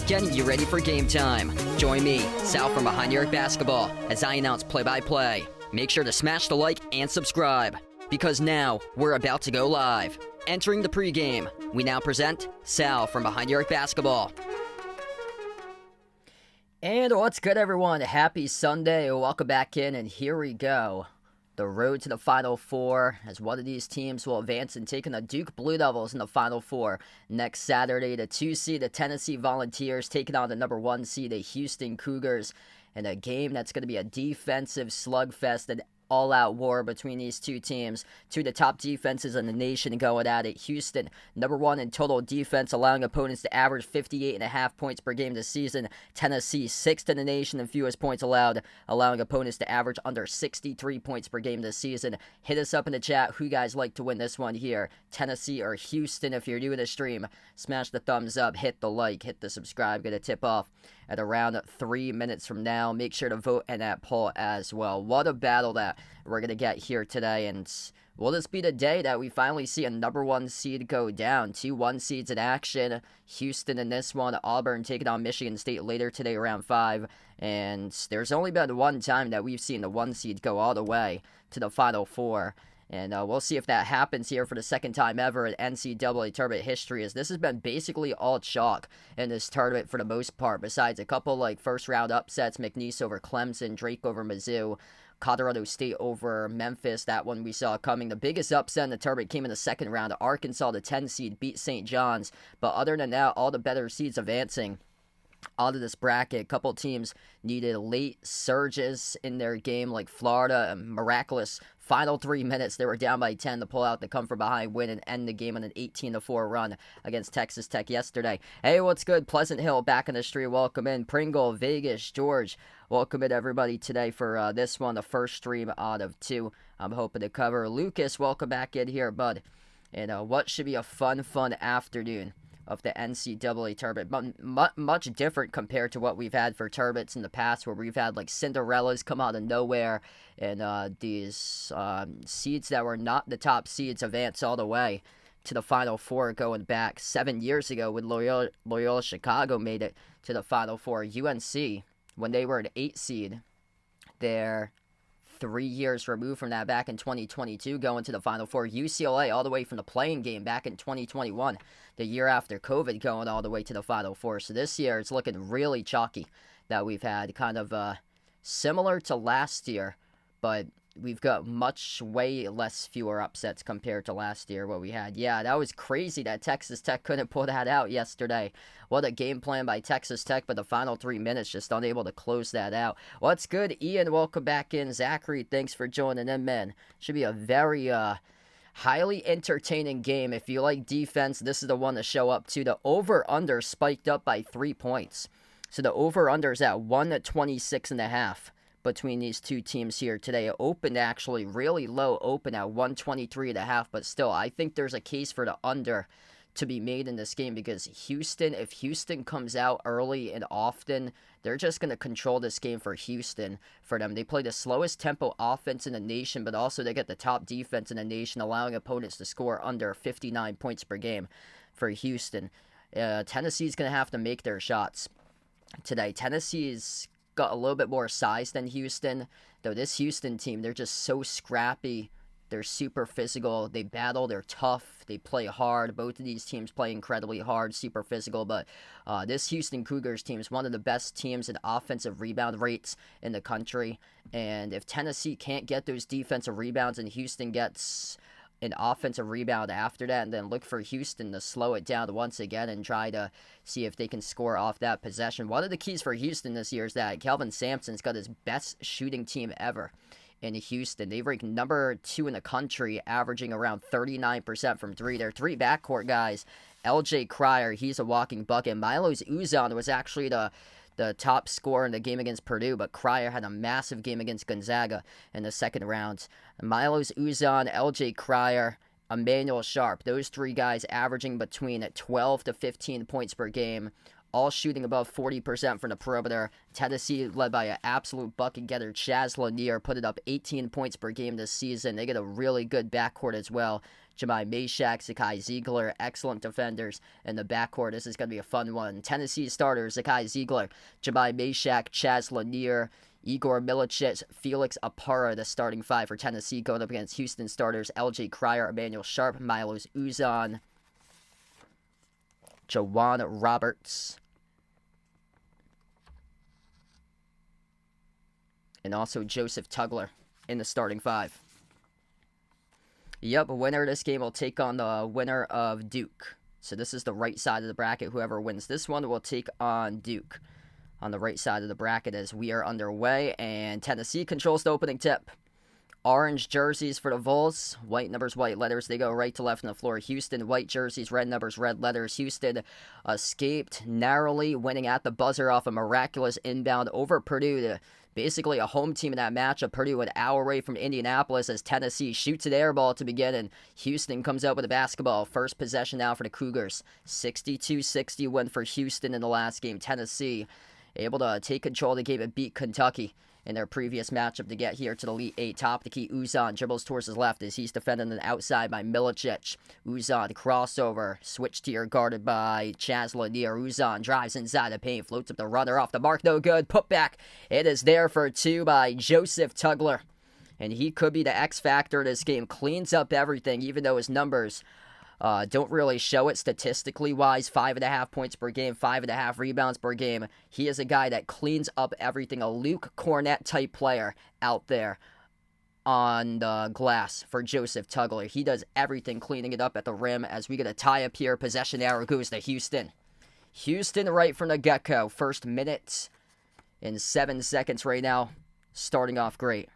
Getting you ready for game time. Join me, Sal from Behind the Arc Basketball, as I announce play-by-play. Make sure to smash the like and subscribe, because now we're about to go live. Entering the pregame, we now present Sal from Behind the Arc Basketball. And what's good, everyone? Happy Sunday. Welcome back in, and here we go. The road to the Final Four, as one of these teams will advance and take on the Duke Blue Devils in the Final Four. Next Saturday, the 2 seed, the Tennessee Volunteers, taking on the number 1 seed, the Houston Cougars, in a game that's going to be a defensive slugfest and all-out war between these two teams. Two of the top defenses in the nation going at it. Houston, number 1 in total defense, allowing opponents to average 58.5 points per game this season. Tennessee, 6th in the nation in fewest points allowed, allowing opponents to average under 63 points per game this season. Hit us up in the chat who you guys like to win this one here, Tennessee or Houston. If you're doing the stream, smash the thumbs up, hit the like, hit the subscribe, get a tip off at around 3 minutes from now. Make sure to vote in that poll as well. What a battle that we're going to get here today, and will this be the day that we finally see a number 1 seed go down? 2 1 seeds in action. Houston in this one, Auburn taking on Michigan State later today around 5, and there's only been one time that we've seen the 1 seed go all the way to the Final Four. And we'll see if that happens here for the second time ever in NCAA tournament history, as this has been basically all chalk in this tournament for the most part, besides a couple like first-round upsets, McNeese over Clemson, Drake over Mizzou, Colorado State over Memphis, that one we saw coming. The biggest upset in the tournament came in the second round. Arkansas, the 10 seed, beat St. John's, but other than that, all the better seeds advancing out of this bracket. A couple teams needed late surges in their game, like Florida, a miraculous final 3 minutes. They were down by 10 to pull out the come from behind win and end the game on an 18-4 run against Texas Tech yesterday. Hey, what's good? Pleasant Hill back in the street. Welcome in. Pringle, Vegas, George. Welcome in, everybody, today for this one, the first stream out of 2 I'm hoping to cover. Lucas, welcome back in here, bud. And what should be a fun afternoon of the NCAA tournament, but much different compared to what we've had for tournaments in the past, where we've had like Cinderellas come out of nowhere, and these seeds that were not the top seeds advance all the way to the Final Four, going back 7 years ago when Loyola Chicago made it to the Final Four. UNC, when they were an 8 seed, they're 3 years removed from that, back in 2022, going to the Final Four. UCLA, all the way from the playing game back in 2021, the year after COVID, going all the way to the Final Four. So this year, it's looking really chalky that we've had, kind of similar to last year, but we've got way fewer upsets compared to last year, what we had. Yeah, that was crazy that Texas Tech couldn't pull that out yesterday. What a game plan by Texas Tech, but the final 3 minutes just unable to close that out. What's good, Ian? Welcome back in. Zachary, thanks for joining in, man. Should be a very highly entertaining game. If you like defense, this is the one to show up to. The over-under spiked up by 3 points. So the over-under is at 126.5. between these two teams here today. It opened actually really low, open at 123.5, but still, I think there's a case for the under to be made in this game, because if Houston comes out early and often, they're just going to control this game for Houston. For them, they play the slowest tempo offense in the nation, but also they get the top defense in the nation, allowing opponents to score under 59 points per game for Houston. Tennessee's going to have to make their shots today. Tennessee's got a little bit more size than Houston, though this Houston team, they're just so scrappy. They're super physical. They battle. They're tough. They play hard. Both of these teams play incredibly hard, super physical. But this Houston Cougars team is one of the best teams in offensive rebound rates in the country. And if Tennessee can't get those defensive rebounds and Houston gets an offensive rebound after that, and then look for Houston to slow it down once again and try to see if they can score off that possession. One of the keys for Houston this year is that Kelvin Sampson's got his best shooting team ever in Houston. They rank number 2 in the country, averaging around 39% from 3. Their 3 backcourt guys, LJ Cryer, he's a walking bucket. Milos Uzan was actually the top scorer in the game against Purdue, but Cryer had a massive game against Gonzaga in the second round. Milos Uzan, LJ Cryer, Emmanuel Sharp, those 3 guys averaging between 12 to 15 points per game, all shooting above 40% from the perimeter. Tennessee, led by an absolute bucket getter, Chaz Lanier, put it up 18 points per game this season. They get a really good backcourt as well. Jemai Meshack, Zakai Ziegler, excellent defenders in the backcourt. This is going to be a fun one. Tennessee starters, Zakai Ziegler, Jemai Meshack, Chaz Lanier, Igor Milicic, Felix Apara, the starting 5 for Tennessee, going up against Houston starters, LJ Cryer, Emmanuel Sharp, Milos Uzan, Jawan Roberts, and also Joseph Tugler in the starting 5. Yep, the winner of this game will take on the winner of Duke. So this is the right side of the bracket. Whoever wins this one will take on Duke on the right side of the bracket as we are underway. And Tennessee controls the opening tip. Orange jerseys for the Vols. White numbers, white letters. They go right to left on the floor. Houston, white jerseys, red numbers, red letters. Houston escaped narrowly, winning at the buzzer off a miraculous inbound over Purdue. Basically a home team in that matchup. Purdue an hour away from Indianapolis as Tennessee shoots an air ball to begin, and Houston comes out with a basketball. First possession now for the Cougars. 62-60 win for Houston in the last game. Tennessee able to take control of the game and beat Kentucky in their previous matchup to get here to the Elite 8. Top of the key, Uzan dribbles towards his left as he's defended on the outside by Milicic. Uzan crossover, switch tier guarded by Chaz Lanier. Uzan drives inside the paint, floats up the runner off the mark, no good. Put back, it is there for 2 by Joseph Tugler. And he could be the X factor in this game. Cleans up everything, even though his numbers don't really show it statistically wise. 5.5 points per game, 5.5 rebounds per game. He is a guy that cleans up everything. A Luke Cornett type player out there on the glass for Joseph Tugler. He does everything cleaning it up at the rim as we get a tie up here. Possession arrow goes to Houston. Houston right from the get-go. First minute in 7 seconds right now. Starting off great.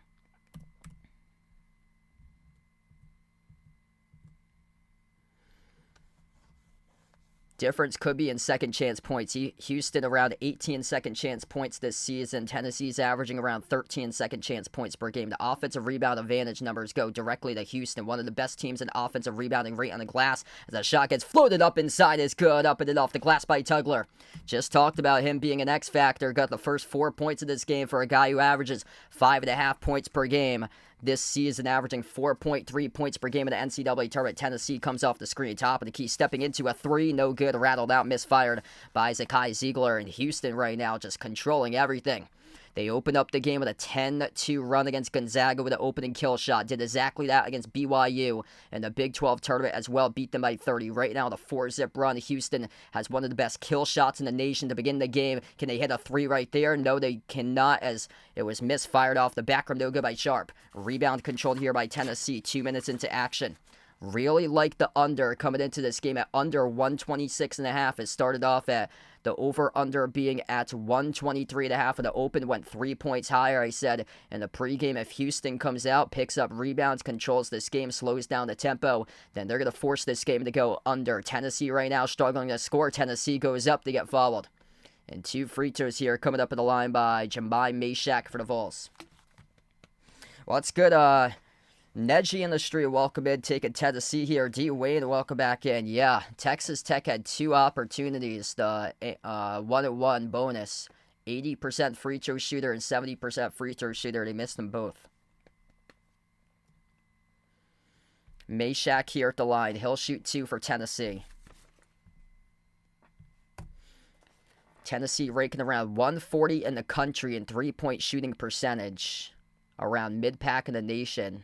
Difference could be in second chance points. Houston around 18 second chance points this season. Tennessee's averaging around 13 second chance points per game. The offensive rebound advantage numbers go directly to Houston. One of the best teams in offensive rebounding rate on the glass. As a shot gets floated up inside is good. Up and off the glass by Tugler. Just talked about him being an X factor. Got the first 4 points of this game for a guy who averages 5.5 points per game this season, averaging 4.3 points per game in the NCAA tournament. Tennessee comes off the screen. Top of the key, stepping into a 3. No good. Rattled out, misfired by Zakai Ziegler. And Houston right now just controlling everything. They opened up the game with a 10-2 run against Gonzaga with an opening kill shot. Did exactly that against BYU in the Big 12 tournament as well. Beat them by 30. Right now, the 4-zip run. Houston has one of the best kill shots in the nation to begin the game. Can they hit a 3 right there? No, they cannot, as it was misfired off the back rim. No good by Sharp. Rebound controlled here by Tennessee. 2 minutes into action. Really like the under coming into this game at under 126.5. It started off at the over-under being at 123.5, and the open went 3 points higher. I said in the pregame, if Houston comes out, picks up rebounds, controls this game, slows down the tempo, then they're going to force this game to go under. Tennessee right now struggling to score. Tennessee goes up to get fouled. And 2 free throws here coming up in the line by Jemai Meshack for the Vols. Well, it's good. Neji in the street, welcome in, taking Tennessee here. D. Wayne, welcome back in. Yeah, Texas Tech had 2 opportunities. The 1-1 bonus. 80% free throw shooter and 70% free throw shooter. They missed them both. Meshack here at the line. He'll shoot 2 for Tennessee. Tennessee ranking around 140 in the country in 3-point shooting percentage. Around mid-pack in the nation.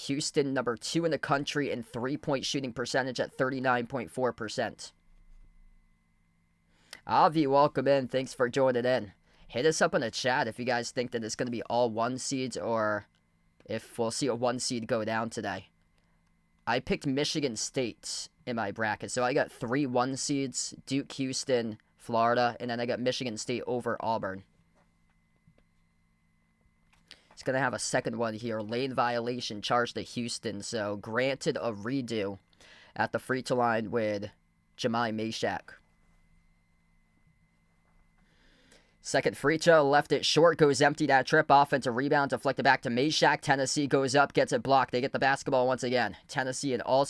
Houston, number 2 in the country in 3-point shooting percentage at 39.4%. Avi, welcome in. Thanks for joining in. Hit us up in the chat if you guys think that it's going to be all 1 seeds or if we'll see a 1 seed go down today. I picked Michigan State in my bracket, so I got 3 1 seeds, Duke, Houston, Florida, and then I got Michigan State over Auburn. He's going to have a second one here. Lane violation charged to Houston, so granted a redo at the free throw line with Jemai Meshack. Second free throw, left it short, goes empty that trip. Offensive rebound, deflected back to Meshack. Tennessee goes up, gets it blocked. They get the basketball once again. Tennessee in all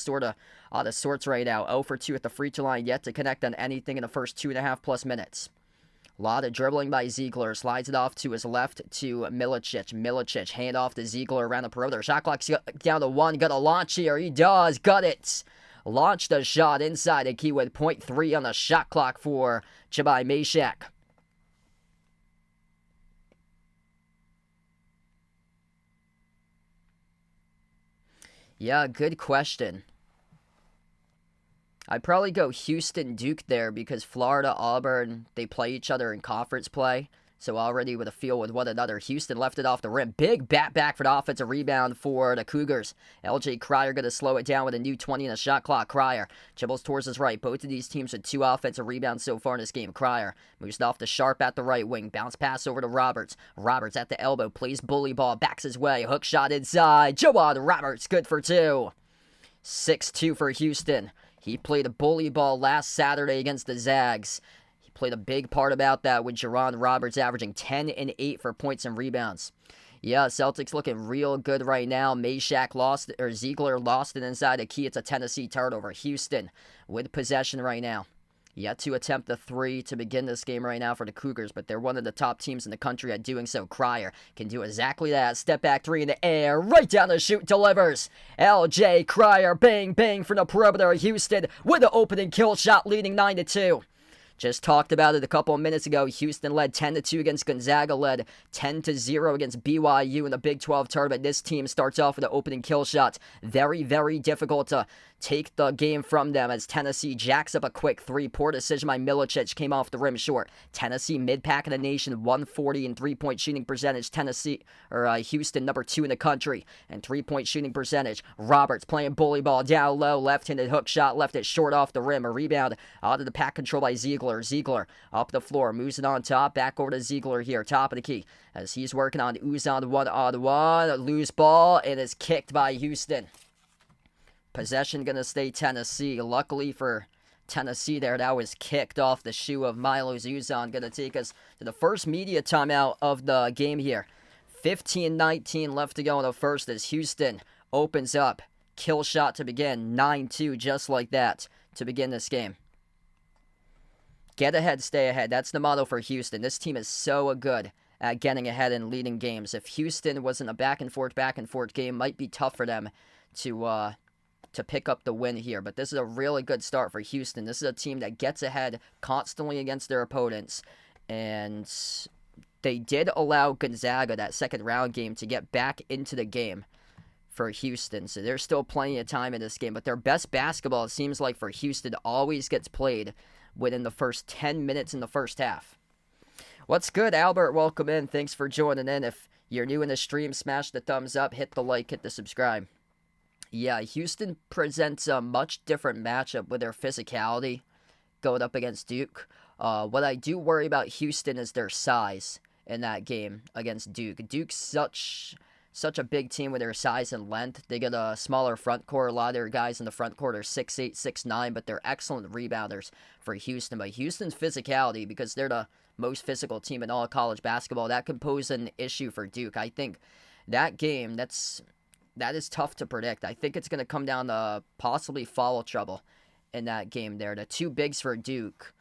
out of sorts right now. 0 for 2 at the free throw line, yet to connect on anything in the first 2.5+ minutes. A lot of dribbling by Ziegler. Slides it off to his left to Milicic. Milicic, hand off to Ziegler around the perimeter. Shot clock's down to 1. Got a launch here. He does. Got it. Launched a shot inside the key with 0.3 on the shot clock for Jemai Meshack. Yeah, good question. I'd probably go Houston-Duke there because Florida-Auburn, they play each other in conference play. So already with a feel with one another. Houston left it off the rim. Big bat back for the offensive rebound for the Cougars. LJ Cryer going to slow it down with a new 20 in the shot clock. Cryer dribbles towards his right. Both of these teams with 2 offensive rebounds so far in this game. Cryer moves it off to Sharp at the right wing. Bounce pass over to Roberts. Roberts at the elbow. Plays bully ball. Backs his way. Hook shot inside. Joan Roberts good for 2. 6-2 for Houston. He played a bully ball last Saturday against the Zags. Played a big part about that with Jerron Roberts averaging 10 and 8 for points and rebounds. Yeah, Celtics looking real good right now. Ziegler lost it inside the key. It's a Tennessee turnover. Houston with possession right now. Yet to attempt the 3 to begin this game right now for the Cougars, but they're one of the top teams in the country at doing so. Cryer can do exactly that. Step back 3 in the air. Right down the chute. Delivers. LJ Cryer. Bang, bang from the perimeter of Houston with the opening kill shot leading 9-2. Just talked about it a couple of minutes ago. Houston led 10-2 against Gonzaga, led 10-0 against BYU in the Big 12 tournament. This team starts off with the opening kill shots. Very, very difficult to take the game from them as Tennessee jacks up a quick 3. Poor decision by Milicic, came off the rim short. Tennessee mid-pack in the nation, 140 in 3-point shooting percentage. Houston number 2 in the country and 3-point shooting percentage. Roberts playing bully ball down low, left-handed hook shot, left it short off the rim. A rebound out of the pack control by Ziegler. Ziegler up the floor, moves it on top, back over to Ziegler here, top of the key as he's working on Uzan 1-on-1, loose ball, and it's kicked by Houston. Possession going to stay Tennessee. Luckily for Tennessee there, that was kicked off the shoe of Milos Uzan. Going to take us to the first media timeout of the game here. 15-19 left to go in the first as Houston opens up. Kill shot to begin. 9-2 just like that to begin this game. Get ahead, stay ahead. That's the motto for Houston. This team is so good at getting ahead and leading games. If Houston wasn't a back and forth game, might be tough for them to pick up the win here. But this is a really good start for Houston. This is a team that gets ahead constantly against their opponents. And they did allow Gonzaga, that second round game, to get back into the game for Houston. So there's still plenty of time in this game. But their best basketball, it seems like, for Houston always gets played within the first 10 minutes in the first half. What's good, Albert? Welcome in. Thanks for joining in. If you're new in the stream, smash the thumbs up, hit the like, hit the subscribe. Yeah, Houston presents a much different matchup with their physicality going up against Duke. What I do worry about Houston is their size in that game against Duke. Duke's such a big team with their size and length. They get a smaller front court. A lot of their guys in the front court are 6'8", 6'9", but they're excellent rebounders for Houston. But Houston's physicality, because they're the most physical team in all of college basketball, that could pose an issue for Duke. I think that game, that is tough to predict. I think it's going to come down to possibly foul trouble in that game there. The 2 bigs for Duke,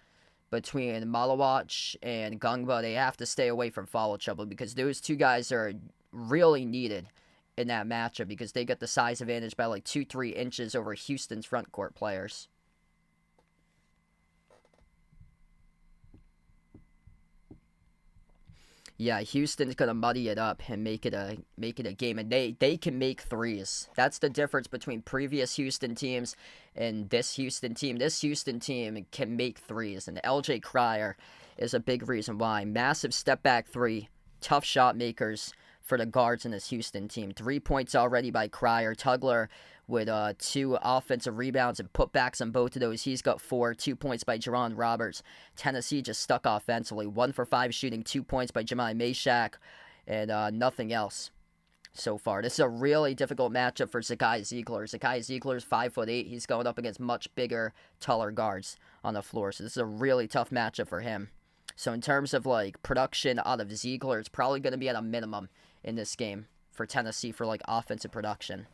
between Malawach and Gungba, they have to stay away from foul trouble because those 2 guys are really needed in that matchup because they get the size advantage by like 2-3 inches over Houston's front court players. Yeah, Houston's going to muddy it up and make it a game, and they can make threes. That's the difference between previous Houston teams and this Houston team. This Houston team can make threes, and LJ Cryer is a big reason why. Massive step back 3, tough shot makers for the guards in this Houston team. 3 points already by Cryer. Tugler with 2 offensive rebounds and putbacks on both of those. He's got 4. 2 points by Jerron Roberts. Tennessee just stuck offensively. 1 for 5 shooting. 2 points by Jemai Meshack. and nothing else so far. This is a really difficult matchup for Zakai Ziegler. Zakai Ziegler's 5'8". He's going up against much bigger, taller guards on the floor. So this is a really tough matchup for him. So in terms of like production out of Ziegler, it's probably going to be at a minimum in this game for Tennessee for like offensive production.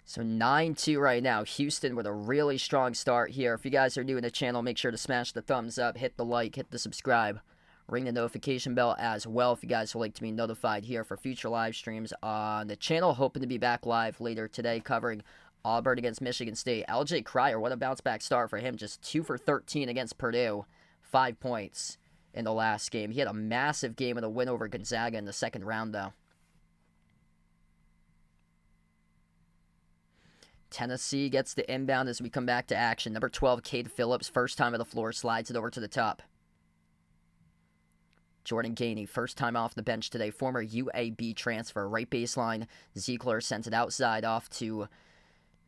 So 9-2 right now. Houston with a really strong start here. If you guys are new to the channel, make sure to smash the thumbs up, hit the like, hit the subscribe, ring the notification bell as well if you guys would like to be notified here for future live streams on the channel. Hoping to be back live later today covering Auburn against Michigan State. LJ Cryer, what a bounce back start for him. Just 2 for 13 against Purdue. 5 points in the last game. He had a massive game in the win over Gonzaga in the second round though. Tennessee gets the inbound as we come back to action. Number 12, Cade Phillips, first time on the floor, slides it over to the top. Jordan Gainey, first time off the bench today, former UAB transfer, right baseline. Ziegler sends it outside off to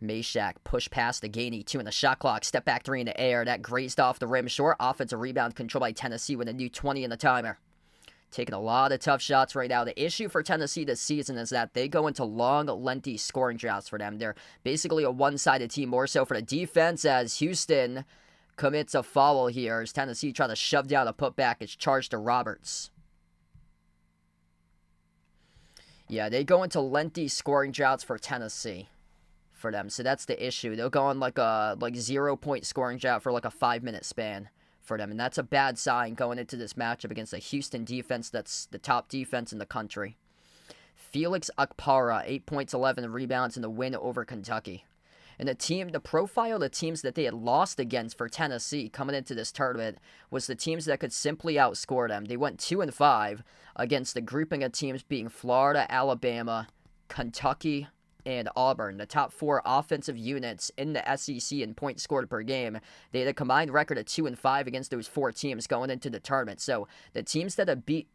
Meshack. Push past to Gainey, 2 in the shot clock, step back 3 in the air. That grazed off the rim short. Offensive rebound controlled by Tennessee with a new 20 in the timer. Taking a lot of tough shots right now. The issue for Tennessee this season is that they go into long, lengthy scoring droughts for them. They're basically a one-sided team, more so for the defense, as Houston commits a foul here as Tennessee try to shove down a putback. It's charged to Roberts. Yeah, they go into lengthy scoring droughts for Tennessee for them, so that's the issue. They'll go on like a 0-point scoring drought for like a 5-minute span for them, and that's a bad sign going into this matchup against a Houston defense that's the top defense in the country. Felix Okpara, 8 points, 11 rebounds in the win over Kentucky. And the profile of the teams that they had lost against for Tennessee coming into this tournament was the teams that could simply outscore them. They went 2-5 against the grouping of teams being Florida, Alabama, Kentucky, and Auburn, the top 4 offensive units in the SEC in points scored per game. They had a combined record of 2-5 against those 4 teams going into the tournament. So the teams that have beat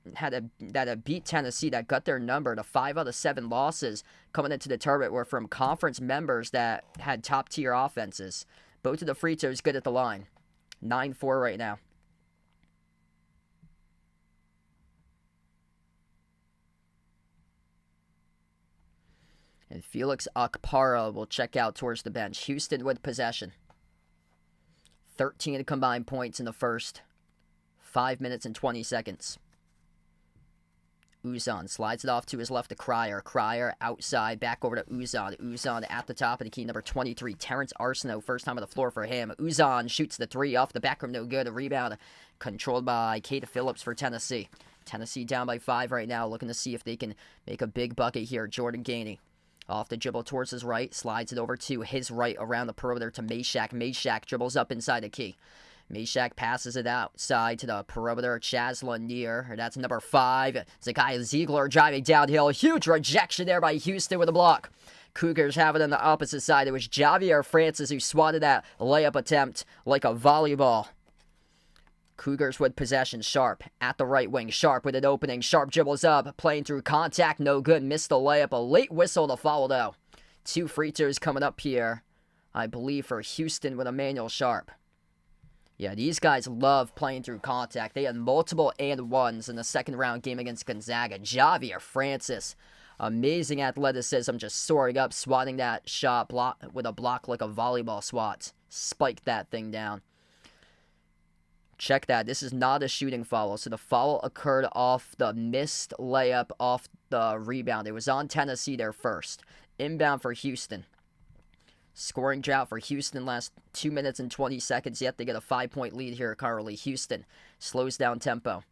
Tennessee, that got their number to 5 out of 7 losses coming into the tournament, were from conference members that had top tier offenses. Both of the free throws good at the line. 9-4 right now. And Felix Okpara will check out towards the bench. Houston with possession. 13 combined points in the first 5 minutes and 20 seconds. Uzan slides it off to his left to Cryer. Cryer outside, back over to Uzan. Uzan at the top of the key, number 23, Terrence Arsenault, first time on the floor for him. Uzan shoots the 3 off the back rim, no good. A rebound controlled by Cade Phillips for Tennessee. Tennessee down by 5 right now, looking to see if they can make a big bucket here. Jordan Gainey. Off the dribble towards his right, slides it over to his right around the perimeter to Meshack. Meshack dribbles up inside the key. Meshack passes it outside to the perimeter. Chaz Lanier, that's number 5. Zakai Ziegler driving downhill. Huge rejection there by Houston with a block. Cougars have it on the opposite side. It was Javier Francis who swatted that layup attempt like a volleyball. Cougars with possession. Sharp at the right wing. Sharp with an opening. Sharp dribbles up. Playing through contact. No good. Missed the layup. A late whistle to follow, though. 2 free throws coming up here, I believe, for Houston with Emmanuel Sharp. Yeah, these guys love playing through contact. They had multiple and ones in the second round game against Gonzaga. Javier Francis. Amazing athleticism. Just soaring up. Swatting that shot with a block like a volleyball swat. Spiked that thing down. Check that. This is not a shooting foul. So the foul occurred off the missed layup off the rebound. It was on Tennessee there first. Inbound for Houston. Scoring drought for Houston last 2 minutes and 20 seconds. Yet they get a 5-point lead here currently. Houston slows down tempo.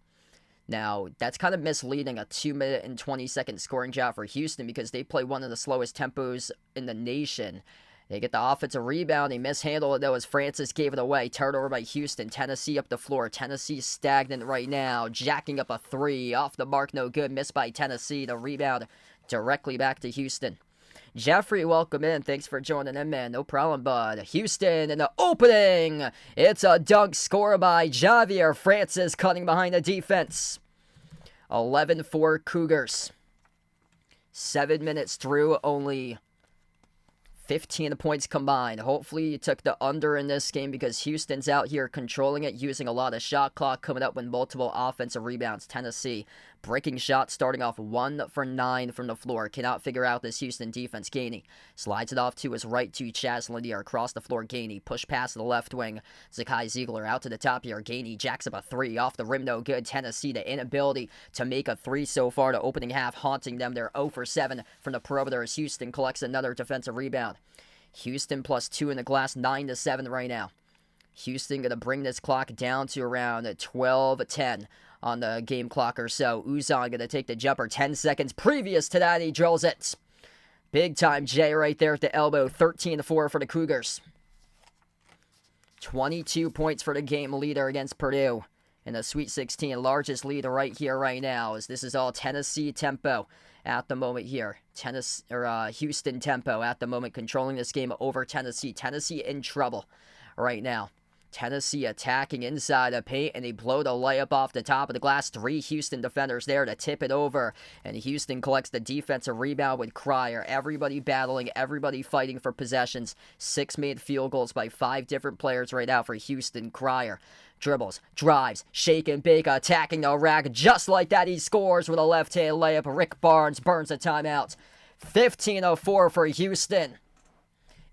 Now, that's kind of misleading, a 2-minute and 20-second scoring drought for Houston, because they play one of the slowest tempos in the nation. They get the offensive rebound. They mishandle it, though, as Francis gave it away. Turned over by Houston. Tennessee up the floor. Tennessee stagnant right now. Jacking up a 3. Off the mark, no good. Missed by Tennessee. The rebound directly back to Houston. Jeffrey, welcome in. Thanks for joining in, man. No problem, bud. Houston in the opening. It's a dunk score by Javier Francis, cutting behind the defense. 11-4 Cougars. 7 minutes through, only 15 points combined. Hopefully you took the under in this game because Houston's out here controlling it, using a lot of shot clock, coming up with multiple offensive rebounds. Tennessee breaking shots, starting off 1 for 9 from the floor. Cannot figure out this Houston defense. Gainey slides it off to his right to Chaz Lanier. Across the floor, Gainey. Push pass to the left wing. Zakai Ziegler out to the top here. Gainey jacks up a 3. Off the rim, no good. Tennessee, the inability to make a 3 so far to opening half, haunting them. They're 0 for 7 from the perimeter as Houston collects another defensive rebound. Houston plus 2 in the glass, 9-7 right now. Houston going to bring this clock down to around 12:10 on the game clock or so. Uzan going to take the jumper 10 seconds previous to that. He drills it. Big time Jay right there at the elbow. 13-4 for the Cougars. 22 points for the game leader against Purdue in the Sweet 16. Largest lead right here, right now, as this is all Tennessee tempo at the moment here. Houston tempo at the moment, controlling this game over Tennessee. Tennessee in trouble right now. Tennessee attacking inside the paint, and they blow the layup off the top of the glass. 3 Houston defenders there to tip it over, and Houston collects the defensive rebound with Cryer. Everybody battling, everybody fighting for possessions. 6 made field goals by 5 different players right now for Houston. Cryer dribbles, drives, shake and bake, attacking the rack. Just like that, he scores with a left-hand layup. Rick Barnes burns a timeout. 15-4 for Houston.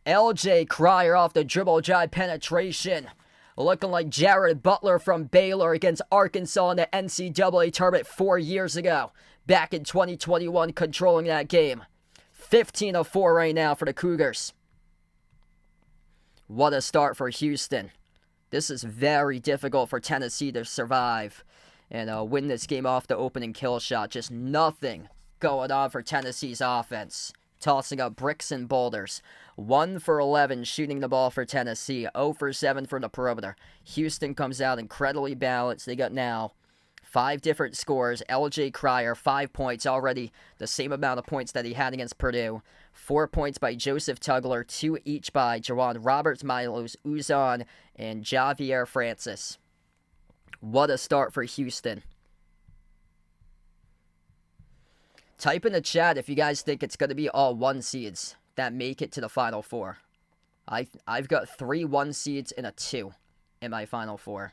LJ Cryer off the dribble drive penetration. Looking like Jared Butler from Baylor against Arkansas in the NCAA tournament 4 years ago. Back in 2021, controlling that game. 15-4 right now for the Cougars. What a start for Houston. This is very difficult for Tennessee to survive and win this game off the opening kill shot. Just nothing going on for Tennessee's offense. Tossing up bricks and boulders. 1 for 11 shooting the ball for Tennessee. 0 for 7 from the perimeter. Houston comes out incredibly balanced. They got now 5 different scores. LJ Cryer, 5 points, already the same amount of points that he had against Purdue. 4 points by Joseph Tugler, 2 each by Jawan Roberts, Milos Uzan, and Javier Francis. What a start for Houston. Type in the chat if you guys think it's going to be all 1 seeds that make it to the Final Four. I've got 3 1 seeds and a 2 in my Final Four.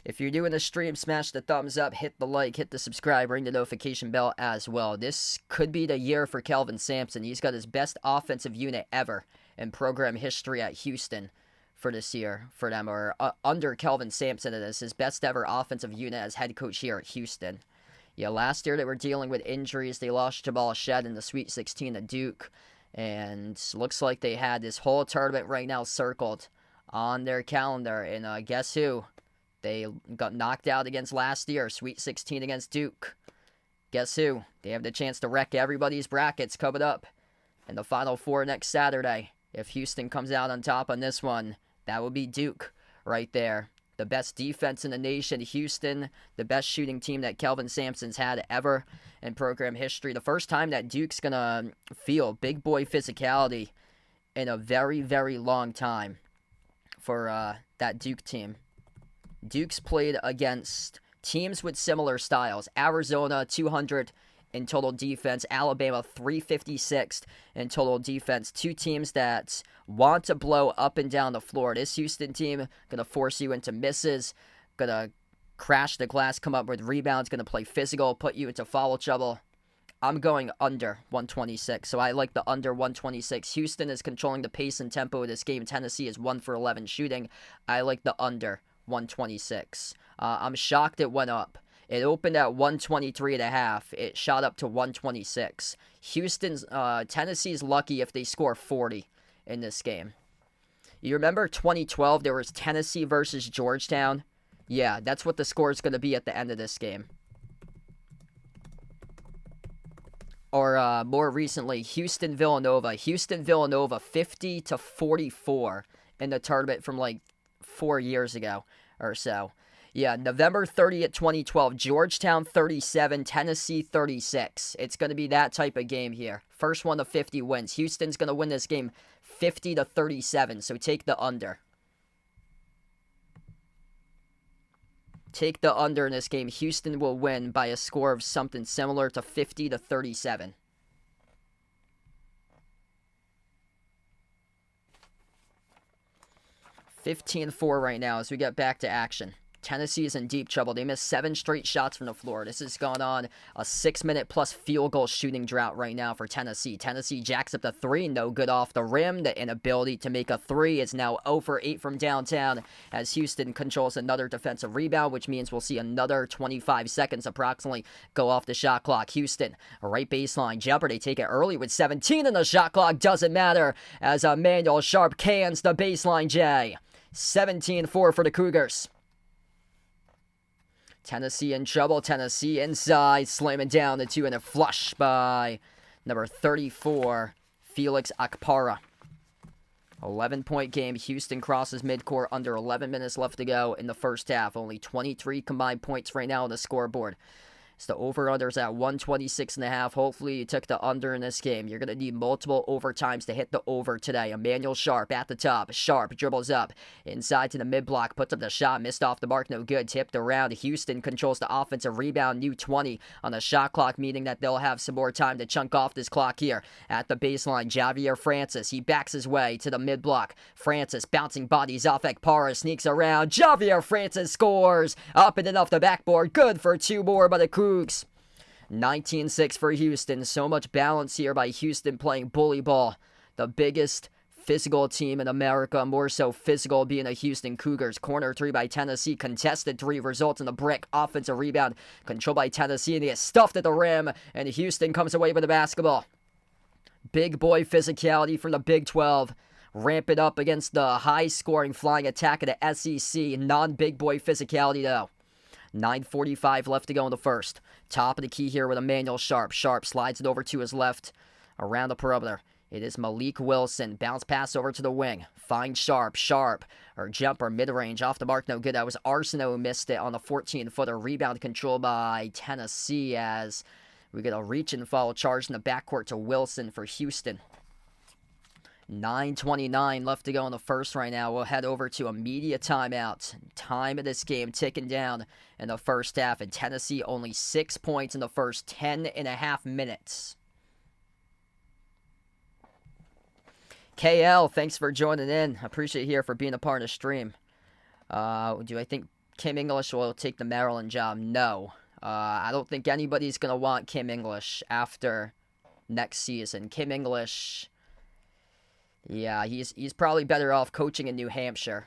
If you're doing the stream, smash the thumbs up, hit the like, hit the subscribe, ring the notification bell as well. This could be the year for Kelvin Sampson. He's got his best offensive unit ever in program history at Houston for this year for them, or under Kelvin Sampson. It is his best ever offensive unit as head coach here at Houston. Yeah, last year they were dealing with injuries. They lost Jabal Shed in the Sweet 16 to Duke, and looks like they had this whole tournament right now circled on their calendar, and guess who? They got knocked out against last year, Sweet 16 against Duke. Guess who? They have the chance to wreck everybody's brackets coming up in the Final Four next Saturday. If Houston comes out on top on this one, that would be Duke right there. The best defense in the nation. Houston, the best shooting team that Kelvin Sampson's had ever in program history. The first time that Duke's going to feel big boy physicality in a very, very long time for that Duke team. Duke's played against teams with similar styles. Arizona, 200 in total defense. Alabama, 356 in total defense. 2 teams that want to blow up and down the floor. This Houston team going to force you into misses, going to crash the glass, come up with rebounds, going to play physical, put you into foul trouble. I'm going under 126, so I like the under 126. Houston is controlling the pace and tempo of this game. Tennessee is 1 for 11 shooting. I like the under 126. I'm shocked it went up. It opened at 123.5. It shot up to 126. Tennessee's lucky if they score 40 in this game. You remember 2012, there was Tennessee versus Georgetown? Yeah, that's what the score is going to be at the end of this game. Or more recently, Houston-Villanova. Houston-Villanova 50-44 in the tournament from like 4 years ago or so. Yeah, November 30th, 2012, Georgetown 37, Tennessee 36. It's going to be that type of game here. First one to 50 wins. Houston's going to win this game 50-37, so take the under. Take the under in this game. Houston will win by a score of something similar to 50-37. $15-4 right now as we get back to action. Tennessee is in deep trouble. They missed 7 straight shots from the floor. This has gone on a 6-minute-plus field goal shooting drought right now for Tennessee. Tennessee jacks up the 3, no good off the rim. The inability to make a 3 is now 0 for 8 from downtown as Houston controls another defensive rebound, which means we'll see another 25 seconds approximately go off the shot clock. Houston, right baseline jumper. They take it early with 17, and the shot clock doesn't matter as Emmanuel Sharp cans the baseline J. 17-4 for the Cougars. Tennessee in trouble. Tennessee inside, slamming down the 2 and a flush by number 34, Felix Akpara. 11-point game. Houston crosses midcourt under 11 minutes left to go in the first half. Only 23 combined points right now on the scoreboard. So the over-under's at 126.5. Hopefully you took the under in this game. You're going to need multiple overtimes to hit the over today. Emmanuel Sharp at the top. Sharp dribbles up. Inside to the mid-block. Puts up the shot. Missed off the mark. No good. Tipped around. Houston controls the offensive rebound. New 20 on the shot clock, meaning that they'll have some more time to chunk off this clock here. At the baseline, Javier Francis. He backs his way to the mid-block. Francis bouncing bodies off Ekpara. Sneaks around. Javier Francis scores. Up and off the backboard. Good for 2 more by the Cougs. 19-6 for Houston. So much balance here by Houston playing bully ball. The biggest physical team in America, more so physical being the Houston Cougars. Corner 3 by Tennessee. Contested 3 results in the brick. Offensive rebound controlled by Tennessee, and he gets stuffed at the rim, and Houston comes away with the basketball. Big boy physicality from the Big 12. Ramp it up against the high-scoring flying attack of the SEC. Non-big boy physicality, though. 9:45 left to go in the first. Top of the key here with Emmanuel Sharp. Sharp slides it over to his left around the perimeter. It is Malik Wilson. Bounce pass over to the wing. Finds Sharp. Sharp. Or jumper mid-range. Off the mark. No good. That was Arsenault who missed it on the 14-footer. Rebound controlled by Tennessee as we get a reach and foul charge in the backcourt to Wilson for Houston. 9:29 left to go in the first right now. We'll head over to a media timeout. Time of this game ticking down in the first half. And Tennessee only 6 points in the first 10.5 minutes. KL, thanks for joining in. I appreciate you here for being a part of the stream. Do I think Kim English will take the Maryland job? No. I don't think anybody's going to want Kim English after next season. Kim English... Yeah, he's probably better off coaching in New Hampshire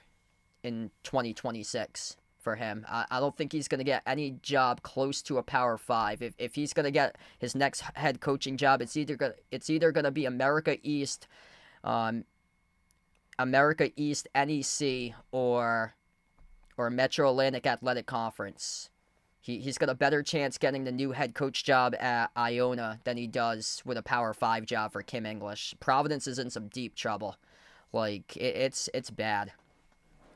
in 2026 for him. I don't think he's going to get any job close to a Power 5. If he's going to get his next head coaching job, it's either going to be America East NEC or Metro Atlantic Athletic Conference. He's got a better chance getting the new head coach job at Iona than he does with a Power 5 job for Kim English. Providence is in some deep trouble. Like, it's bad.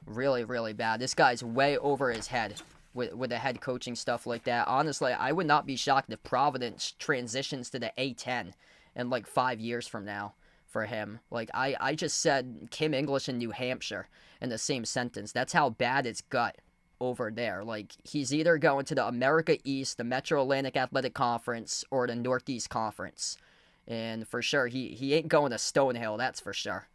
Really, really bad. This guy's way over his head with the head coaching stuff like that. Honestly, I would not be shocked if Providence transitions to the A10 in like 5 years from now for him. Like, I just said Kim English in New Hampshire in the same sentence. That's how bad it's got over there. Like, he's either going to the America East, the Metro Atlantic Athletic Conference, or the Northeast Conference. And for sure, he ain't going to Stonehill, that's for sure.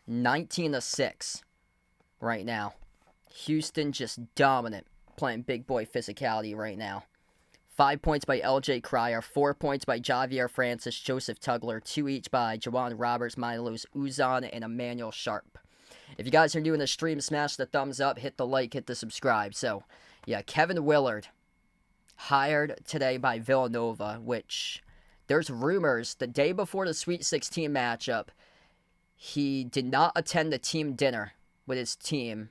19-6 right now. Houston just dominant, playing big boy physicality right now. 5 points by L.J. Cryer, 4 points by Javier Francis, Joseph Tugler, 2 each by Jawan Roberts, Milos Uzan, and Emmanuel Sharp. If you guys are doing the stream, smash the thumbs up, hit the like, hit the subscribe. So, yeah, Kevin Willard hired today by Villanova, which there's rumors the day before the Sweet 16 matchup, he did not attend the team dinner with his team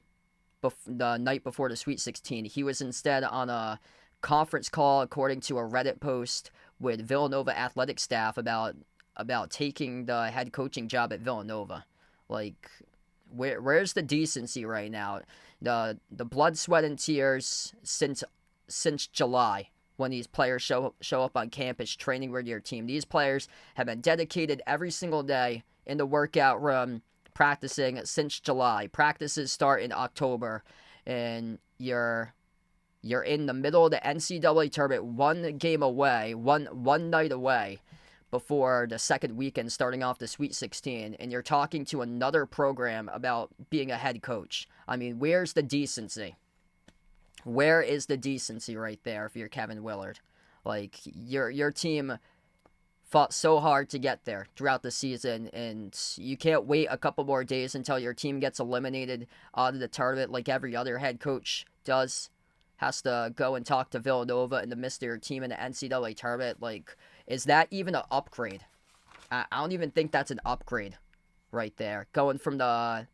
the night before the Sweet 16. He was instead on a conference call, according to a Reddit post, with Villanova athletic staff about taking the head coaching job at Villanova. Like, where's the decency right now? The blood, sweat, and tears since July, when these players show up on campus training with your team. These players have been dedicated every single day in the workout room, practicing since July. Practices start in October, and you're in the middle of the NCAA tournament, one game away, one night away before the second weekend starting off the Sweet 16, and you're talking to another program about being a head coach. I mean, where's the decency? Where is the decency right there if you're Kevin Willard? Like, your team fought so hard to get there throughout the season, and you can't wait a couple more days until your team gets eliminated out of the tournament like every other head coach does. Has to go and talk to Villanova in the midst of your team in the NCAA tournament. Like, is that even an upgrade? I don't even think that's an upgrade right there. Going from the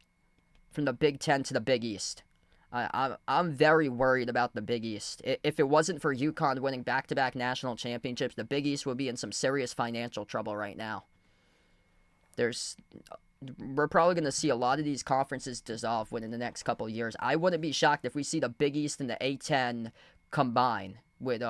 Big Ten to the Big East. I'm very worried about the Big East. If it wasn't for UConn winning back-to-back national championships, the Big East would be in some serious financial trouble right now. We're probably going to see a lot of these conferences dissolve within the next couple of years. I wouldn't be shocked if we see the Big East and the A10 combine with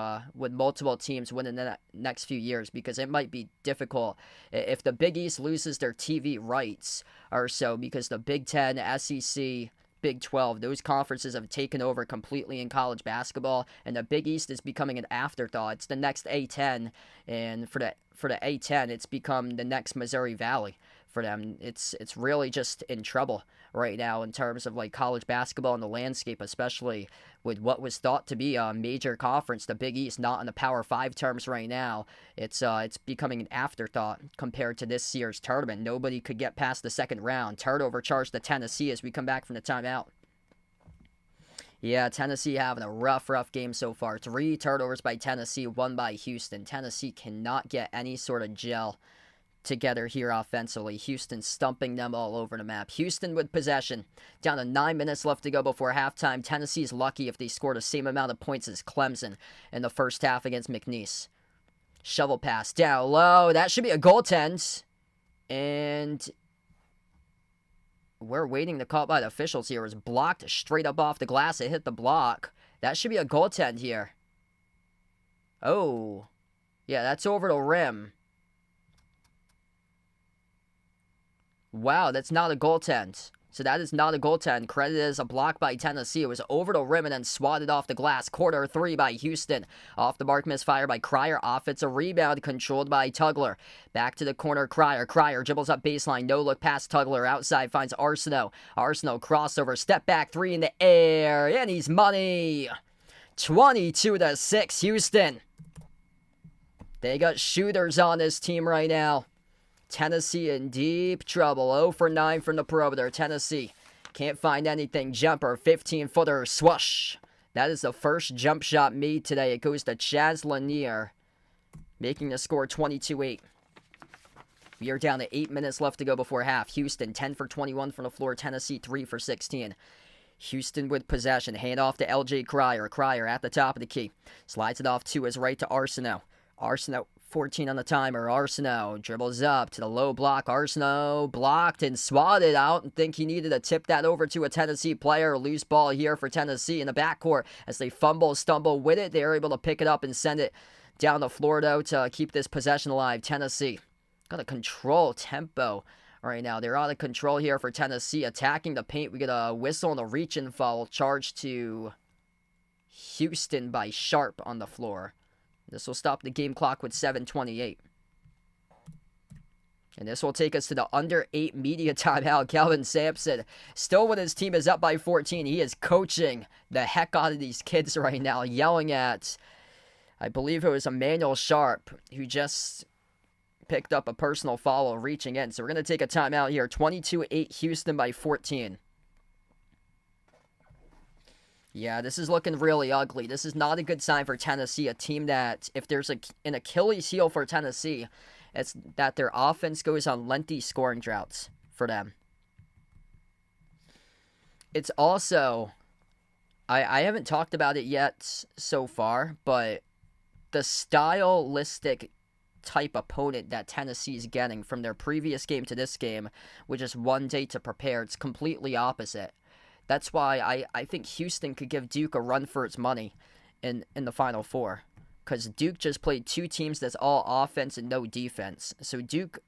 multiple teams within the next few years, because it might be difficult if the Big East loses their TV rights or so, because the Big Ten, SEC, Big 12, those conferences have taken over completely in college basketball, and the Big East is becoming an afterthought. It's the next A10, and for the A10, it's become the next Missouri Valley for them. It's really just in trouble right now in terms of like college basketball and the landscape, especially with what was thought to be a major conference, the Big East, not in the Power 5 terms right now. It's becoming an afterthought compared to this year's tournament. Nobody could get past the second round. Turnover charge to Tennessee as we come back from the timeout. Yeah, Tennessee having a rough game so far. 3 turnovers by Tennessee, 1 by Houston. Tennessee cannot get any sort of gel together here offensively. Houston stumping them all over the map. Houston with possession. Down to 9 minutes left to go before halftime. Tennessee's lucky if they score the same amount of points as Clemson in the first half against McNeese. Shovel pass down low. That should be a goaltend. And we're waiting to call it by the officials here. It was blocked straight up off the glass. It hit the block. That should be a goaltend here. Oh. Yeah, that's over the rim. Wow, that's not a goaltend. So that is not a goaltend. Credited as a block by Tennessee. It was over the rim and then swatted off the glass. Quarter 3 by Houston. Off the mark, misfire by Cryer. Offensive rebound controlled by Tugler. Back to the corner, Cryer. Cryer dribbles up baseline. No look past Tugler. Outside finds Arsenault. Arsenault crossover. Step back 3 in the air. And he's money. 22-6 Houston. They got shooters on this team right now. Tennessee in deep trouble. 0 for 9 from the perimeter. Tennessee can't find anything. Jumper, 15-footer, swoosh. That is the first jump shot made today. It goes to Chaz Lanier, making the score 22-8. We are down to 8 minutes left to go before half. Houston, 10 for 21 from the floor. Tennessee, 3 for 16. Houston with possession. Hand off to L.J. Cryer. Cryer at the top of the key. Slides it off to his right to Arsenault. Arsenault, 14 on the timer. Arsenault dribbles up to the low block. Arsenault blocked and swatted out, and think he needed to tip that over to a Tennessee player. Loose ball here for Tennessee in the backcourt as they stumble with it. They are able to pick it up and send it down the floor, though, to keep this possession alive. Tennessee got to control tempo right now. They're out of control here for Tennessee. Attacking the paint. We get a whistle and a reach-in foul charged to Houston by Sharp on the floor. This will stop the game clock with 7:28. And this will take us to the under 8 media timeout. Kelvin Sampson, still when his team is up by 14, he is coaching the heck out of these kids right now, yelling at, I believe it was Emmanuel Sharp, who just picked up a personal foul reaching in. So we're going to take a timeout here. 22-8 Houston by 14. Yeah, this is looking really ugly. This is not a good sign for Tennessee, a team that, if there's an Achilles heel for Tennessee, it's that their offense goes on lengthy scoring droughts for them. It's also, I haven't talked about it yet so far, but the stylistic type opponent that Tennessee is getting from their previous game to this game, with just 1 day to prepare, it's completely opposite. That's why I think Houston could give Duke a run for its money in the Final Four. Because Duke just played 2 teams that's all offense and no defense. So Duke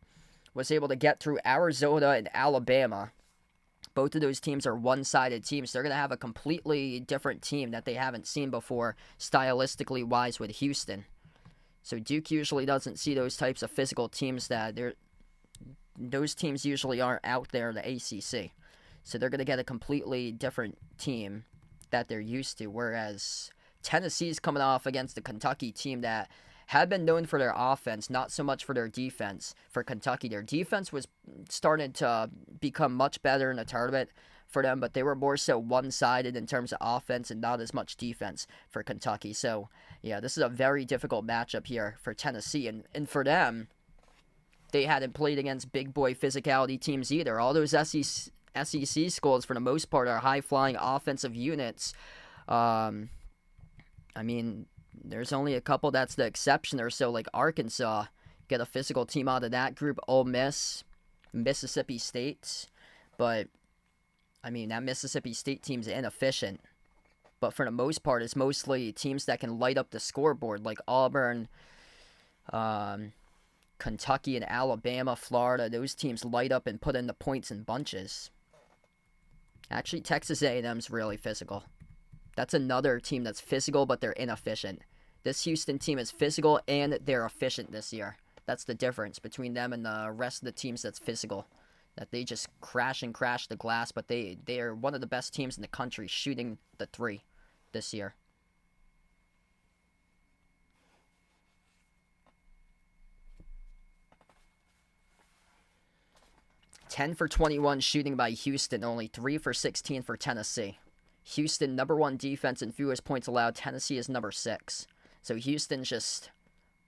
was able to get through Arizona and Alabama Both of those teams are one-sided teams. They're going to have a completely different team that they haven't seen before, stylistically wise, with Houston. So Duke usually doesn't see those types of physical teams those teams usually aren't out there in the ACC. So they're going to get a completely different team that they're used to, whereas Tennessee's coming off against a Kentucky team that had been known for their offense, not so much for their defense. For Kentucky, their defense was starting to become much better in the tournament for them, but they were more so one-sided in terms of offense and not as much defense for Kentucky. So, yeah, this is a very difficult matchup here for Tennessee. And for them, they hadn't played against big boy physicality teams either. All those SEC schools, for the most part, are high-flying offensive units. There's only a couple that's the exception or so, like Arkansas. Get a physical team out of that group. Ole Miss, Mississippi State. But, that Mississippi State team's inefficient. But for the most part, it's mostly teams that can light up the scoreboard, like Auburn, Kentucky, and Alabama, Florida. Those teams light up and put in the points in bunches. Actually, Texas A&M's really physical. That's another team that's physical, but they're inefficient. This Houston team is physical, and they're efficient this year. That's the difference between them and the rest of the teams that's physical. That they just crash the glass, but they are one of the best teams in the country shooting the three this year. (10 for 21 shooting by Houston, only 3 for 16 for Tennessee. Houston, number 1 defense and fewest points allowed. Tennessee is number 6. So Houston's just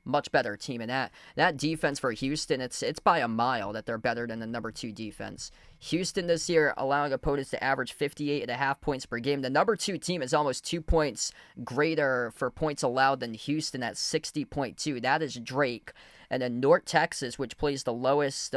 much better team. And that defense for Houston, it's by a mile that they're better than the number 2 defense. Houston this year allowing opponents to average 58.5 points per game. The number 2 team is almost 2 points greater for points allowed than Houston at 60.2. That is Drake. And then North Texas, which plays the lowest,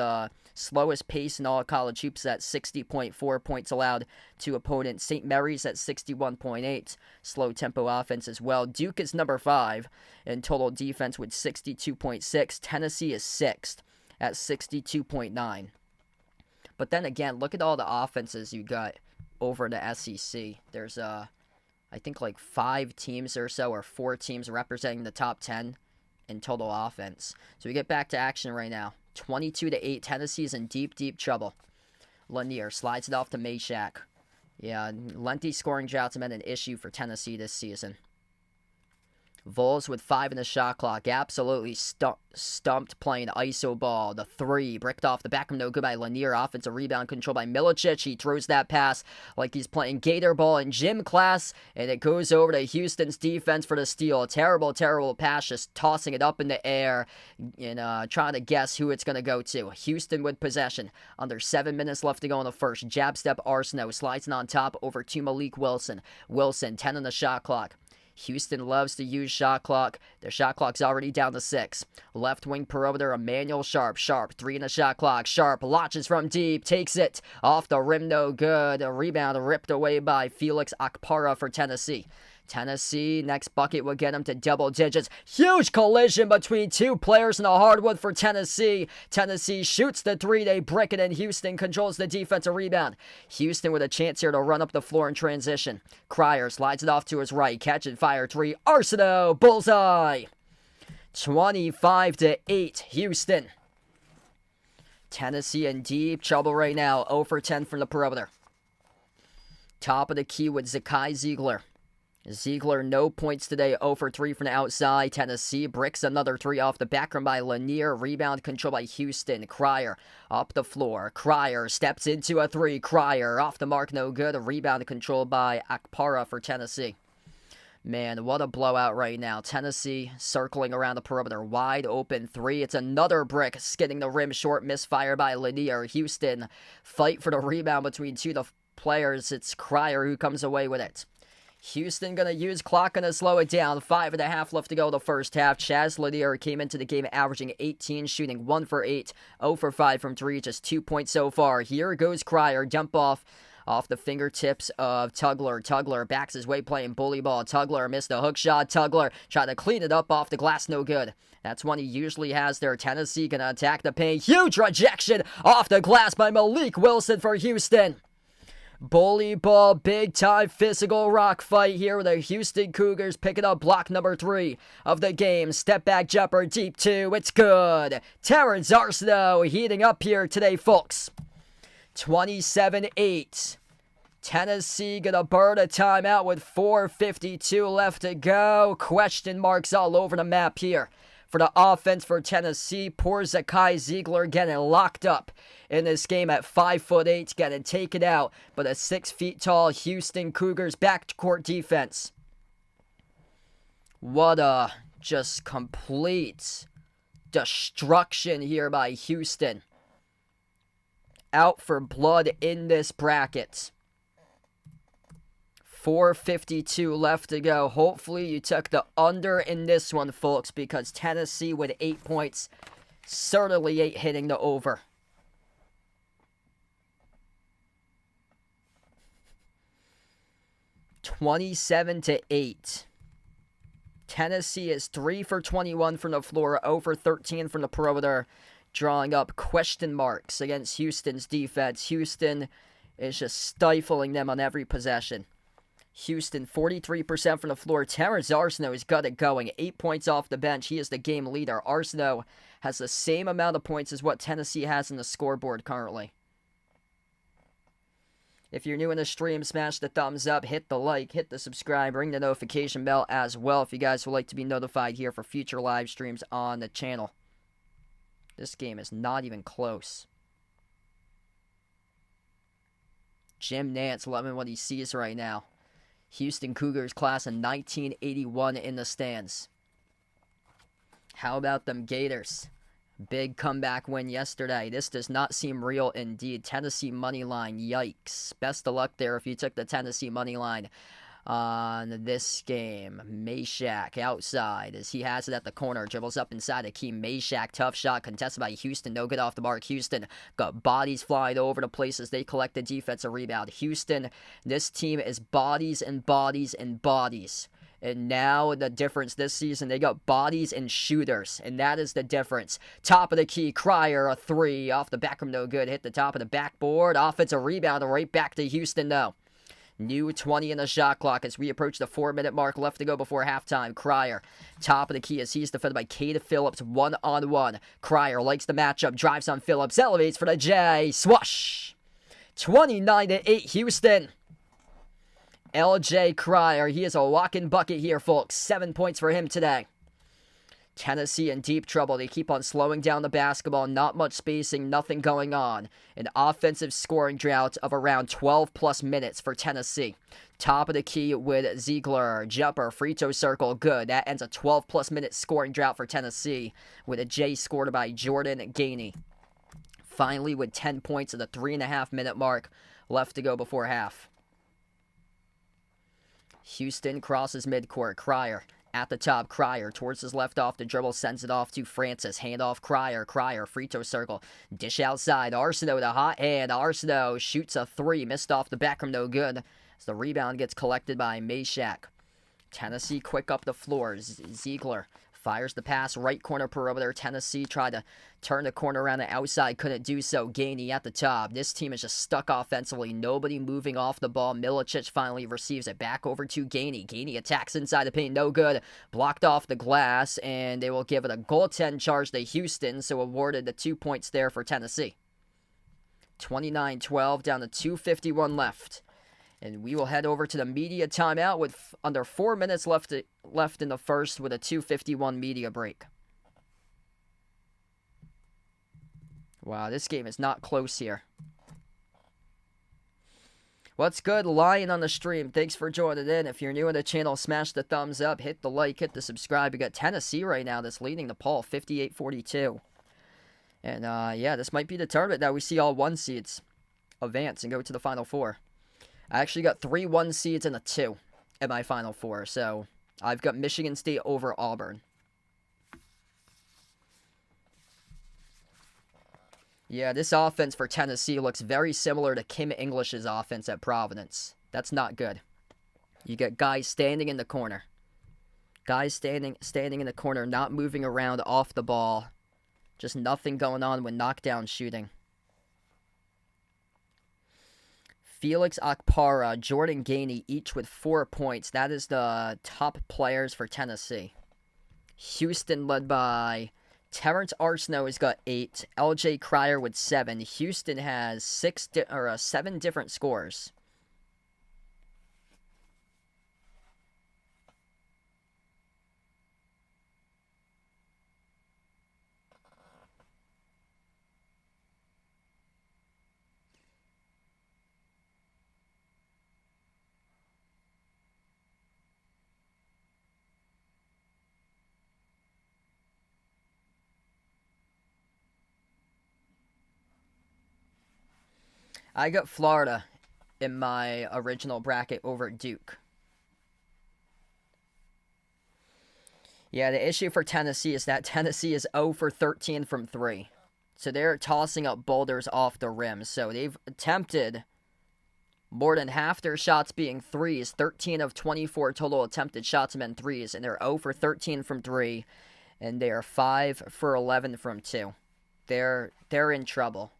slowest pace in all college hoops at 60.4 points allowed to opponents. St. Mary's at 61.8, slow tempo offense as well. Duke is number 5 in total defense with 62.6. Tennessee is 6th at 62.9. But then again, look at all the offenses you got over the SEC. There's, I think like 5 teams or so, or 4 teams representing the top 10 in total offense. So we get back to action right now. 22-8. Tennessee's in deep, deep trouble. Lanier slides it off to Meshack. Yeah, lengthy scoring droughts have been an issue for Tennessee this season. Vols with 5 in the shot clock. Absolutely stumped playing iso ball. The 3 bricked off the back of no good by Lanier. Offensive rebound controlled by Milicic. He throws that pass like he's playing gator ball in gym class. And it goes over to Houston's defense for the steal. Terrible, terrible pass. Just tossing it up in the air and trying to guess who it's going to go to. Houston with possession. Under 7 minutes left to go in the first. Jab step Arsenault slides it on top over to Malik Wilson. Wilson, 10 on the shot clock. Houston loves to use shot clock. Their shot clock's already down to 6. Left wing perimeter, Emmanuel Sharp. Sharp, 3 in the shot clock. Sharp launches from deep, takes it off the rim, no good. A rebound ripped away by Felix Akpara for Tennessee. Tennessee, next bucket will get them to double digits. Huge collision between 2 players in the hardwood for Tennessee. Tennessee shoots the 3, they brick it, and Houston controls the defensive rebound. Houston with a chance here to run up the floor in transition. Cryer slides it off to his right, catch and fire 3. Arsenault, bullseye. 25-8, Houston. Tennessee in deep trouble right now, 0 for 10 from the perimeter. Top of the key with Zakai Ziegler. Ziegler, no points today, 0 for 3 from the outside. Tennessee bricks another 3 off the background by Lanier. Rebound controlled by Houston. Cryer up the floor. Cryer steps into a 3. Cryer off the mark, no good. A rebound controlled by Akpara for Tennessee. Man, what a blowout right now. Tennessee circling around the perimeter. Wide open 3. It's another brick, skidding the rim short. Misfire by Lanier. Houston fight for the rebound between 2 players. It's Cryer who comes away with it. Houston going to use clock and slow it down. 5.5 left to go the first half. Chaz Lanier came into the game averaging 18, shooting 1 for 8, 0 for 5 from 3, just 2 points so far. Here goes Cryer, dump off the fingertips of Tugler. Tugler backs his way playing bully ball. Tugler missed a hook shot. Tugler trying to clean it up off the glass, no good. That's one he usually has there. Tennessee going to attack the paint. Huge rejection off the glass by Malik Wilson for Houston. Bully ball, big time physical rock fight here with the Houston Cougars picking up block number 3 of the game. Step back jumper, deep 2, it's good. Terrence Arsenault heating up here today, folks. 27-8. Tennessee gonna burn a timeout with 4:52 left to go. Question marks all over the map here. For the offense for Tennessee, poor Zakai Ziegler getting locked up in this game at 5'8", getting taken out. But a 6 feet tall Houston Cougars backcourt defense. What a just complete destruction here by Houston. Out for blood in this bracket. 4:52 left to go. Hopefully you took the under in this one, folks, because Tennessee with 8 points certainly ain't hitting the over. (27-8). Tennessee is 3 for 21 from the floor, 0 for 13 from the perimeter, drawing up question marks against Houston's defense. Houston is just stifling them on every possession. Houston, 43% from the floor. Terrence Arsenault has got it going. 8 points off the bench. He is the game leader. Arsenault has the same amount of points as what Tennessee has in the scoreboard currently. If you're new in the stream, smash the thumbs up, hit the like, hit the subscribe, ring the notification bell as well if you guys would like to be notified here for future live streams on the channel. This game is not even close. Jim Nantz loving what he sees right now. Houston Cougars class of 1981 in the stands. How about them Gators? Big comeback win yesterday. This does not seem real indeed. Tennessee money line, yikes. Best of luck there if you took the Tennessee money line on this game. Meshack outside as he has it at the corner. Dribbles up inside a key. Meshack, tough shot contested by Houston. No good off the mark. Houston got bodies flying over the places. They collect the defensive rebound. Houston, this team is bodies and bodies and bodies. And now the difference this season, they got bodies and shooters. And that is the difference. Top of the key, Cryer, a 3. Off the back room, no good. Hit the top of the backboard. Offensive rebound right back to Houston, though. New 20 in the shot clock as we approach the 4-minute mark left to go before halftime. Cryer, top of the key as he's defended by Cade Phillips, 1-on-1. Cryer likes the matchup, drives on Phillips, elevates for the J. Swash! 29-8 Houston. LJ Cryer, he is a walking bucket here, folks. 7 points for him today. Tennessee in deep trouble. They keep on slowing down the basketball. Not much spacing, nothing going on. An offensive scoring drought of around 12-plus minutes for Tennessee. Top of the key with Ziegler. Jumper, free throw circle, good. That ends a 12-plus minute scoring drought for Tennessee with a J scored by Jordan Gainey. Finally with 10 points at the 3.5-minute mark left to go before half. Houston crosses midcourt. Cryer at the top. Cryer towards his left off the dribble. Sends it off to Francis. Handoff Cryer. Cryer free throw circle. Dish outside. Arsenault with a hot hand. Arsenault shoots a 3. Missed off the back room. No good. As the rebound gets collected by Meshack. Tennessee quick up the floor. Ziegler fires the pass. Right corner perimeter. Tennessee tried to turn the corner around the outside. Couldn't do so. Gainey at the top. This team is just stuck offensively. Nobody moving off the ball. Milicic finally receives it back over to Gainey. Gainey attacks inside the paint. No good. Blocked off the glass. And they will give it a goaltend charge to Houston. So awarded the 2 points there for Tennessee. 29-12 down to 2:51 left. And we will head over to the media timeout with under 4 minutes left in the first with a 2:51 media break. Wow, this game is not close here. What's good, Lion on the stream? Thanks for joining in. If you're new on the channel, smash the thumbs up, hit the like, hit the subscribe. We got Tennessee right now that's leading the poll, 58-42. And, yeah, this might be the tournament that we see all 1 seeds advance and go to the Final Four. I actually got 3 1 seeds and a 2 in my Final Four. So I've got Michigan State over Auburn. Yeah, this offense for Tennessee looks very similar to Kim English's offense at Providence. That's not good. You get guys standing in the corner. Guys standing in the corner, not moving around off the ball. Just nothing going on with knockdown shooting. Felix Okpara, Jordan Gainey, each with 4 points. That is the top players for Tennessee. Houston led by Terrence Arsenault has got 8. LJ Cryer with 7. Houston has 7 different scores. I got Florida in my original bracket over Duke. Yeah, the issue for Tennessee is that Tennessee is 0 for 13 from 3. So they're tossing up boulders off the rim. So they've attempted more than half their shots being threes. 13 of 24 total attempted shots have been threes. And they're 0 for 13 from 3. And they are 5 for 11 from 2. They're in trouble.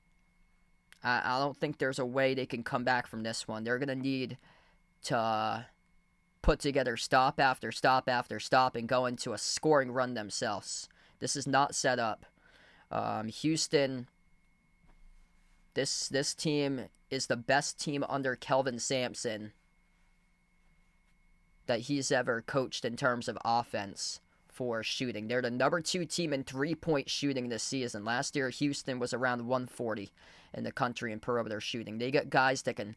I don't think there's a way they can come back from this one. They're going to need to put together stop after stop after stop and go into a scoring run themselves. This is not set up. Houston, this team is the best team under Kelvin Sampson that he's ever coached in terms of offense for shooting. They're the number 2 team in 3-point shooting this season. Last year, Houston was around 140 in the country in perimeter shooting. They got guys that can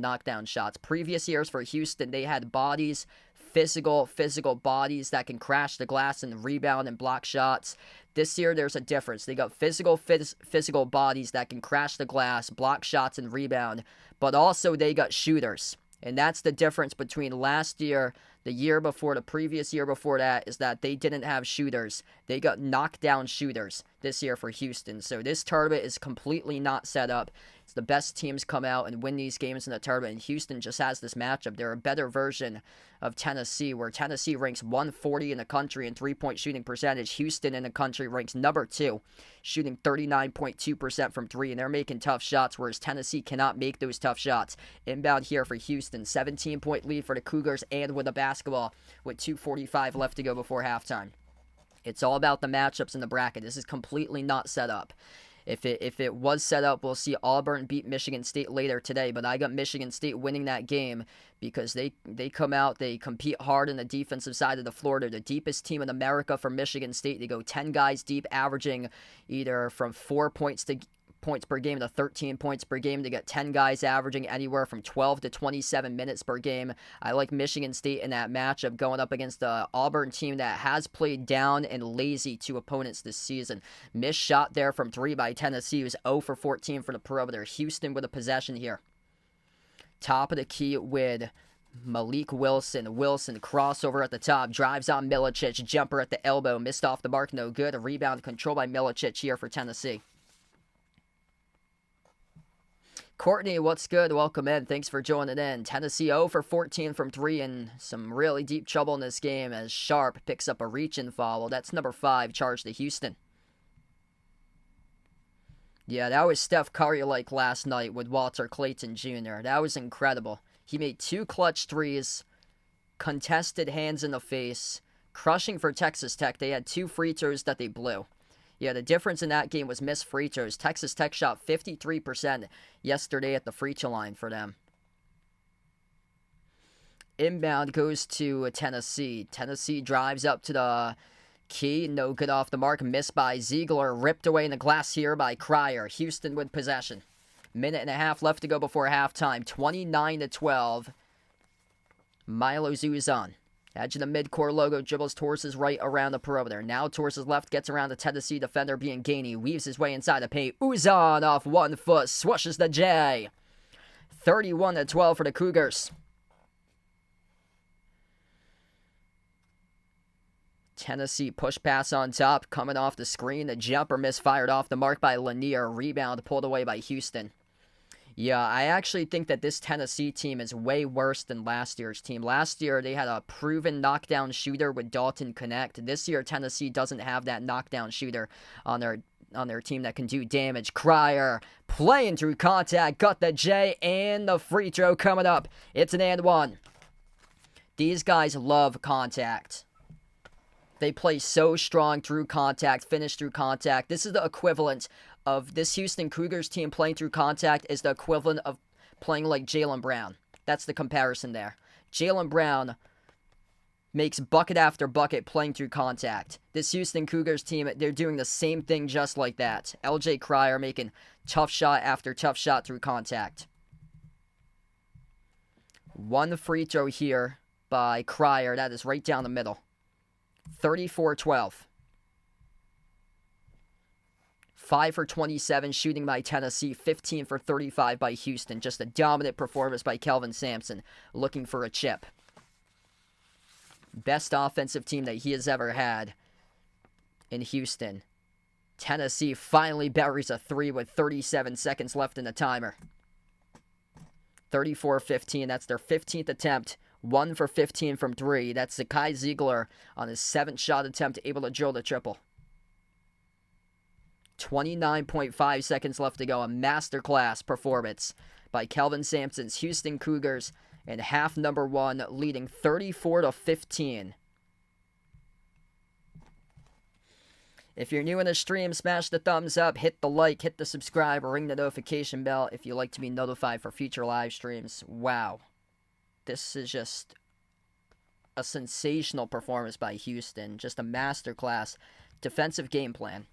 knock down shots. Previous years for Houston, they had bodies, physical bodies that can crash the glass and rebound and block shots. This year, there's a difference. They got physical bodies that can crash the glass, block shots, and rebound, but also they got shooters. And that's the difference between last year, the year before, the previous year before that, is that they didn't have shooters. They got knockdown shooters this year for Houston. So this tournament is completely not set up. It's the best teams come out and win these games in the tournament, and Houston just has this matchup. They're a better version of Tennessee, where Tennessee ranks 140 in the country in 3-point shooting percentage. Houston in the country ranks number 2, shooting 39.2% from 3, and they're making tough shots, whereas Tennessee cannot make those tough shots. Inbound here for Houston, 17-point lead for the Cougars and with a basketball with 2:45 left to go before halftime. It's all about the matchups in the bracket. This is completely not set up. If it was set up, we'll see Auburn beat Michigan State later today, but I got Michigan State winning that game because they come out, they compete hard on the defensive side of the floor. They're the deepest team in America for Michigan State. They go 10 guys deep, averaging either from 4 points per game to 13 points per game. They got 10 guys averaging anywhere from 12 to 27 minutes per game. I like Michigan State in that matchup going up against the Auburn team that has played down and lazy to opponents this season. Missed shot there from 3 by Tennessee. It was 0 for 14 for the perimeter. Houston with a possession here. Top of the key with Malik Wilson. Wilson crossover at the top. Drives on Milicic. Jumper at the elbow. Missed off the mark. No good. A rebound controlled by Milicic here for Tennessee. Courtney, what's good? Welcome in. Thanks for joining in. Tennessee 0 for 14 from 3 and some really deep trouble in this game as Sharp picks up a reach-in foul. Well, that's number 5 charged to Houston. Yeah, that was Steph Curry like last night with Walter Clayton Jr. That was incredible. He made 2 clutch threes, contested hands in the face, crushing for Texas Tech. They had 2 free throws that they blew. Yeah, the difference in that game was missed free throws. Texas Tech shot 53% yesterday at the free throw line for them. Inbound goes to Tennessee. Tennessee drives up to the key. No good off the mark. Missed by Ziegler. Ripped away in the glass here by Cryer. Houston with possession. Minute and a half left to go before halftime. 29-12. Milo Zuzan. Edge of the midcourt logo, dribbles towards his right around the perimeter. Now towards his left, gets around the Tennessee defender being Gainey. Weaves his way inside the paint. Uzan off 1 foot, swishes the J. 31-12 for the Cougars. Tennessee push pass on top, coming off the screen. The jumper misfired off the mark by Lanier. Rebound pulled away by Houston. Yeah, I actually think that this Tennessee team is way worse than last year's team. Last year, they had a proven knockdown shooter with Dalton Connect. This year, Tennessee doesn't have that knockdown shooter on their on their team that can do damage. Cryer playing through contact, got the J, and the free throw coming up. It's an and one. These guys love contact. They play so strong through contact, finish through contact. This is the equivalent of this Houston Cougars team playing through contact is the equivalent of playing like Jaylen Brown. That's the comparison there. Jaylen Brown makes bucket after bucket playing through contact. This Houston Cougars team, they're doing the same thing just like that. LJ Cryer making tough shot after tough shot through contact. One free throw here by Cryer. That is right down the middle. 34-12. 5 for 27 shooting by Tennessee. 15 for 35 by Houston. Just a dominant performance by Kelvin Sampson looking for a chip. Best offensive team that he has ever had in Houston. Tennessee finally buries a 3 with 37 seconds left in the timer. 34-15. That's their 15th attempt. 1 for 15 from 3. That's Zakai Ziegler on his 7th shot attempt, able to drill the triple. 29.5 seconds left to go. A masterclass performance by Kelvin Sampson's Houston Cougars in half number 1, leading 34-15. If you're new in the stream, smash the thumbs up, hit the like, hit the subscribe, or ring the notification bell if you'd like to be notified for future live streams. Wow. This is just a sensational performance by Houston. Just a masterclass defensive game plan.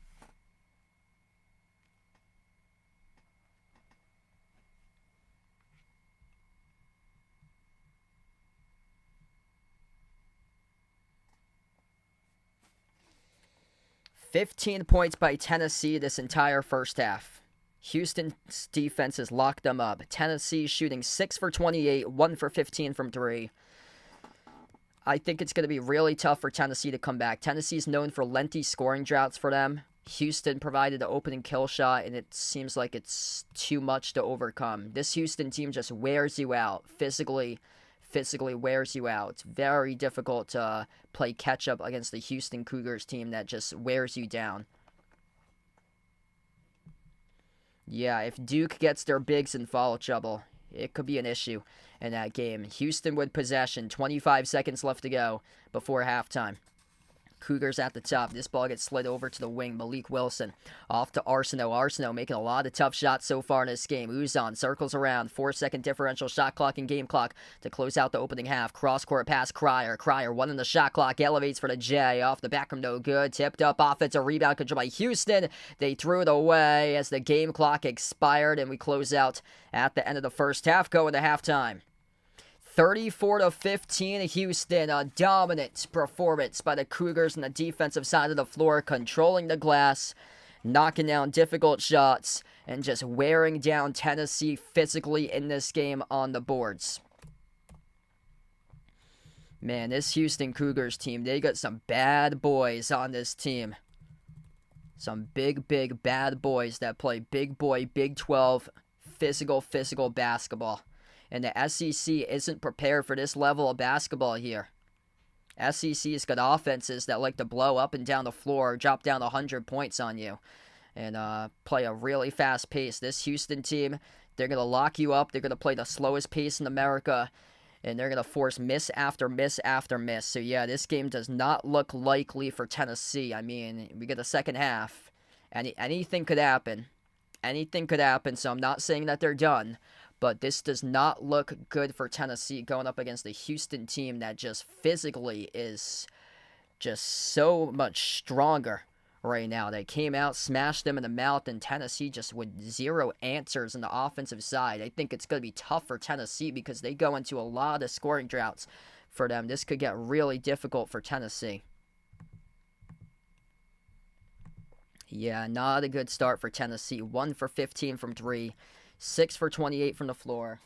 $15 points by Tennessee this entire first half. Houston's defense has locked them up. Tennessee shooting 6 for 28, 1 for 15 from 3. I think it's going to be really tough for Tennessee to come back. Tennessee's known for lengthy scoring droughts for them. Houston provided the opening kill shot, and it seems like it's too much to overcome. This Houston team just wears you out. Physically wears you out. It's very difficult to play catch-up against the Houston Cougars team that just wears you down. Yeah, if Duke gets their bigs in foul trouble, it could be an issue in that game. Houston with possession, 25 seconds left to go before halftime. Cougars at the top. This ball gets slid over to the wing. Malik Wilson off to Arsenault. Arsenault making a lot of tough shots so far in this game. Uzan circles around. 4-second differential shot clock and game clock to close out the opening half. Cross-court pass Cryer. Cryer one in the shot clock. Elevates for the J. Off the back from no good. Tipped up offensive rebound control by Houston. They threw it away as the game clock expired, and we close out at the end of the first half. Go into halftime. 34-15 Houston, a dominant performance by the Cougars on the defensive side of the floor, controlling the glass, knocking down difficult shots, and just wearing down Tennessee physically in this game on the boards. Man, this Houston Cougars team, they got some bad boys on this team. Some big bad boys that play big boy, Big 12, physical basketball. And the SEC isn't prepared for this level of basketball here. SEC's got offenses that like to blow up and down the floor, drop down 100 points on you, and play a really fast pace. This Houston team, they're going to lock you up. They're going to play the slowest pace in America, and they're going to force miss after miss after miss. So, yeah, this game does not look likely for Tennessee. I mean, we get a second half. Anything could happen. Anything could happen, so I'm not saying that they're done. But this does not look good for Tennessee going up against the Houston team that just physically is just so much stronger right now. They came out, smashed them in the mouth, and Tennessee just with zero answers on the offensive side. I think it's going to be tough for Tennessee because they go into a lot of scoring droughts for them. This could get really difficult for Tennessee. Yeah, not a good start for Tennessee. 1 for 15 from 3. 6 for 28 from the floor.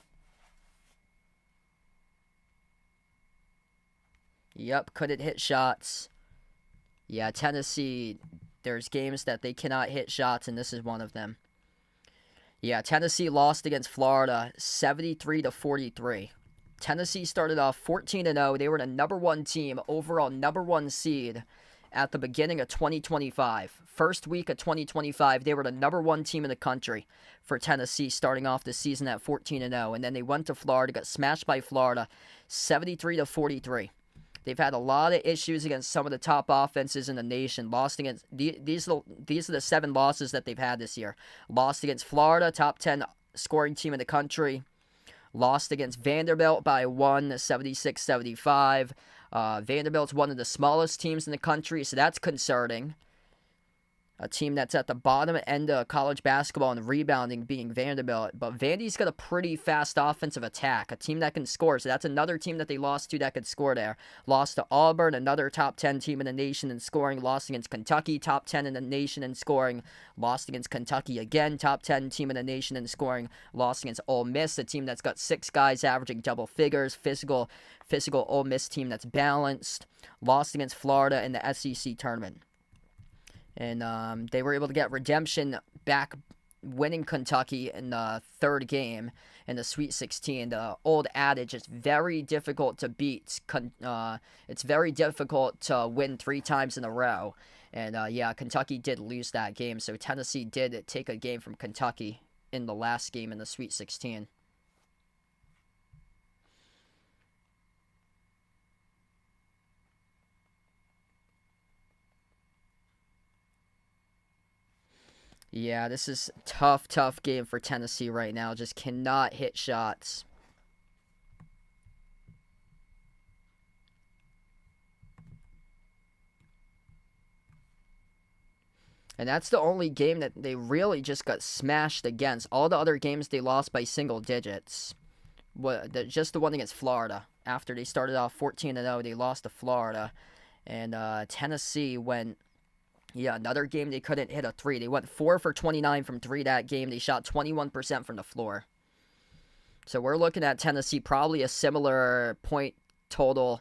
Yep, couldn't hit shots. Yeah, Tennessee, there's games that they cannot hit shots, and this is one of them. Yeah, Tennessee lost against Florida 73-43. Tennessee started off 14-0. They were the number 1 team, overall number 1 seed at the beginning of 2025. First week of 2025, they were the number 1 team in the country for Tennessee, starting off the season at 14-0. And then they went to Florida, got smashed by Florida, 73-43. They've had a lot of issues against some of the top offenses in the nation. Lost against these are the 7 losses that they've had this year. Lost against Florida, top 10 scoring team in the country. Lost against Vanderbilt by 1, 76-75. Vanderbilt's one of the smallest teams in the country, so that's concerning. A team that's at the bottom end of college basketball and rebounding being Vanderbilt. But Vandy's got a pretty fast offensive attack. A team that can score. So that's another team that they lost to that could score there. Lost to Auburn, another top 10 team in the nation in scoring. Lost against Kentucky, top 10 in the nation in scoring. Lost against Kentucky again, top 10 team in the nation in scoring. Lost against Ole Miss, a team that's got 6 guys averaging double figures. Physical Ole Miss team that's balanced. Lost against Florida in the SEC tournament. And they were able to get redemption back, winning Kentucky in the 3rd game in the Sweet 16. The old adage, it's very difficult to beat. It's very difficult to win 3 times in a row. And, Kentucky did lose that game. So Tennessee did take a game from Kentucky in the last game in the Sweet 16. Yeah, this is tough game for Tennessee right now. Just cannot hit shots. And that's the only game that they really just got smashed against. All the other games they lost by single digits. Just the one against Florida. After they started off 14-0, they lost to Florida. And Tennessee went... Yeah, another game they couldn't hit a 3. They went 4 for 29 from 3 that game. They shot 21% from the floor. So we're looking at Tennessee probably a similar point total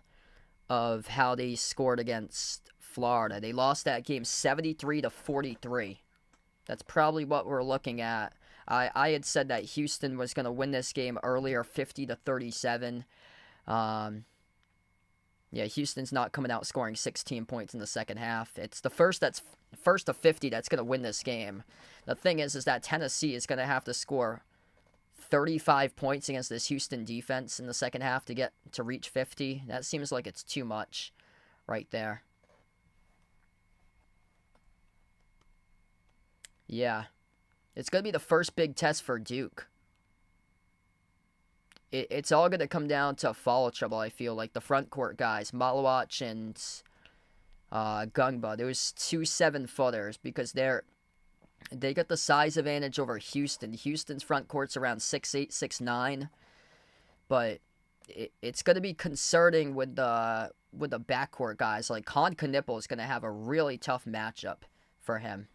of how they scored against Florida. They lost that game 73-43. That's probably what we're looking at. I had said that Houston was going to win this game earlier, 50-37. Yeah, Houston's not coming out scoring 16 points in the second half. It's the first of 50 that's going to win this game. The thing is that Tennessee is going to have to score 35 points against this Houston defense in the second half to reach 50. That seems like it's too much right there. Yeah. It's going to be the first big test for Duke. It's all going to come down to foul trouble, I feel like. The front court guys, Malawach and Gungba, those 2 7-footers, because they got the size advantage over Houston. Houston's front court's around 6'8", 6'9", but it's going to be concerning with the backcourt guys. Like, Con Knipple is going to have a really tough matchup for him.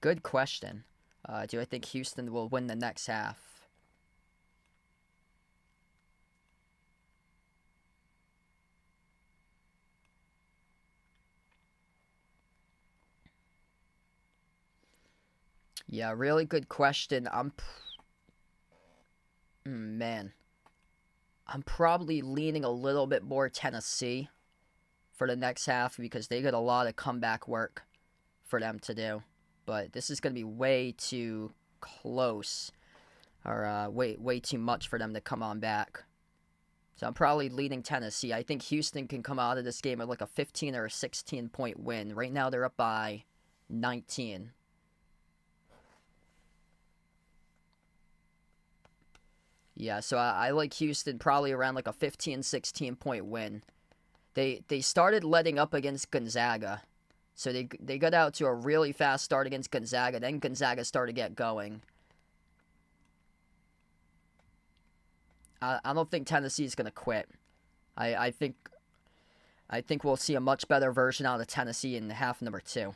Good question. Do I think Houston will win the next half? Yeah, really good question. Man. I'm probably leaning a little bit more Tennessee for the next half because they got a lot of comeback work for them to do. But this is going to be way too close, or way too much for them to come on back. So I'm probably leading Tennessee. I think Houston can come out of this game with like a 15 or a 16-point win. Right now they're up by 19. Yeah, so I like Houston probably around like a 15, 16-point win. They started letting up against Gonzaga. So they got out to a really fast start against Gonzaga. Then Gonzaga started to get going. I don't think Tennessee is going to quit. I think we'll see a much better version out of Tennessee in half number 2.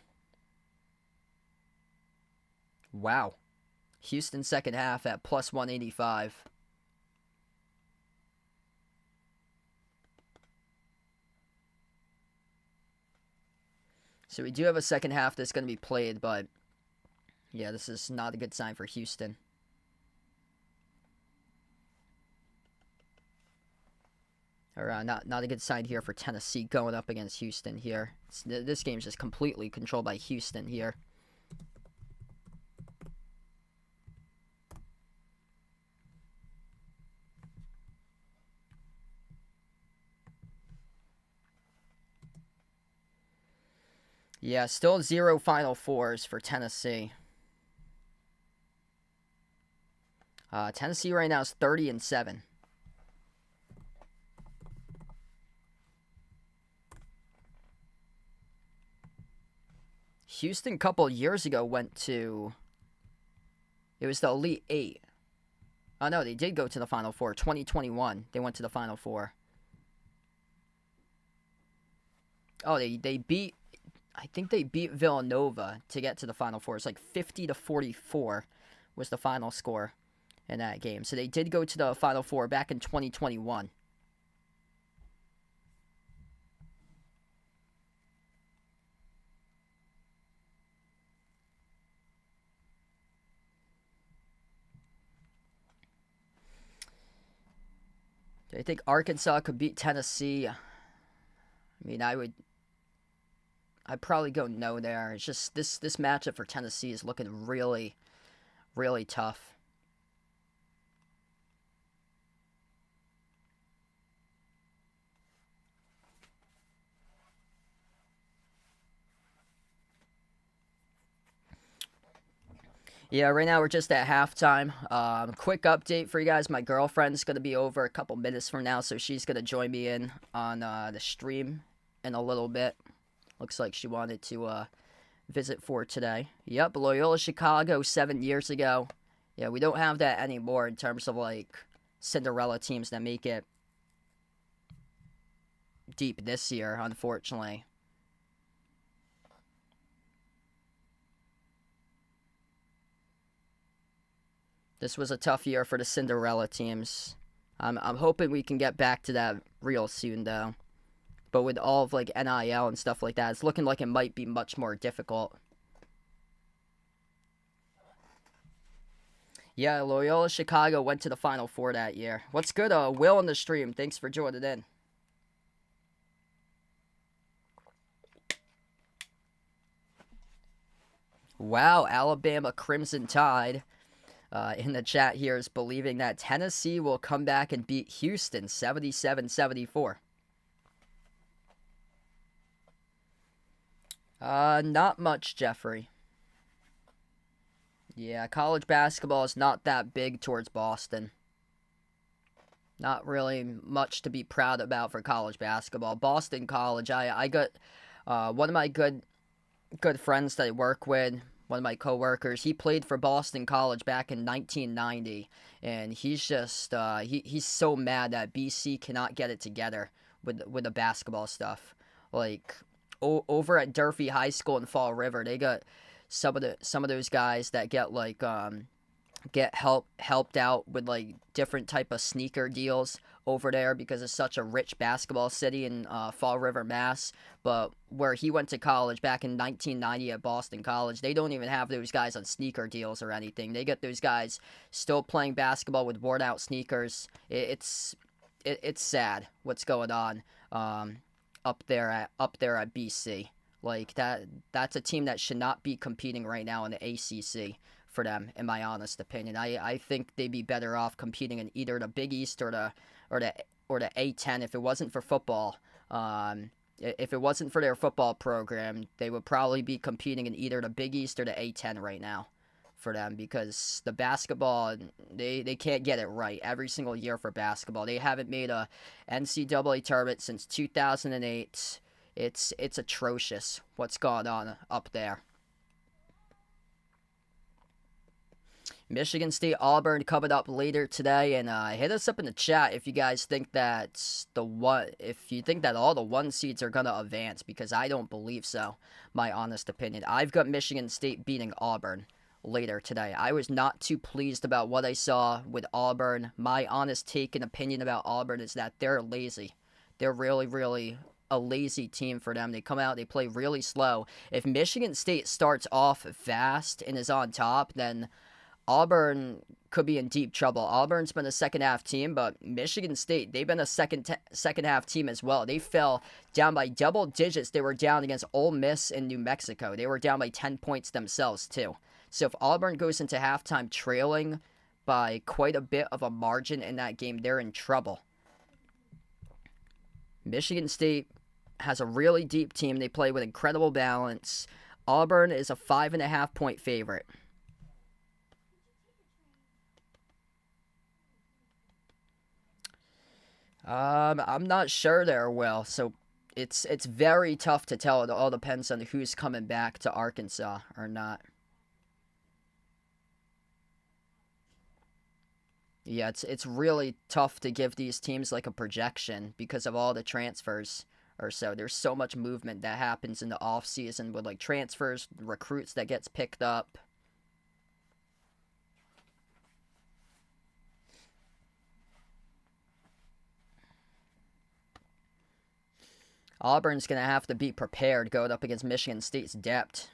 Wow. Houston second half at plus 185. So we do have a second half that's going to be played, but yeah, this is not a good sign for Houston. Or not a good sign here for Tennessee going up against Houston here. This game's just completely controlled by Houston here. Yeah, still 0 Final Fours for Tennessee. Tennessee right now is 30-7. Houston a couple years ago went to... It was the Elite Eight. Oh, no, they did go to the Final Four. 2021, they went to the Final Four. Oh, they beat... I think they beat Villanova to get to the Final Four. It's like 50-44 was the final score in that game. So they did go to the Final Four back in 2021. Do I think Arkansas could beat Tennessee? I mean, I'd probably go no there. It's just this matchup for Tennessee is looking really, really tough. Yeah, right now we're just at halftime. Quick update for you guys. My girlfriend's going to be over a couple minutes from now, so she's going to join me in on the stream in a little bit. Looks like she wanted to visit for today. Yep, Loyola Chicago 7 years ago. Yeah, we don't have that anymore in terms of, like, Cinderella teams that make it deep this year, unfortunately. This was a tough year for the Cinderella teams. I'm hoping we can get back to that real soon, though. But with all of, like, NIL and stuff like that, it's looking like it might be much more difficult. Yeah, Loyola Chicago went to the Final Four that year. What's good, Will on the stream? Thanks for joining in. Wow, Alabama Crimson Tide in the chat here is believing that Tennessee will come back and beat Houston 77-74. Not much, Jeffrey. Yeah, college basketball is not that big towards Boston. Not really much to be proud about for college basketball. Boston College, I got one of my good friends that I work with, one of my coworkers, he played for Boston College back in 1990, and he's just he's so mad that BC cannot get it together with the basketball stuff. Like over at Durfee High School in Fall River, they got some of those guys that get like get helped out with like different type of sneaker deals over there because it's such a rich basketball city in Fall River, Mass. But where he went to college back in 1990 at Boston College, they don't even have those guys on sneaker deals or anything. They get those guys still playing basketball with worn out sneakers. It's sad what's going on up there at BC. Like that's a team that should not be competing right now in the ACC. For them, in my honest opinion, I think they'd be better off competing in either the Big East or the A10 if it wasn't for football. If it wasn't for their football program, they would probably be competing in either the Big East or the A10 right now for them because the basketball, they can't get it right every single year for basketball. They haven't made a NCAA tournament since 2008. It's atrocious what's going on up there. Michigan State Auburn coming up later today, and hit us up in the chat if you guys think that all the 1 seeds are gonna advance, because I don't believe so. My honest opinion, I've got Michigan State beating Auburn later today. I was not too pleased about what I saw with Auburn. My honest take and opinion about Auburn is that they're lazy. They're really, really a lazy team for them. They come out, they play really slow. If Michigan State starts off fast and is on top, then Auburn could be in deep trouble. Auburn's been a second half team, but Michigan State, they've been a second half team as well. They fell down by double digits. They were down against Ole Miss in New Mexico. They were down by 10 points themselves too. So if Auburn goes into halftime trailing by quite a bit of a margin in that game, they're in trouble. Michigan State has a really deep team. They play with incredible balance. Auburn is a 5.5 point favorite. I'm not sure there, Will. So it's very tough to tell. It all depends on who's coming back to Arkansas or not. Yeah, it's really tough to give these teams like a projection because of all the transfers or so. There's so much movement that happens in the off season with like transfers, recruits that gets picked up. Auburn's going to have to be prepared going up against Michigan State's depth.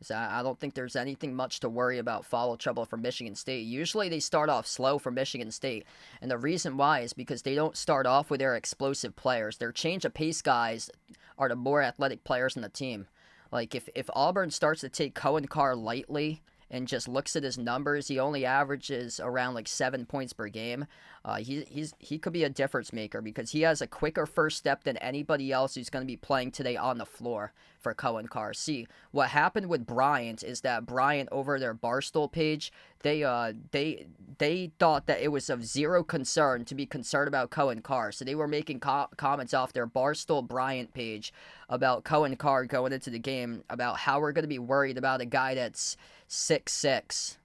So I don't think there's anything much to worry about foul trouble for Michigan State. Usually they start off slow for Michigan State, and the reason why is because they don't start off with their explosive players. Their change of pace guys are the more athletic players in the team. Like if Auburn starts to take Cohen Carr lightly and just looks at his numbers, he only averages around like 7 points per game. He could be a difference maker because he has a quicker first step than anybody else who's going to be playing today on the floor for Cohen Carr. See, what happened with Bryant is that Bryant over their Barstool page, they thought that it was of zero concern to be concerned about Cohen Carr. So they were making comments off their Barstool Bryant page about Cohen Carr going into the game about how we're going to be worried about a guy that's 6'6",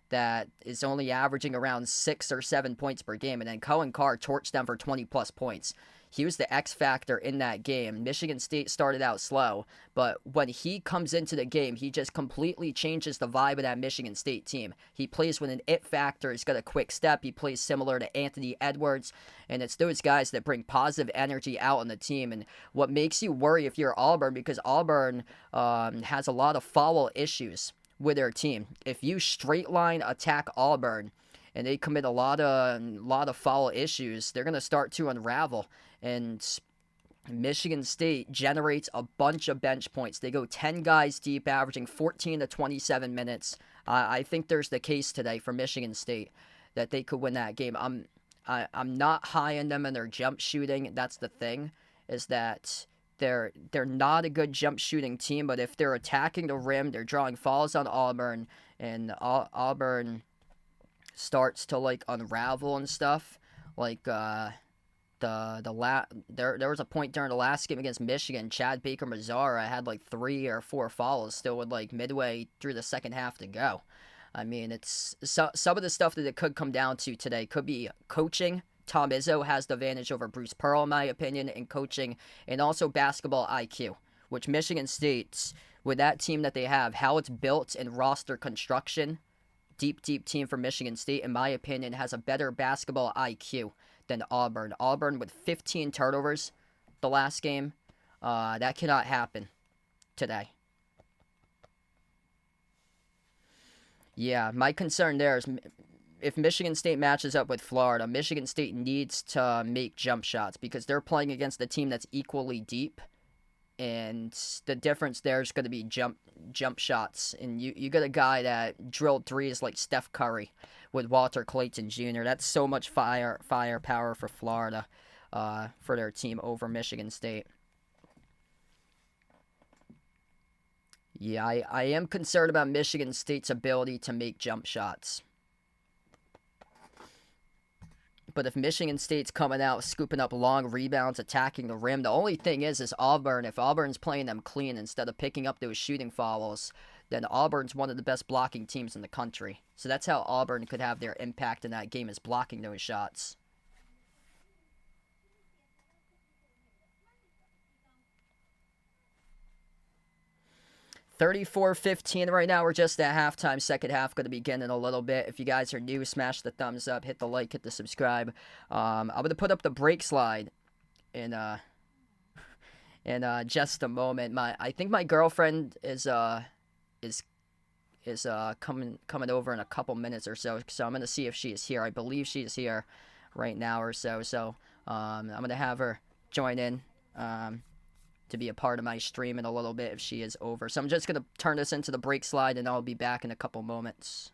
that is only averaging around 6 or 7 points per game, and then Cohen Carr torched them for 20-plus points. He was the X factor in that game. Michigan State started out slow, but when he comes into the game, he just completely changes the vibe of that Michigan State team. He plays with an it factor. He's got a quick step. He plays similar to Anthony Edwards, and it's those guys that bring positive energy out on the team. And what makes you worry if you're Auburn, because Auburn has a lot of foul issues with their team. If you straight line attack Auburn and they commit a lot of foul issues, they're going to start to unravel. And Michigan State generates a bunch of bench points. They go 10 guys deep, averaging 14 to 27 minutes. I think there's the case today for Michigan State that they could win that game. I'm not high on them in their jump shooting. That's the thing, is that they're not a good jump shooting team, but if they're attacking the rim, they're drawing fouls on Auburn, and Auburn starts to like unravel and stuff. Like there was a point during the last game against Michigan, Chad Baker-Mazara had like 3 or 4 fouls still with like midway through the second half to go. I mean, it's some of the stuff that it could come down to today could be coaching. Tom Izzo has the advantage over Bruce Pearl, in my opinion, in coaching, and also basketball IQ, which Michigan State, with that team that they have, how it's built and roster construction, deep team for Michigan State, in my opinion, has a better basketball IQ than Auburn. Auburn with 15 turnovers the last game, that cannot happen today. Yeah, my concern there is if Michigan State matches up with Florida, Michigan State needs to make jump shots because they're playing against a team that's equally deep, and the difference there is going to be jump shots. And you got a guy that drilled threes like Steph Curry with Walter Clayton Jr. That's so much firepower for Florida, for their team over Michigan State. Yeah, I am concerned about Michigan State's ability to make jump shots. But if Michigan State's coming out, scooping up long rebounds, attacking the rim, the only thing is Auburn. If Auburn's playing them clean instead of picking up those shooting fouls, then Auburn's one of the best blocking teams in the country. So that's how Auburn could have their impact in that game, is blocking those shots. 34-15 right now. We're just at halftime. Second half going to begin in a little bit. If you guys are new, smash the thumbs up, hit the like, hit the subscribe. I'm going to put up the break slide in just a moment. I think my girlfriend is is coming over in a couple minutes or so. So I'm going to see if she is here. I believe she is here right now or so. So I'm going to have her join in to be a part of my stream in a little bit if she is over. So I'm just going to turn this into the break slide, and I'll be back in a couple moments.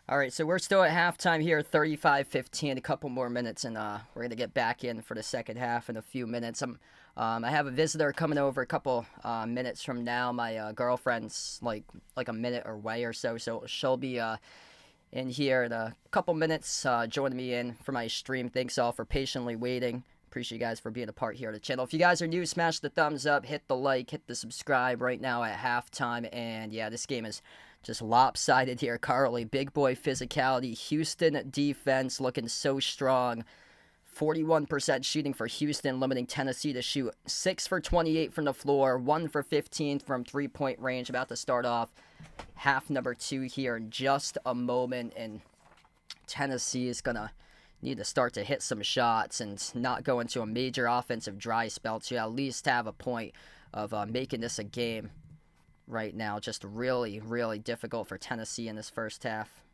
All right, so we're still at halftime here, 35-15, a couple more minutes, and we're going to get back in for the second half in a few minutes. I have a visitor coming over a couple minutes from now. My girlfriend's like a minute away or so, so she'll be in here in a couple minutes, joining me in for my stream. Thanks all for patiently waiting. Appreciate you guys for being a part here of the channel. If you guys are new, smash the thumbs up, hit the like, hit the subscribe right now at halftime. And yeah, this game is just lopsided here, Carly. Big boy physicality. Houston defense looking so strong. 41% shooting for Houston, limiting Tennessee to shoot 6 for 28 from the floor, 1 for 15 from three-point range. About to start off half number 2 here in just a moment. And Tennessee is going to need to start to hit some shots and not go into a major offensive dry spell to at least have a point of making this a game right now. Just really, really difficult for Tennessee in this first half.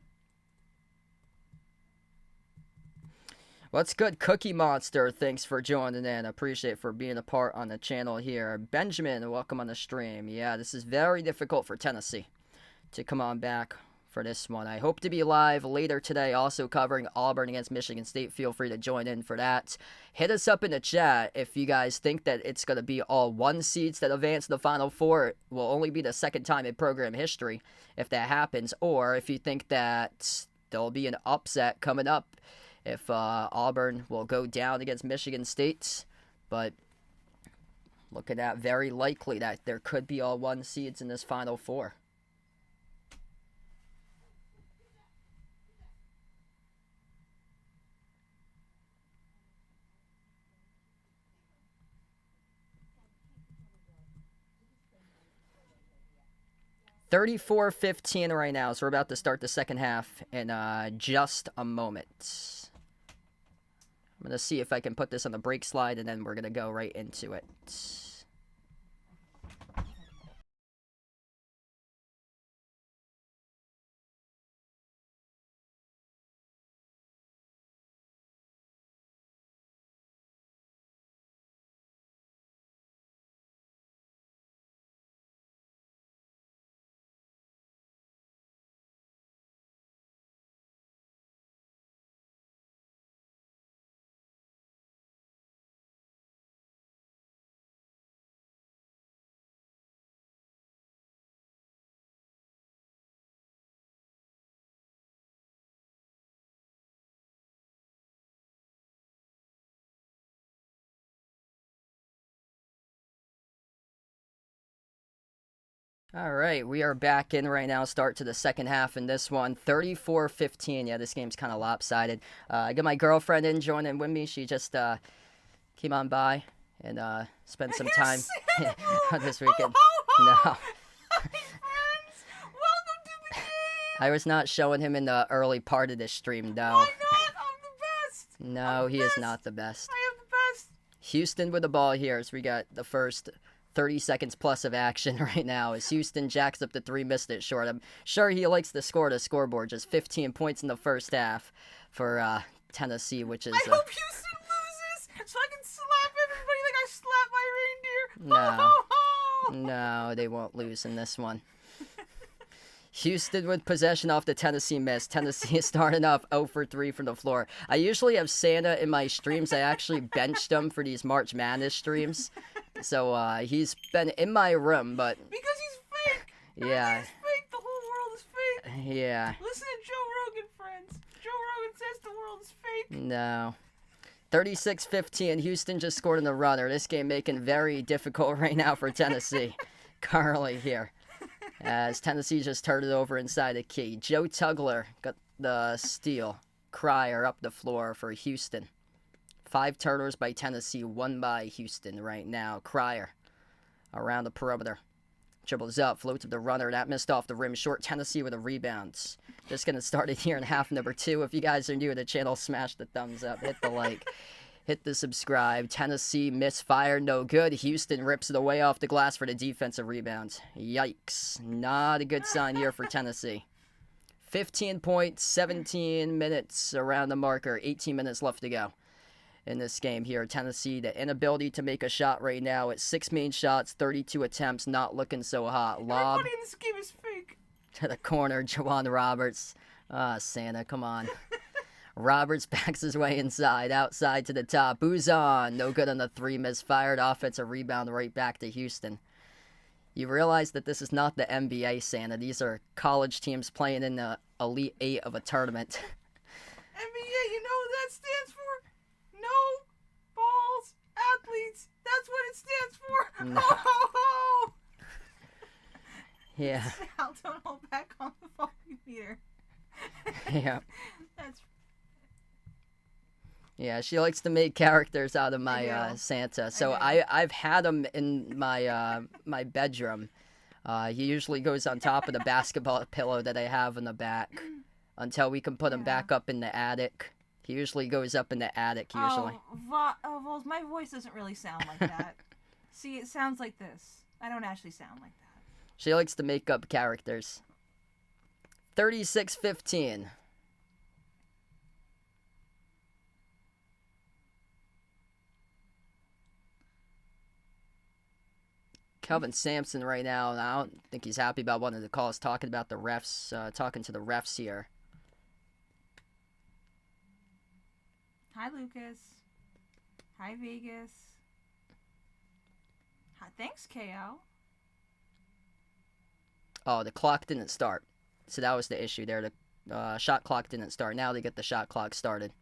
What's good, Cookie Monster? Thanks for joining in. Appreciate for being a part on the channel here. Benjamin, welcome on the stream. Yeah, this is very difficult for Tennessee to come on back for this one. I hope to be live later today, also covering Auburn against Michigan State. Feel free to join in for that. Hit us up in the chat if you guys think that it's going to be all 1 seeds that advance to the Final Four. It will only be the second time in program history if that happens, or if you think that there'll be an upset coming up if Auburn will go down against Michigan State. But looking at very likely that there could be all 1 seeds in this Final Four. 34-15 right now, so we're about to start the second half in just a moment. I'm going to see if I can put this on the break slide, and then we're going to go right into it. All right, we are back in right now. Start to the second half in this one. 34-15. Yeah, this game's kind of lopsided. I got my girlfriend in joining with me. She just came on by and spent some time this weekend. No. Hi, friends. Welcome to the game. I was not showing him in the early part of this stream, no. Why not? I'm the best. No, he is not the best. I am the best. Houston with the ball here, so we got the first 30 seconds plus of action right now as Houston jacks up the three, missed it short. I'm sure he likes to score the scoreboard. Just 15 points in the first half for Tennessee, which is... I hope Houston loses so I can slap everybody like I slapped my reindeer. No, they won't lose in this one. Houston with possession off the Tennessee miss. Tennessee is starting off 0 for 3 from the floor. I usually have Santa in my streams. I actually benched him for these March Madness streams. So he's been in my room, but... Because he's fake. Yeah. He's fake. The whole world is fake. Yeah. Listen to Joe Rogan, friends. Joe Rogan says the world is fake. No. 36-15. Houston just scored in the runner. This game making very difficult right now for Tennessee. Currently here. As Tennessee just turned it over inside the key. Joe Tugler got the steal. Crier up the floor for Houston. 5 turnovers by Tennessee, 1 by Houston right now. Crier around the perimeter. Dribbles up, floats to the runner. That missed off the rim. Short Tennessee with a rebound. Just going to start it here in half number 2. If you guys are new to the channel, smash the thumbs up. Hit the like. Hit the subscribe. Tennessee misfire, no good. Houston rips it away off the glass for the defensive rebound. Yikes. Not a good sign here for Tennessee. 15 points, 17 minutes around the marker. 18 minutes left to go in this game here. Tennessee, the inability to make a shot right now at 6 main shots, 32 attempts, not looking so hot. Lob Everybody in this game is fake. to the corner, Jawan Roberts. Santa, come on. Roberts backs his way inside, outside to the top. Buzan, no good on the 3, misfired. Offensive rebound right back to Houston. You realize that this is not the NBA, Santa. These are college teams playing in the Elite 8 of a tournament. NBA, you know what that stands for? No balls athletes. That's what it stands for. No. Oh. Yeah. Sal, don't hold back on the fucking meter. Yeah. That's... Yeah, she likes to make characters out of my Santa. So I've had him in my my bedroom. He usually goes on top of the basketball pillow that I have in the back until we can put him back up in the attic. He usually goes up in the attic usually. Well, my voice doesn't really sound like that. See, it sounds like this. I don't actually sound like that. She likes to make up characters. 36-15. Kelvin Sampson right now, and I don't think he's happy about one of the calls, talking about the refs, talking to the refs here. Hi, Lucas. Hi, Vegas. Hi, thanks, KO. Oh, the clock didn't start. So that was the issue there. The shot clock didn't start. Now they get the shot clock started.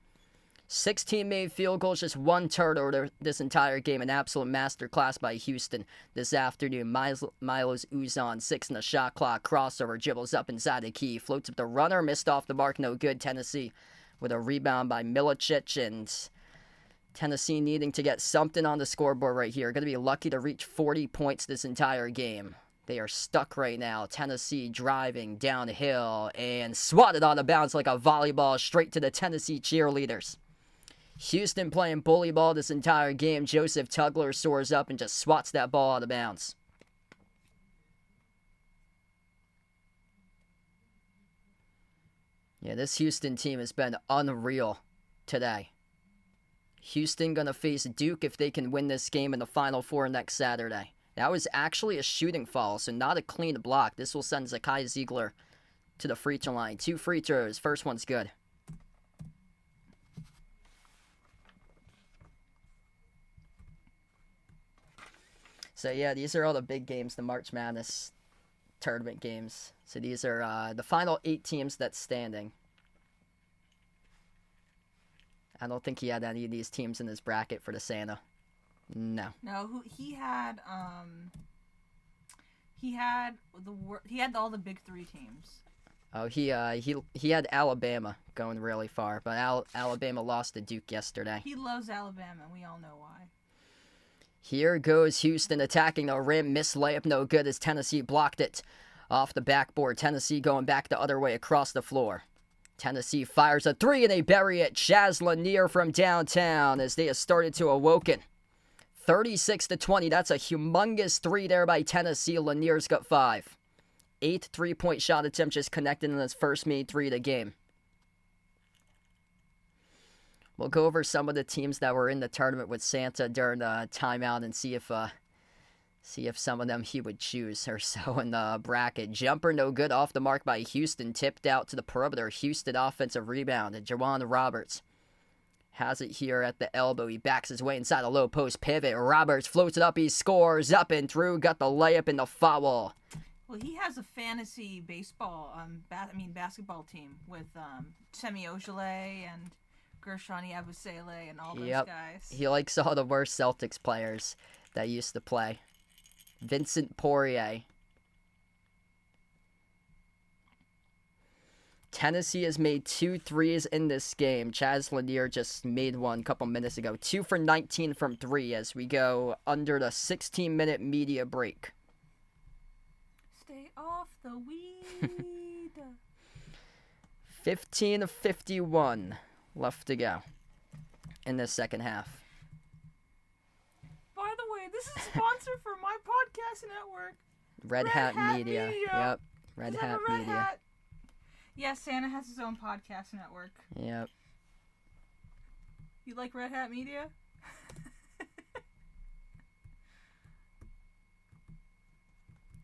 16 made field goals, just 1 turnover this entire game. An absolute masterclass by Houston this afternoon. Milos Uzan, 6 in the shot clock. Crossover, dribbles up inside the key. Floats up the runner, missed off the mark, no good. Tennessee with a rebound by Milicic, and Tennessee needing to get something on the scoreboard right here. Going to be lucky to reach 40 points this entire game. They are stuck right now. Tennessee driving downhill and swatted out of bounds like a volleyball straight to the Tennessee cheerleaders. Houston playing bully ball this entire game. Joseph Tugler soars up and just swats that ball out of bounds. Yeah, this Houston team has been unreal today. Houston going to face Duke if they can win this game in the Final Four next Saturday. That was actually a shooting foul, so not a clean block. This will send Zakai Ziegler to the free throw line. 2 free throws. First one's good. So, yeah, these are all the big games, the March Madness tournament games. So these are the final 8 teams that's standing. I don't think he had any of these teams in his bracket for the Santa. No. No, he had all the big 3 teams. Oh, he had Alabama going really far, but Alabama lost to Duke yesterday. He loves Alabama, and we all know why. Here goes Houston attacking the rim. Missed layup, no good as Tennessee blocked it off the backboard. Tennessee going back the other way across the floor. Tennessee fires a 3 and they bury it. Chaz Lanier from downtown as they have started to awoken. 36-20. That's a humongous 3 there by Tennessee. Lanier's got 5. 8th 3-point shot attempt just connected in his first made 3 of the game. We'll go over some of the teams that were in the tournament with Santa during the timeout and see if some of them he would choose or so in the bracket. Jumper no good off the mark by Houston. Tipped out to the perimeter. Houston offensive rebound. And Jawan Roberts has it here at the elbow. He backs his way inside a low post pivot. Roberts floats it up. He scores up and through. Got the layup in the foul. Well, he has a fantasy basketball team with Semi Ojeleye and Gershoni Abusele and all those guys. He likes all the worst Celtics players that used to play. Vincent Poirier. Tennessee has made 2 threes in this game. Chaz Lanier just made one a couple minutes ago. 2 for 19 from 3 as we go under the 16-minute media break. Stay off the weed. 15-51 left to go in the second half. By the way, this is sponsored for my podcast network. Red Hat Media. Yep. Red Hat Media. Hat. Yeah, Santa has his own podcast network. Yep. You like Red Hat Media?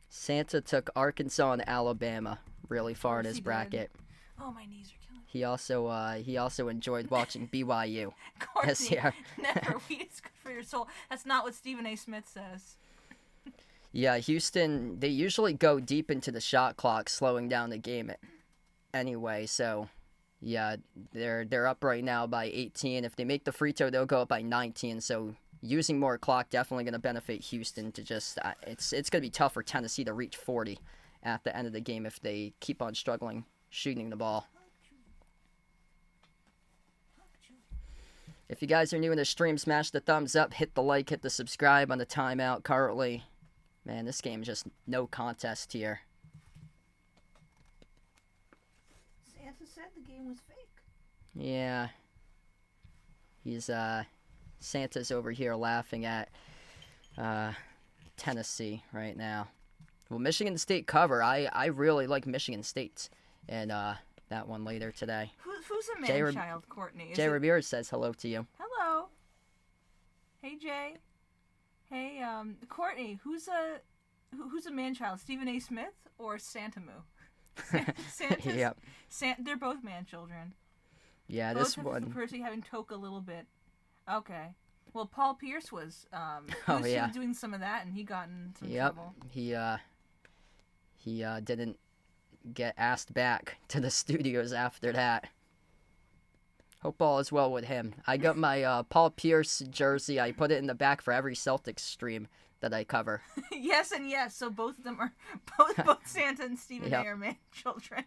Santa took Arkansas and Alabama really far in his bracket. Oh, my knees are killing me. He also enjoyed watching BYU. Courtney, never weed is good for your soul. That's not what Stephen A. Smith says. Yeah, Houston, they usually go deep into the shot clock, slowing down the game anyway. So, yeah, they're up right now by 18. If they make the free throw, they'll go up by 19. So, using more clock definitely going to benefit Houston to just it's going to be tough for Tennessee to reach 40 at the end of the game if they keep on struggling shooting the ball. If you guys are new in the stream, smash the thumbs up, hit the like, hit the subscribe on the timeout currently. Man, this game is just no contest here. Santa said the game was fake. Yeah. He's Santa's over here laughing at Tennessee right now. Well, Michigan State cover. I really like Michigan State. And that one later today. Who's a man-child, Courtney? Jay Ramirez says hello to you. Hello. Hey, Jay. Hey, Courtney, who's a man-child? Stephen A. Smith or Santamu? Santa's, yep. They're both man-children. Yeah, both this one. Both Percy having toke a little bit. Okay. Well, Paul Pierce was doing some of that, and he got in some trouble. He didn't get asked back to the studios after that. Hope all is well with him. I got my Paul Pierce jersey. I put it in the back for every Celtics stream that I cover. Yes and yes. So both of them are both Santa and Stephen A. are man children.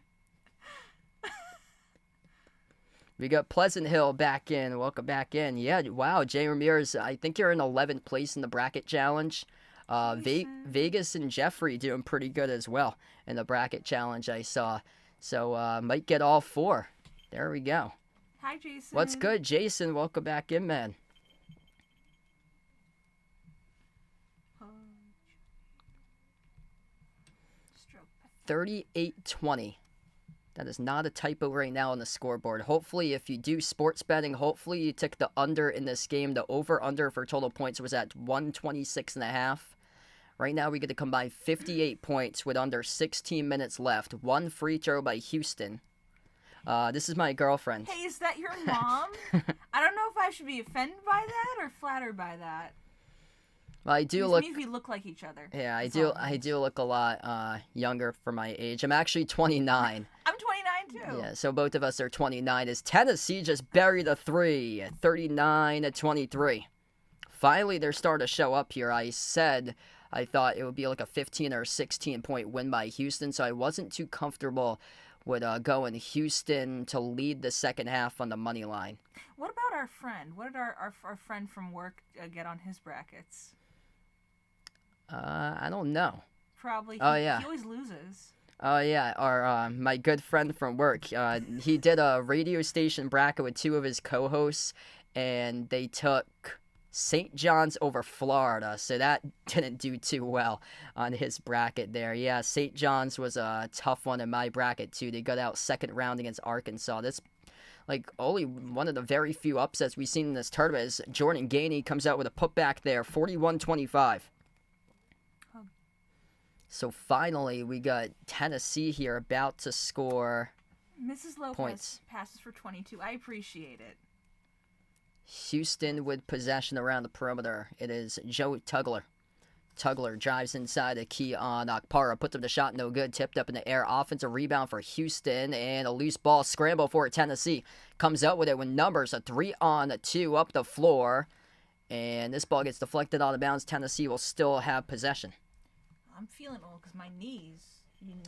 We got Pleasant Hill back in. Welcome back in. Yeah, wow, Jay Ramirez. I think you're in 11th place in the bracket challenge. Vegas and Jeffrey doing pretty good as well in the bracket challenge I saw. So might get all 4. There we go. Hi, Jason. What's good, Jason? Welcome back in, man. 38-20. That is not a typo right now on the scoreboard. Hopefully, if you do sports betting, hopefully you took the under in this game. The over-under for total points was at 126.5. Right now, we get to combine 58 points with under 16 minutes left. 1 free throw by Houston. This is my girlfriend. Hey, is that your mom? I don't know if I should be offended by that or flattered by that. Well, I do look. Maybe we look like each other. Yeah, I do look a lot younger for my age. I'm actually 29. I'm 29 too. Yeah, so both of us are 29. As Tennessee just buried a 3, 39-23. Finally, they're starting to show up here. I said I thought it would be like a 15 or 16 point win by Houston, so I wasn't too comfortable with going Houston to lead the second half on the money line. What about our friend? What did our friend from work get on his brackets? I don't know. Probably. Oh, yeah. He always loses. Oh, yeah. Our my good friend from work, he did a radio station bracket with 2 of his co-hosts, and they took St. John's over Florida, so that didn't do too well on his bracket there. Yeah, St. John's was a tough one in my bracket, too. They got out second round against Arkansas. This, like, only one of the very few upsets we've seen in this tournament is Jordan Gainey comes out with a putback there, 41-25. So finally, we got Tennessee here about to score Mrs. Lopez points. Passes for 22. I appreciate it. Houston with possession around the perimeter. It is Joe Tugler. Tugler drives inside the key on Okpara. Puts up the shot, no good. Tipped up in the air. Offensive rebound for Houston. And a loose ball scramble for Tennessee. Comes out with it with numbers. A 3-on-2 up the floor. And this ball gets deflected out of bounds. Tennessee will still have possession. I'm feeling old because my knees,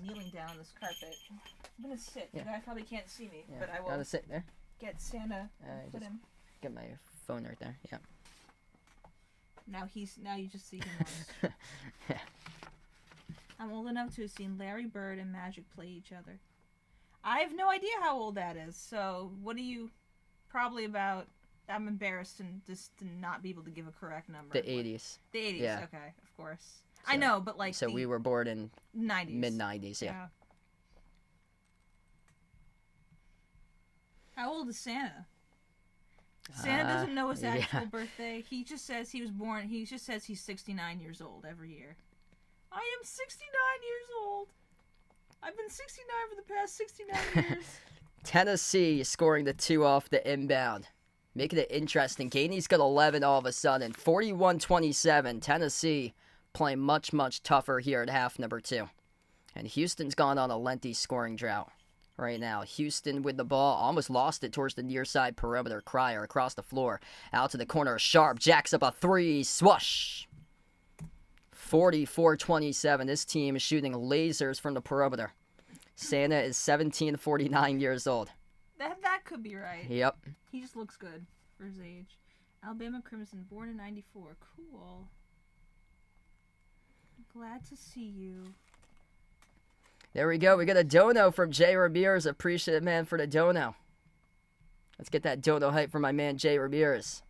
kneeling down on this carpet. I'm going to sit. Yeah. You guys probably can't see me, but I will. Gotta sit there. Get Santa. Put him. Get my phone right there. Yeah. Now you just see him once. Yeah. I'm old enough to have seen Larry Bird and Magic play each other. I have no idea how old that is. So what are you? Probably about. I'm embarrassed and just to not be able to give a correct number. The 80s. The 80s. Yeah. Okay, of course. So, I know, but like. So we were born in 90s. Mid-90s. Yeah. How old is Santa? Santa doesn't know his actual birthday. He just says he was born. He just says he's 69 years old every year. I am 69 years old. I've been 69 for the past 69 years. Tennessee scoring the 2 off the inbound. Making it interesting. Gainey's got 11 all of a sudden. 41-27. Tennessee playing much, much tougher here at half number 2. And Houston's gone on a lengthy scoring drought right now. Houston with the ball. Almost lost it towards the near side perimeter. Cryer across the floor. Out to the corner. Sharp jacks up a 3. Swoosh. 44-27. This team is shooting lasers from the perimeter. Santa is 49 years old. That could be right. Yep. He just looks good for his age. Alabama Crimson, born in 94. Cool. Glad to see you. There we go. We got a dono from Jay Ramirez. Appreciate it, man, for the dono. Let's get that dono hype from my man Jay Ramirez.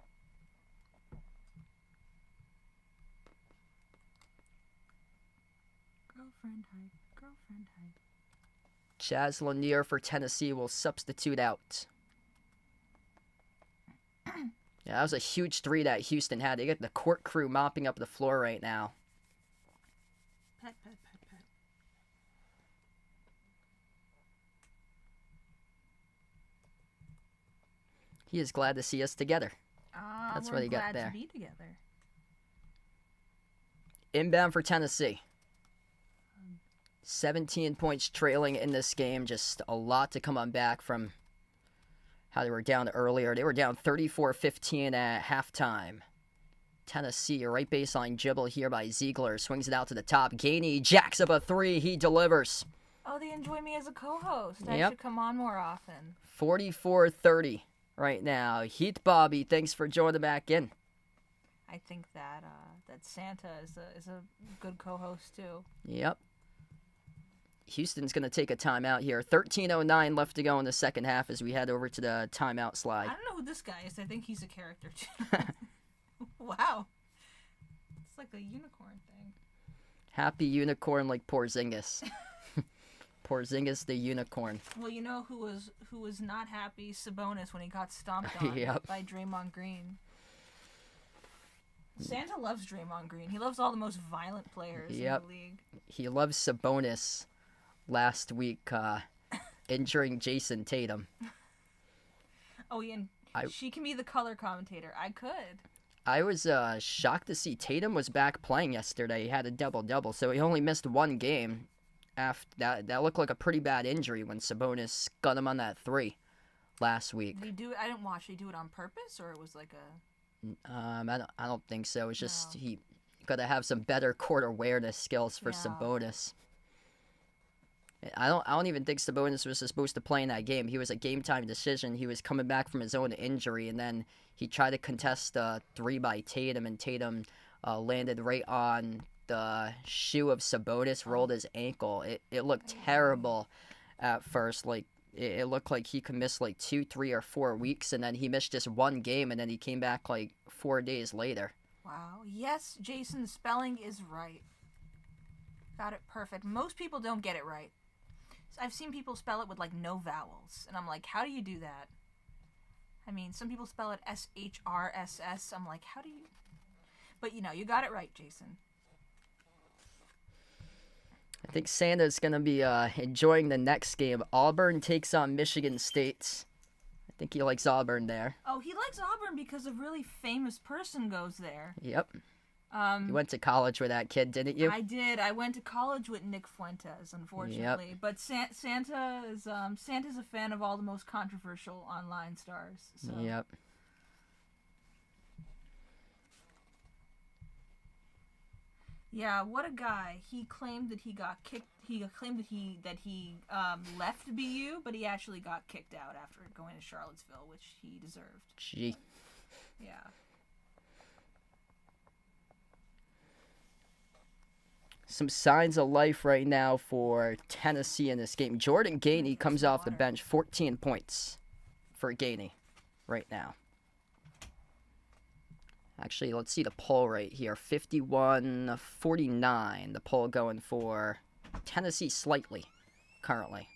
Girlfriend hype. Girlfriend hype. Chaz Lanier for Tennessee will substitute out. Yeah, that was a huge 3 that Houston had. They got the court crew mopping up the floor right now. Pat, pat, pat, pat. He is glad to see us together. That's what he got there. Glad to be together. Inbound for Tennessee. 17 points trailing in this game. Just a lot to come on back from how they were down earlier. They were down 34-15 at halftime. Tennessee, right baseline dribble here by Ziegler. Swings it out to the top. Gainey jacks up a 3. He delivers. Oh, they enjoy me as a co-host. I should come on more often. 44-30 right now. Heath Bobby, thanks for joining back in. I think that that Santa is a good co-host too. Yep. Houston's going to take a timeout here. 13:09 left to go in the second half as we head over to the timeout slide. I don't know who this guy is. I think he's a character too. Wow. It's like a unicorn thing. Happy unicorn like Porzingis. Porzingis the unicorn. Well, you know who was not happy? Sabonis when he got stomped on by Draymond Green. Santa loves Draymond Green. He loves all the most violent players in the league. He loves Sabonis last week injuring Jason Tatum. Oh, yeah, and she can be the color commentator. I could. I was shocked to see Tatum was back playing yesterday. He had a double-double, so he only missed one game. After that looked like a pretty bad injury when Sabonis got him on that 3 last week. Did he do it? I didn't watch. Did he do it on purpose, or it was like a... I don't think so. It's just he got to have some better court awareness skills for Sabonis. I don't even think Sabonis was supposed to play in that game. He was a game time decision. He was coming back from his own injury, and then he tried to contest a 3 by Tatum, and Tatum landed right on the shoe of Sabonis, rolled his ankle. It looked terrible at first. Like it looked like he could miss like 2, 3, or 4 weeks, and then he missed just one game, and then he came back like 4 days later. Wow. Yes, Jason, the spelling is right. Got it perfect. Most people don't get it right. I've seen people spell it with like no vowels, and I'm like, how do you do that? I mean, some people spell it SHRSS. I'm like, how do you? But you got it right, Jason. I think Santa's going to be enjoying the next game. Auburn takes on Michigan State. I think he likes Auburn there. Oh, he likes Auburn because a really famous person goes there. Yep. You went to college with that kid, didn't you? I did. I went to college with Nick Fuentes, unfortunately. Yep. But Santa's a fan of all the most controversial online stars. So. Yep. Yeah, what a guy. He claimed that he got kicked. He claimed that he left BU, but he actually got kicked out after going to Charlottesville, which he deserved. Gee. Yeah. Some signs of life right now for Tennessee in this game. Jordan Gainey comes off the bench, 14 points for Gainey right now. Actually, let's see the poll right here. 51-49, the poll going for Tennessee slightly currently.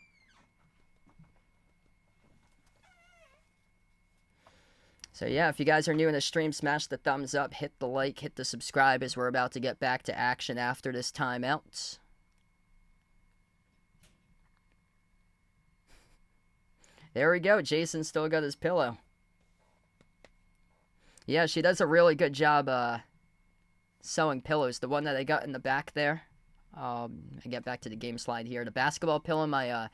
So yeah, if you guys are new in the stream, smash the thumbs up, hit the like, hit the subscribe as we're about to get back to action after this timeout. There we go. Jason still got his pillow. Yeah, she does a really good job sewing pillows. The one that I got in the back there. I get back to the game slide here. The basketball pillow, my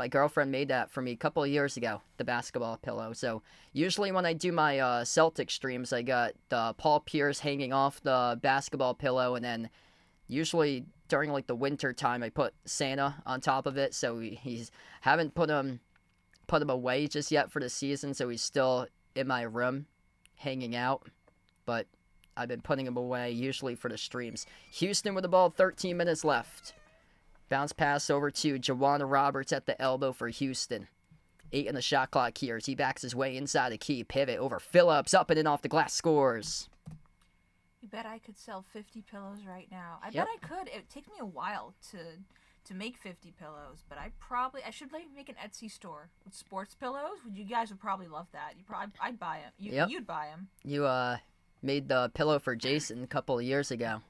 girlfriend made that for me a couple of years ago, the basketball pillow. So usually when I do my Celtic streams, I got Paul Pierce hanging off the basketball pillow, and then usually during like the winter time, I put Santa on top of it. So he's haven't put him away just yet for the season, so he's still in my room hanging out, but I've been putting him away usually for the streams. Houston with the ball, 13 minutes left. Bounce pass over to Jawan Roberts at the elbow for Houston. 8 in the shot clock here as he backs his way inside the key. Pivot over Phillips, up and in off the glass, scores. You bet I could sell 50 pillows right now. I bet I could. It would take me a while to make 50 pillows, but I should make an Etsy store with sports pillows. You guys would probably love that. I'd buy them. You'd buy them. You made the pillow for Jason a couple of years ago.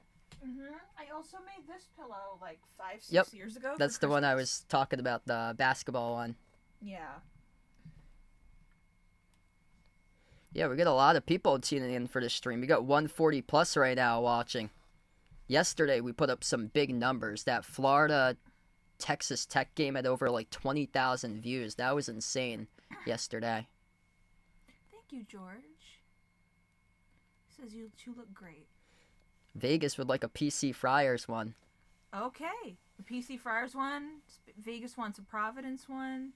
Mm-hmm. I also made this pillow like 5-6 years ago. That's the one I was talking about, the basketball one. Yeah. Yeah, we got a lot of people tuning in for this stream. We got 140 plus right now watching. Yesterday we put up some big numbers. That Florida Texas Tech game had over like 20,000 views. That was insane yesterday. Thank you, George. Says you look great. Vegas would like a PC Friars one. Okay. The PC Friars one. Vegas wants a Providence one.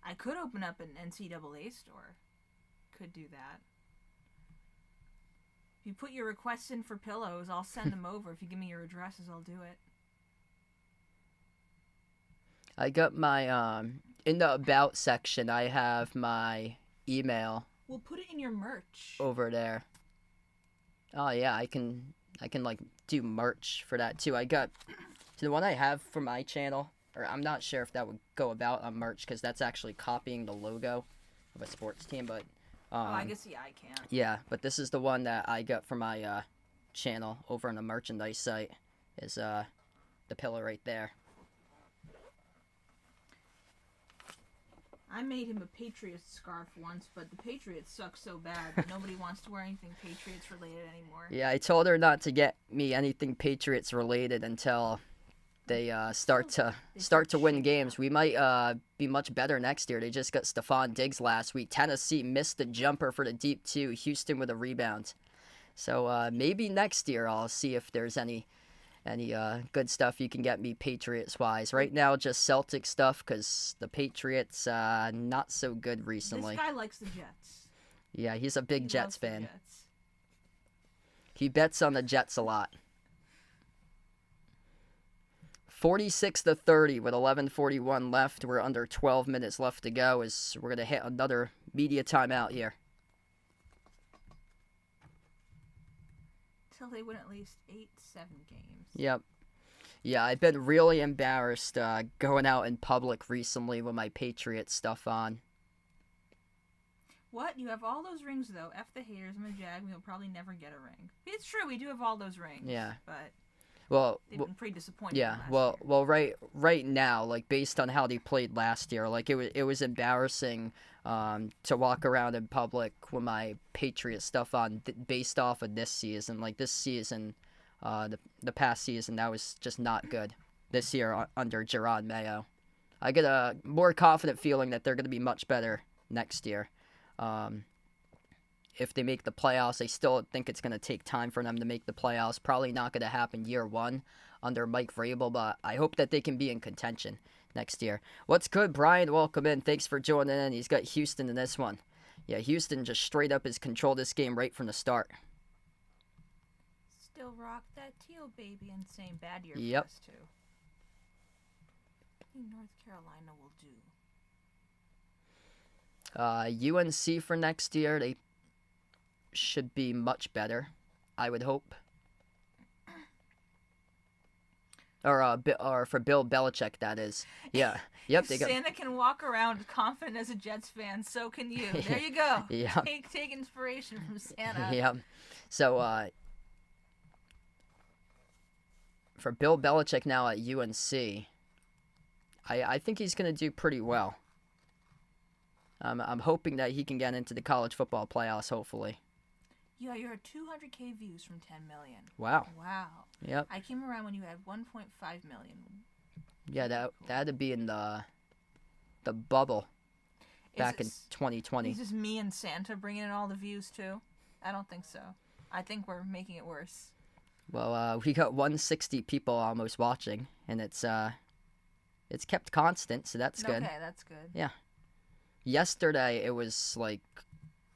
I could open up an NCAA store. Could do that. If you put your requests in for pillows, I'll send them over. If you give me your addresses, I'll do it. I got my in the about section. I have my email. We'll put it in your merch over there. Oh yeah, I can like do merch for that too. I got the one I have for my channel, or I'm not sure if that would go about on merch because that's actually copying the logo of a sports team. But I guess I can't. Yeah, but this is the one that I got for my channel over on the merchandise site. Is the pillow right there. I made him a Patriots scarf once, but the Patriots suck so bad that nobody wants to wear anything Patriots related anymore. Yeah, I told her not to get me anything Patriots related until they start to win games. We might be much better next year. They just got Stephon Diggs last week. Tennessee missed the jumper for the deep two. Houston with a rebound. So maybe next year I'll see if there's any good stuff you can get me Patriots-wise. Right now, just Celtic stuff because the Patriots not so good recently. This guy likes the Jets. Yeah, he's a big Jets fan. Jets. He bets on the Jets a lot. 46-30 with 11:41 left. We're under 12 minutes left to go as we're going to hit another media timeout here. Until they win at least 8-7 games. Yep. Yeah, I've been really embarrassed going out in public recently with my Patriots stuff on. What? You have all those rings, though. F the haters. I'm a Jag. We'll probably never get a ring. It's true. We do have all those rings. Yeah. But they've been pretty disappointing. Yeah. Well, right now, like based on how they played last year, like it was embarrassing to walk around in public with my Patriots stuff on based off of this season. Like this season, the past season, that was just not good. This year under Gerard Mayo, I get a more confident feeling that they're going to be much better next year. If they make the playoffs, I still think it's going to take time for them to make the playoffs. Probably not going to happen year one under Mike Vrabel, but I hope that they can be in contention next year. What's good, Brian? Welcome in. Thanks for joining in. He's got Houston in this one. Yeah, Houston just straight up has controlled this game right from the start. Still rock that teal, baby, and same bad year for Yep. us, too. I think North Carolina will do. UNC for next year, they should be much better, I would hope. Or for Bill Belichick, that is. Yeah. Yep. If Santa can walk around confident as a Jets fan, so can you. There you go. Yeah. Take inspiration from Santa. Yeah. So for Bill Belichick now at UNC, I think he's going to do pretty well. I'm hoping that he can get into the college football playoffs, hopefully. Yeah, you're at 200K views from 10 million. Wow. Yep. I came around when you had 1.5 million. Yeah, that had to be in the bubble back in 2020. Is this me and Santa bringing in all the views too? I don't think so. I think we're making it worse. Well, we got 160 people almost watching, and it's kept constant, so that's good. Okay, that's good. Yeah. Yesterday, it was like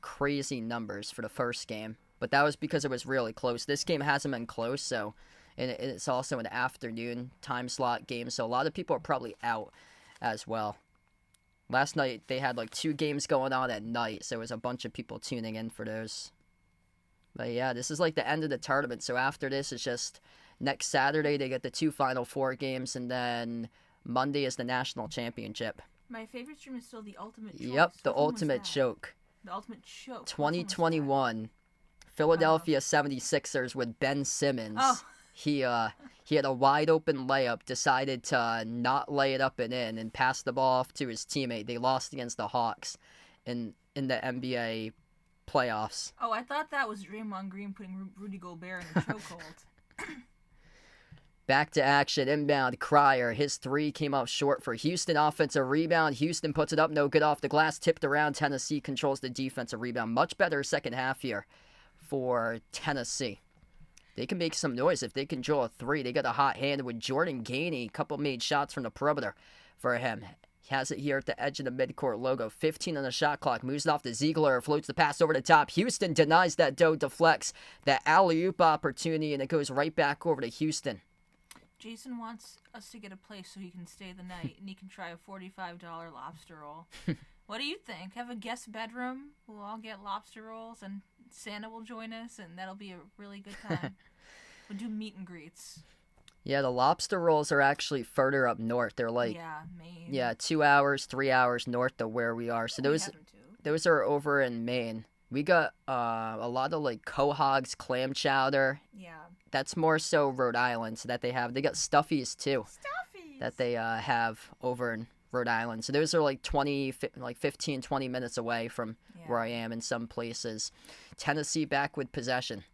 crazy numbers for the first game, but that was because it was really close. This game hasn't been close, so and it's also an afternoon time slot game, so a lot of people are probably out as well. Last night, they had like 2 games going on at night, so it was a bunch of people tuning in for those. But yeah, this is like the end of the tournament, so after this, it's just next Saturday, they get the 2 Final Four games, and then Monday is the national championship. My favorite stream is still the Ultimate Choice. Yep, the Ultimate Choke. The Ultimate Choke. 2021. Philadelphia 76ers with Ben Simmons. Oh. He had a wide open layup, decided to not lay it up and in, and pass the ball off to his teammate. They lost against the Hawks in the NBA playoffs. Oh, I thought that was Draymond Green putting Rudy Gobert in the chokehold. Back to action, inbound, Cryer. His 3 came up short for Houston. Offensive rebound. Houston puts it up, no good off the glass. Tipped around. Tennessee controls the defensive rebound. Much better second half here for Tennessee. They can make some noise if they control a 3. They got a hot hand with Jordan Gainey. A couple made shots from the perimeter for him. He has it here at the edge of the midcourt logo. 15 on the shot clock. Moves it off to Ziegler. Floats the pass over the top. Houston denies that dough. Deflects that alley-oop opportunity, and it goes right back over to Houston. Jason wants us to get a place so he can stay the night, and he can try a $45 lobster roll. What do you think? Have a guest bedroom. We'll all get lobster rolls, and Santa will join us, and that'll be a really good time. We'll do meet and greets. Yeah, the lobster rolls are actually further up north. They're like, Maine. Yeah, 2 hours, 3 hours north of where we are. So those are over in Maine. We got a lot of like quahogs, clam chowder. Yeah. That's more so Rhode Island, so that they have. They got stuffies too. That they have over in Rhode Island. So those are like 15, 20 minutes away from where I am in some places. Tennessee back with possession.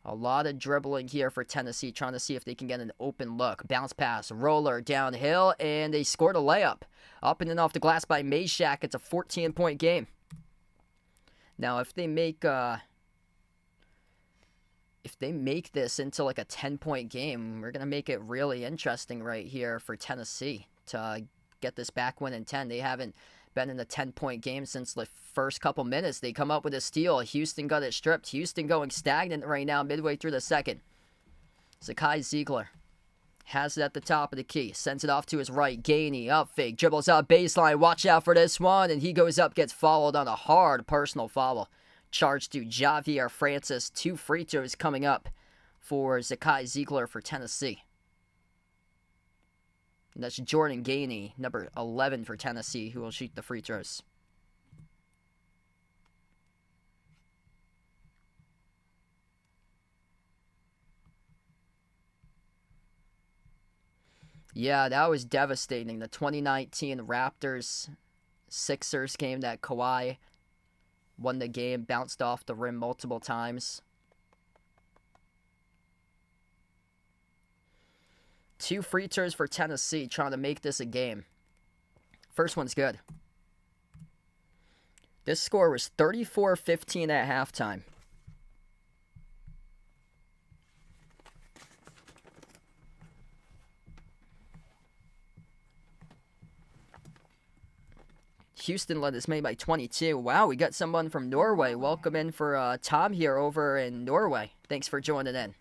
A lot of dribbling here for Tennessee, trying to see if they can get an open look. Bounce pass, roller downhill, and they scored a layup. Up and in off the glass by Meshack. It's a 14-point game. Now, if they make this into like a 10-point game, we're going to make it really interesting right here for Tennessee to get this back win in 10. They haven't been in a 10-point game since the first couple minutes. They come up with a steal. Houston got it stripped. Houston going stagnant right now midway through the second. Zakai Ziegler has it at the top of the key. Sends it off to his right. Gainey up fake. Dribbles out baseline. Watch out for this one. And he goes up, gets followed on a hard personal foul. Charged to Javier Francis. 2 free throws coming up for Zakai Ziegler for Tennessee. And that's Jordan Gainey, number 11 for Tennessee, who will shoot the free throws. Yeah, that was devastating. The 2019 Raptors-Sixers game that Kawhi won the game, bounced off the rim multiple times. 2 free throws for Tennessee, trying to make this a game. First one's good. This score was 34-15 at halftime. Houston led this made by 22. Wow, we got someone from Norway. Welcome in for Tom here over in Norway. Thanks for joining in.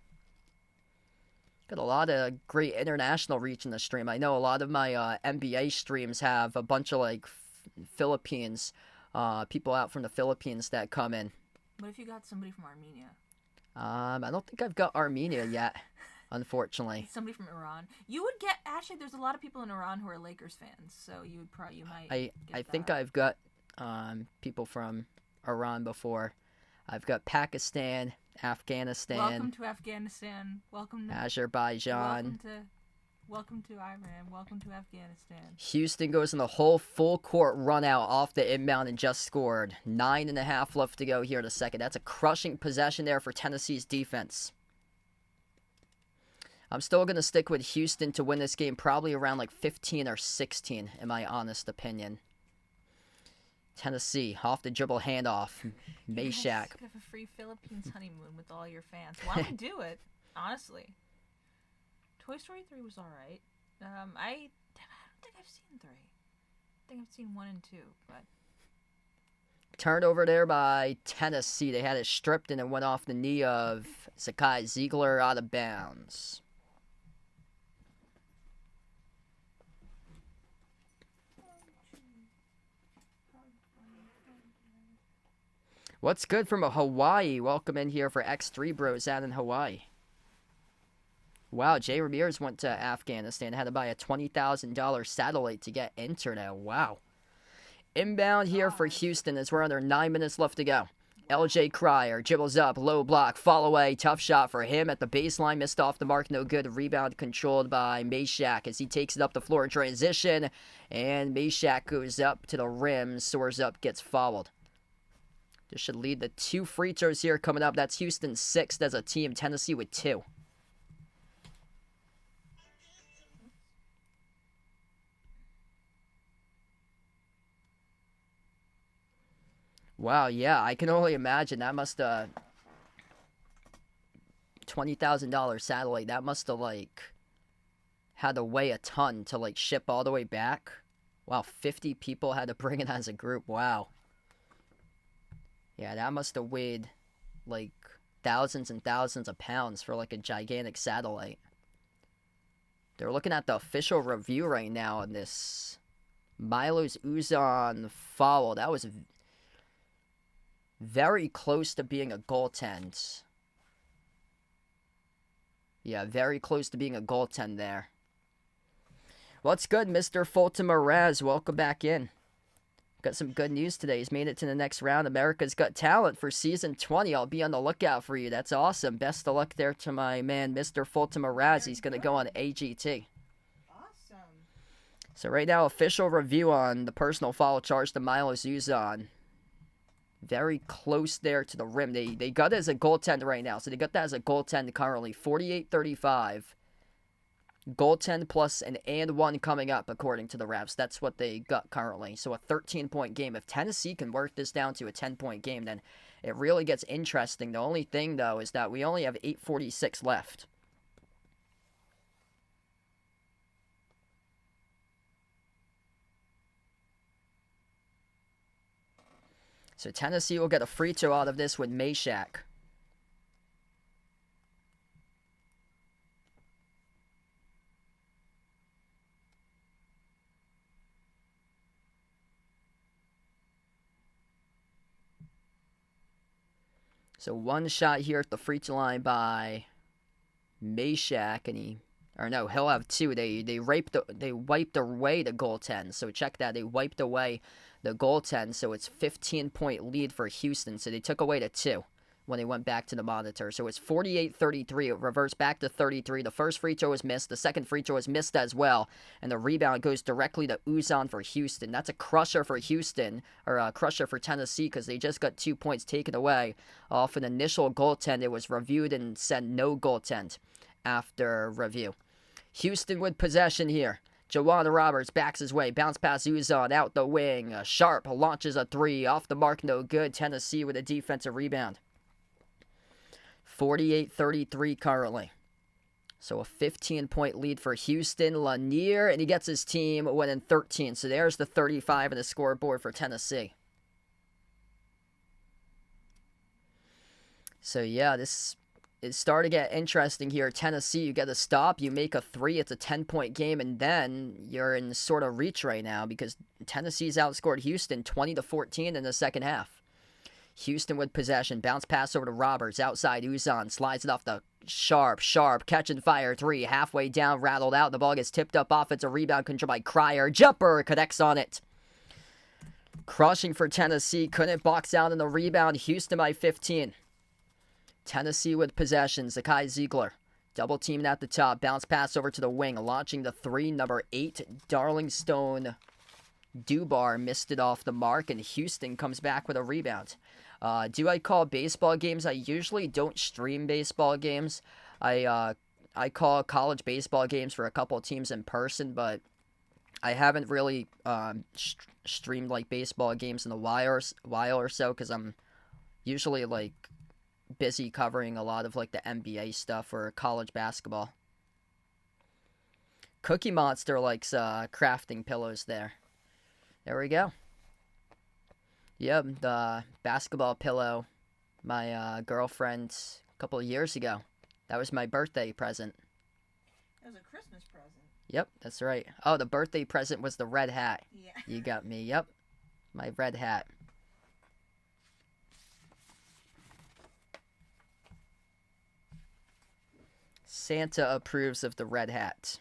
Got a lot of great international reach in the stream. I know a lot of my NBA streams have a bunch of like Philippines, people out from the Philippines that come in. What if you got somebody from Armenia? I don't think I've got Armenia yet, unfortunately. Somebody from Iran. You would get, actually, there's a lot of people in Iran who are Lakers fans, so you might. I think I've got people from Iran before. I've got Pakistan, Afghanistan. Welcome to Afghanistan. Welcome to Azerbaijan. Welcome to Iran. Welcome to Afghanistan. Houston goes in the whole full court run out off the inbound and just scored. 9.5 left to go here in the second. That's a crushing possession there for Tennessee's defense. I'm still going to stick with Houston to win this game, probably around like 15 or 16, in my honest opinion. Tennessee, off the dribble handoff. Meshack. You guys could have a free Philippines honeymoon with all your fans. Why don't we do it? Honestly. Toy Story 3 was alright. I don't think I've seen 3. I think I've seen 1 and 2, but... Turned over there by Tennessee. They had it stripped and it went off the knee of Zakai Ziegler out of bounds. What's good from Hawaii? Welcome in here for X3 Bros out in Hawaii. Wow, Jay Ramirez went to Afghanistan. Had to buy a $20,000 satellite to get internet. Wow. Inbound here for Houston as we're under 9 minutes left to go. LJ Cryer dribbles up, low block, fall away. Tough shot for him at the baseline. Missed off the mark, no good. Rebound controlled by Meshack as he takes it up the floor in transition. And Meshack goes up to the rim, soars up, gets fouled. This should lead to 2 free throws here coming up. That's Houston's 6th as a team. Tennessee with 2. Wow, yeah, I can only imagine. That must have... $20,000 satellite. That must have, like, had to weigh a ton to, like, ship all the way back. Wow, 50 people had to bring it as a group. Wow. Yeah, that must have weighed like thousands and thousands of pounds for like a gigantic satellite. They're looking at the official review right now on this Milos Uzan foul. That was very close to being a goaltend. Yeah, very close to being a goaltend there. What's good, Mr. Fulton Mraz? Welcome back in. Got some good news today. He's made it to the next round. America's Got Talent for Season 20. I'll be on the lookout for you. That's awesome. Best of luck there to my man, Mr. Fulton Mraz. He's going to go on AGT. Awesome. So right now, official review on the personal foul charge to Milos Uzan. Very close there to the rim. They got it as a goaltend right now. So they got that as a goaltend currently. 48-35. Goaltend plus an and one coming up, according to the refs. That's what they got currently. So a 13-point game. If Tennessee can work this down to a 10-point game, then it really gets interesting. The only thing, though, is that we only have 8:46 left. So Tennessee will get a free throw out of this with Meshack. So one shot here at the free throw line by Meshack, and he'll have two. They wiped away the goaltend. So check that. They wiped away the goaltend, so it's 15-point lead for Houston. So they took away the two when they went back to the monitor. So it's 48-33. It reverts back to 33. The first free throw was missed. The second free throw was missed as well. And the rebound goes directly to Uzan for Houston. That's a crusher for Houston, or a crusher for Tennessee, because they just got 2 points taken away off an initial goaltend. It was reviewed and said no goaltend after review. Houston with possession here. Jawan Roberts backs his way. Bounce pass Uzan out the wing. Sharp launches a three. Off the mark, no good. Tennessee with a defensive rebound. 48-33 currently. So a 15-point lead for Houston. Lanier, and he gets his team winning 13. So there's the 35 on the scoreboard for Tennessee. So yeah, this is starting to get interesting here. Tennessee, you get a stop, you make a three, it's a 10-point game, and then you're in sort of reach right now because Tennessee's outscored Houston 20-14 in the second half. Houston with possession, bounce pass over to Roberts, outside Uzan, slides it off the Sharp, catch and fire three, halfway down, rattled out, the ball gets tipped up, offensive rebound controlled by Cryer, jumper connects on it. Crushing for Tennessee, couldn't box out in the rebound, Houston by 15. Tennessee with possession. Zakai Ziegler. Double teaming at the top. Bounce pass over to the wing. Launching the three. Number 8. Darlingstone Dubar missed it off the mark. And Houston comes back with a rebound. Do I call baseball games? I usually don't stream baseball games. I call college baseball games for a couple of teams in person. But I haven't really streamed like baseball games in a while or so. Because I'm usually like busy covering a lot of like the NBA stuff or college basketball. Cookie Monster likes crafting pillows there. There we go. Yep, the basketball pillow my girlfriend a couple of years ago. That was my birthday present. That was a Christmas present. Yep, that's right. Oh, the birthday present was the red hat. Yeah. You got me. Yep, my red hat. Santa approves of the red hat.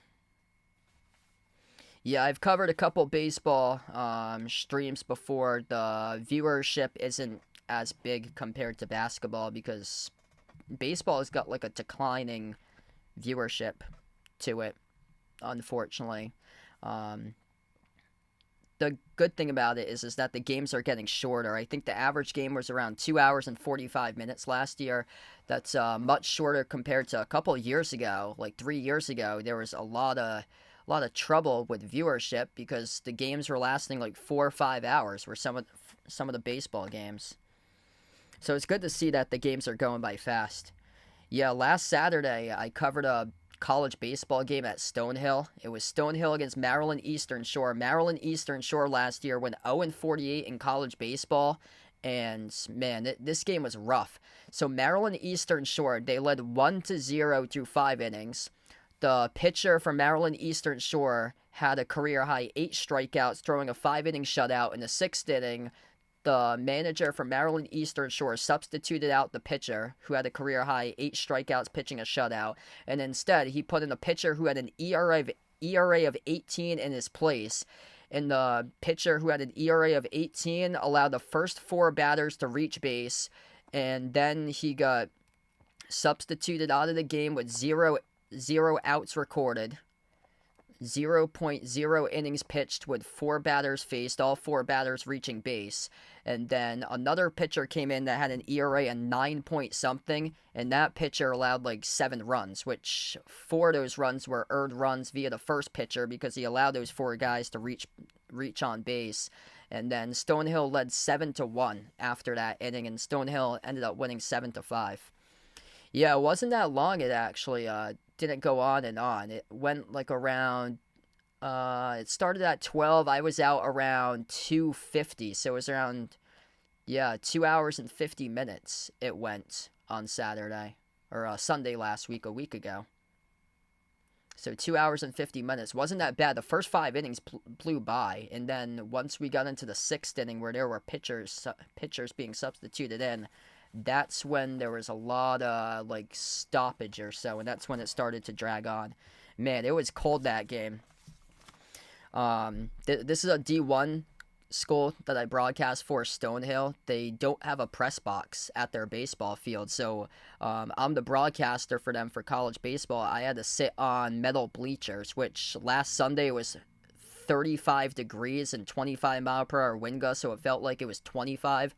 Yeah, I've covered a couple baseball streams before. The viewership isn't as big compared to basketball because baseball has got like a declining viewership to it, unfortunately. The good thing about it is that the games are getting shorter. I think the average game was around 2 hours and 45 minutes last year. That's much shorter compared to a couple of years ago. Like 3 years ago, there was a lot of trouble with viewership because the games were lasting like 4 or 5 hours. Were some of the baseball games. So it's good to see that the games are going by fast. Yeah, last Saturday I covered a college baseball game at Stonehill. It was Stonehill against Maryland Eastern Shore. Maryland Eastern Shore last year went 0-48 in college baseball. And, man, this game was rough. So Maryland Eastern Shore, they led 1-0 through 5 innings. The pitcher from Maryland Eastern Shore had a career-high 8 strikeouts, throwing a 5-inning shutout. In the 6th inning, the manager from Maryland Eastern Shore substituted out the pitcher, who had a career-high 8 strikeouts, pitching a shutout. And instead, he put in a pitcher who had an ERA of 18 in his place. And the pitcher who had an ERA of 18 allowed the first 4 batters to reach base. And then he got substituted out of the game with 0 outs recorded. 0.0 innings pitched with 4 batters faced, all 4 batters reaching base. And then another pitcher came in that had an ERA of 9 point something, and that pitcher allowed like 7 runs, which 4 of those runs were earned runs via the first pitcher because he allowed those 4 guys to reach on base. And then Stonehill led 7-1 after that inning, and Stonehill ended up winning 7-5. Yeah, it wasn't that long. It actually didn't go on and on. It went like around, it started at 12. I was out around 2:50, so it was around, 2 hours and 50 minutes it went on Saturday, or Sunday last week, a week ago. So 2 hours and 50 minutes. Wasn't that bad. The first 5 innings blew by, and then once we got into the 6th inning where there were pitchers being substituted in, that's when there was a lot of, stoppage or so, and that's when it started to drag on. Man, it was cold that game. This is a D1 school that I broadcast for, Stonehill. They don't have a press box at their baseball field, so I'm the broadcaster for them for college baseball. I had to sit on metal bleachers, which last Sunday was 35 degrees and 25-mile-per-hour wind gusts, so it felt like it was 25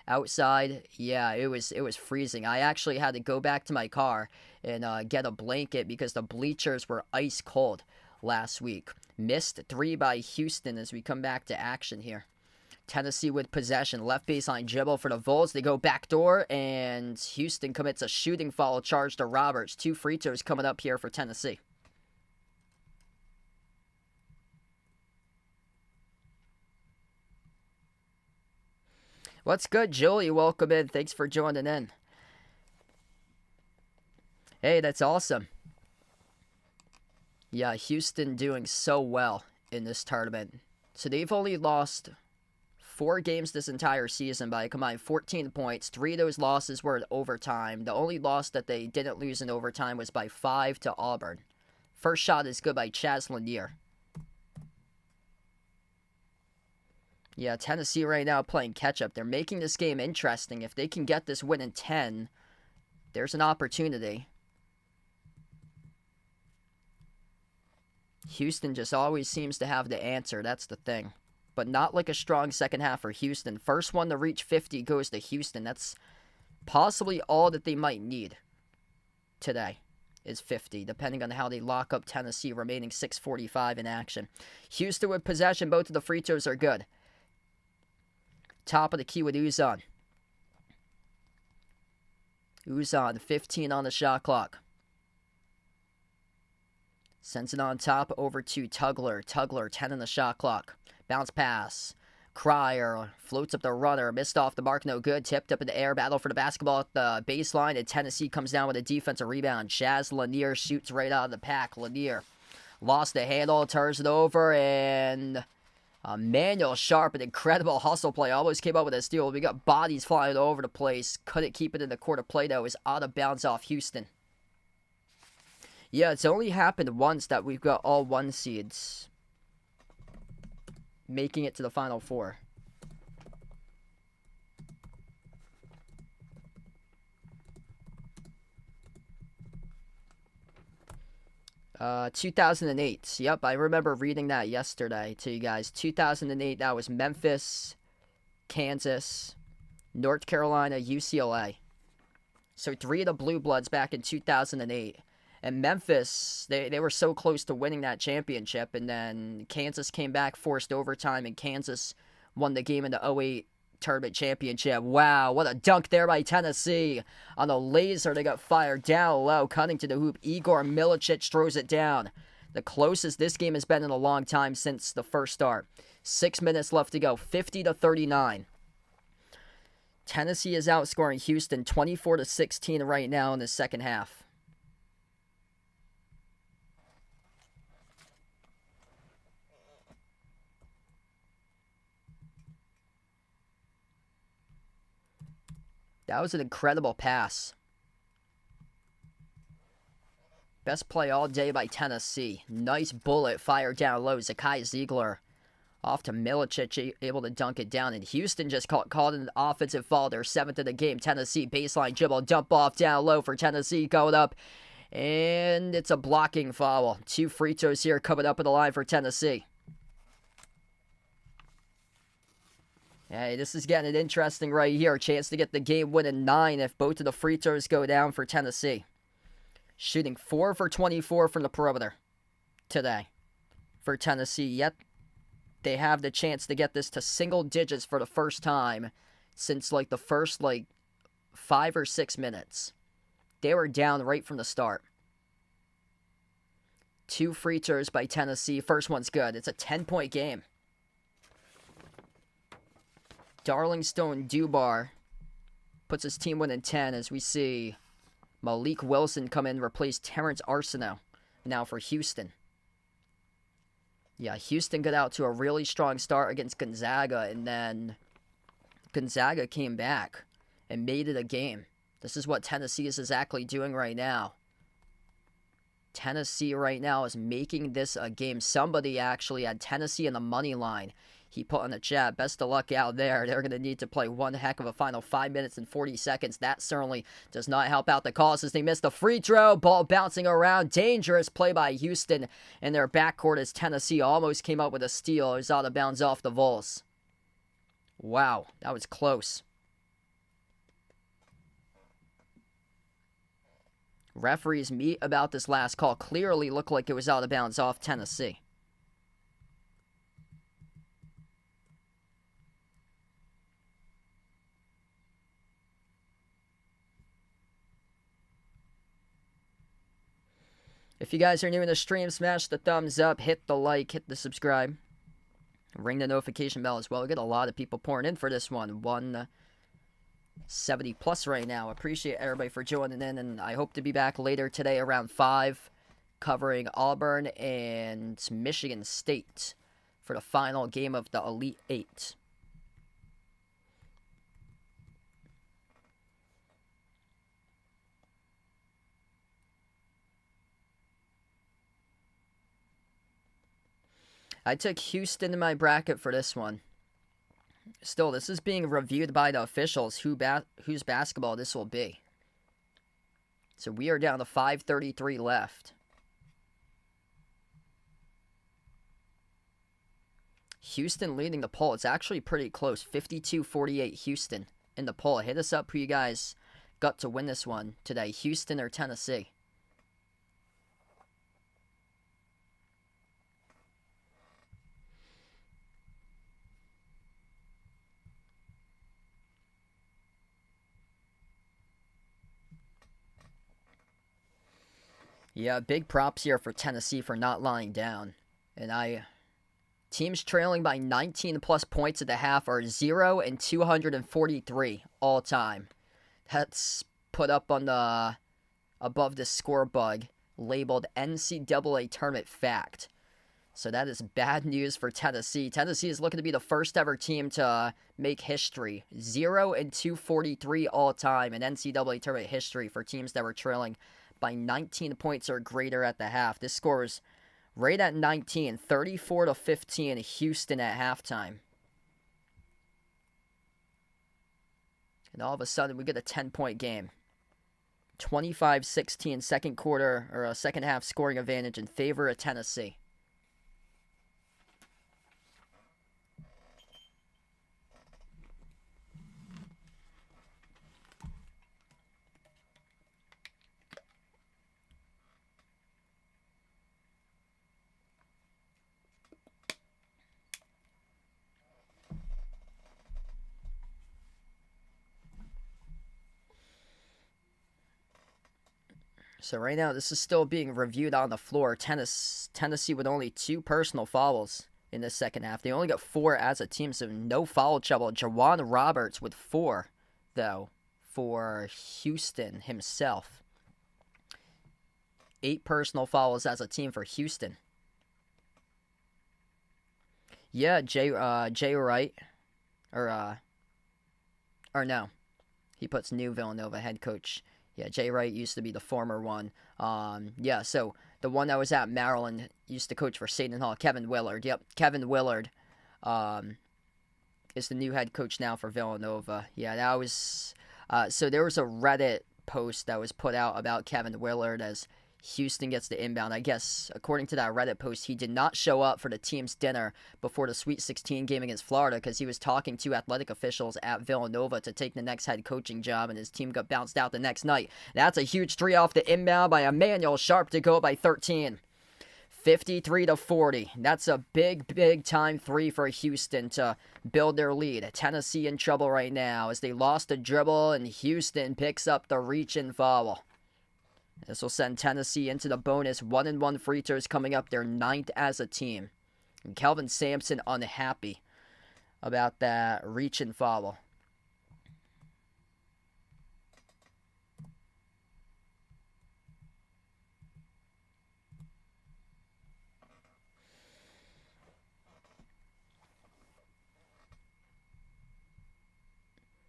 outside. Yeah, it was freezing. I actually had to go back to my car and get a blanket because the bleachers were ice cold last week. Missed 3 by Houston as we come back to action here. Tennessee with possession. Left baseline dribble for the Vols. They go backdoor, and Houston commits a shooting foul charge to Roberts. 2 free throws coming up here for Tennessee. What's good, Julie? Welcome in. Thanks for joining in. Hey, that's awesome. Yeah, Houston doing so well in this tournament. So they've only lost 4 games this entire season by a combined 14 points. 3 of those losses were in overtime. The only loss that they didn't lose in overtime was by 5 to Auburn. First shot is good by Chaz Lanier. Yeah, Tennessee right now playing catch-up. They're making this game interesting. If they can get this win in 10, there's an opportunity. Houston just always seems to have the answer. That's the thing. But not like a strong second half for Houston. First one to reach 50 goes to Houston. That's possibly all that they might need today is 50, depending on how they lock up Tennessee, remaining 6:45 in action. Houston with possession. Both of the free throws are good. Top of the key with Uzan. Uzan, 15 on the shot clock. Sends it on top over to Tugler. Tugler, 10 on the shot clock. Bounce pass. Cryer floats up the runner. Missed off the mark, no good. Tipped up in the air. Battle for the basketball at the baseline. And Tennessee comes down with a defensive rebound. Chaz Lanier shoots right out of the pack. Lanier lost the handle, turns it over, and Manuel Sharp, an incredible hustle play. Almost came up with a steal. We got bodies flying all over the place. Couldn't keep it in the court of play, though. It was out of bounds off Houston. Yeah, it's only happened once that we've got all 1 seeds making it to the Final Four. Uh, 2008. Yep, I remember reading that yesterday to you guys. 2008, that was Memphis, Kansas, North Carolina, UCLA. So 3 of the Blue Bloods back in 2008. And Memphis, they were so close to winning that championship, and then Kansas came back, forced overtime, and Kansas won the game in the 08 tournament championship. Wow, what a dunk there by Tennessee. On a laser, they got fired down low, cutting to the hoop. Igor Milicic throws it down. The closest this game has been in a long time since the first start. 6 minutes left to go, 50-39. Tennessee is outscoring Houston 24-16 right now in the second half. That was an incredible pass. Best play all day by Tennessee. Nice bullet fired down low. Zakai Ziegler off to Milicic, able to dunk it down. And Houston just called an offensive foul. Their 7th of the game. Tennessee baseline dribble. Dump off down low for Tennessee. Going up. And it's a blocking foul. 2 free throws here coming up at the line for Tennessee. Hey, this is getting interesting right here. Chance to get the game win in 9 if both of the free throws go down for Tennessee. Shooting 4 for 24 from the perimeter today for Tennessee. Yet they have the chance to get this to single digits for the first time since the first 5 or 6 minutes. They were down right from the start. 2 free throws by Tennessee. First one's good. It's a 10-point game. Darlingstone Dubar puts his team within 10 as we see Malik Wilson come in and replace Terrence Arsenault now for Houston. Yeah, Houston got out to a really strong start against Gonzaga, and then Gonzaga came back and made it a game. This is what Tennessee is exactly doing right now. Tennessee right now is making this a game. Somebody actually had Tennessee in the money line. He put on the chat, best of luck out there. They're going to need to play one heck of a final 5 minutes and 40 seconds. That certainly does not help out the cause as they missed the free throw. Ball bouncing around. Dangerous play by Houston in their backcourt as Tennessee almost came up with a steal. It was out of bounds off the Vols. Wow, that was close. Referees meet about this last call. Clearly looked like it was out of bounds off Tennessee. If you guys are new in the stream, smash the thumbs up, hit the like, hit the subscribe. Ring the notification bell as well. We get a lot of people pouring in for this one. 170 plus right now. Appreciate everybody for joining in, and I hope to be back later today around 5, covering Auburn and Michigan State for the final game of the Elite Eight. I took Houston in my bracket for this one. Still, this is being reviewed by the officials whose basketball this will be. So we are down to 5:33 left. Houston leading the poll. It's actually pretty close. 52-48 Houston in the poll. Hit us up who you guys got to win this one today. Houston or Tennessee. Yeah, big props here for Tennessee for not lying down. And teams trailing by 19 plus points at the half are 0 and 243 all time. That's put up on the above the score bug labeled NCAA tournament fact. So that is bad news for Tennessee. Tennessee is looking to be the first ever team to make history. 0 and 243 all time in NCAA tournament history for teams that were trailing by 19 points or greater at the half. This score is right at 19, 34-15 Houston at halftime. And all of a sudden, we get a 10-point game. 25-16 second quarter, or a second half scoring advantage in favor of Tennessee. So right now, this is still being reviewed on the floor. Tennessee with only 2 personal fouls in the second half. They only got 4 as a team, so no foul trouble. Jawan Roberts with 4, though, for Houston himself. 8 personal fouls as a team for Houston. Yeah, Jay Wright, or no, he puts new Villanova head coach. Yeah, Jay Wright used to be the former one. Yeah, so the one that was at Maryland used to coach for Seton Hall, Kevin Willard. Yep, Kevin Willard is the new head coach now for Villanova. Yeah, that was... so there was a Reddit post that was put out about Kevin Willard as Houston gets the inbound. I guess, according to that Reddit post, he did not show up for the team's dinner before the Sweet 16 game against Florida because he was talking to athletic officials at Villanova to take the next head coaching job, and his team got bounced out the next night. That's a huge 3 off the inbound by Emmanuel Sharp to go by 13. 53-40. That's a big time 3 for Houston to build their lead. Tennessee in trouble right now as they lost a dribble, and Houston picks up the reach and foul. This will send Tennessee into the bonus. 1-1 free throws coming up, their 9th as a team. And Kelvin Sampson unhappy about that reach and foul.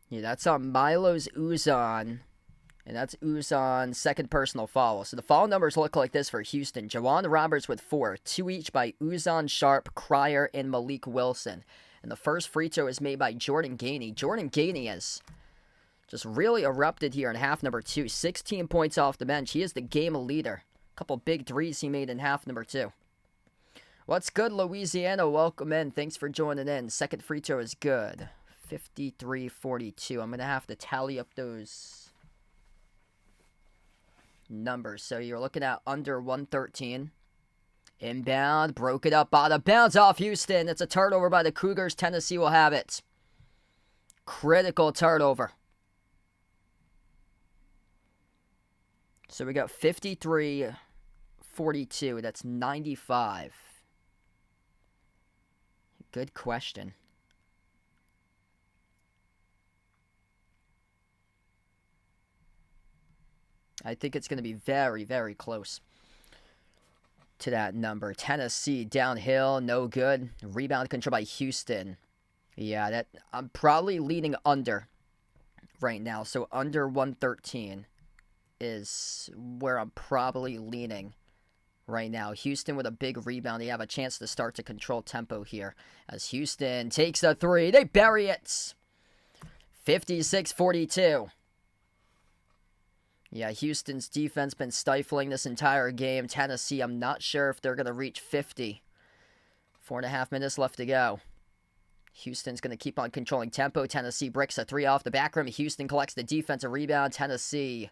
Yeah, that's on Milos Uzan. And that's Uzan's second personal foul. So the foul numbers look like this for Houston. Jawan Roberts with 4. 2 each by Uzan, Sharp, Cryer, and Malik Wilson. And the first free throw is made by Jordan Gainey. Jordan Gainey has just really erupted here in half number 2. 16 points off the bench. He is the game leader. A couple big threes he made in half number 2. What's good, Louisiana? Welcome in. Thanks for joining in. Second free throw is good. 53-42. I'm going to have to tally up those numbers. So you're looking at under 113. Inbound, broke it up out of bounds off Houston. It's a turnover by the Cougars. Tennessee will have it. Critical turnover. So we got 53-42. That's 95. Good question. I think it's going to be very, very close to that number. Tennessee downhill, no good. Rebound control by Houston. Yeah, that I'm probably leaning under right now. So under 113 is where I'm probably leaning right now. Houston with a big rebound. They have a chance to start to control tempo here. As Houston takes the 3, they bury it. 56-42. Yeah, Houston's defense been stifling this entire game. Tennessee, I'm not sure if they're going to reach 50. 4.5 minutes left to go. Houston's going to keep on controlling tempo. Tennessee bricks a 3 off the back rim. Houston collects the defensive rebound. Tennessee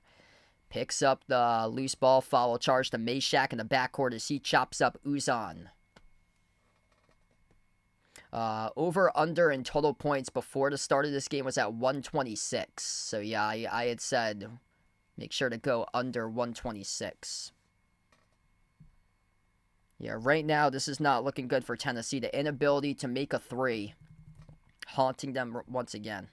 picks up the loose ball. Foul charge to Meshack in the backcourt as he chops up Uzan. Over under in total points before the start of this game was at 126. So yeah, I had said... make sure to go under 126. Yeah, right now, this is not looking good for Tennessee. The inability to make a 3, haunting them once again.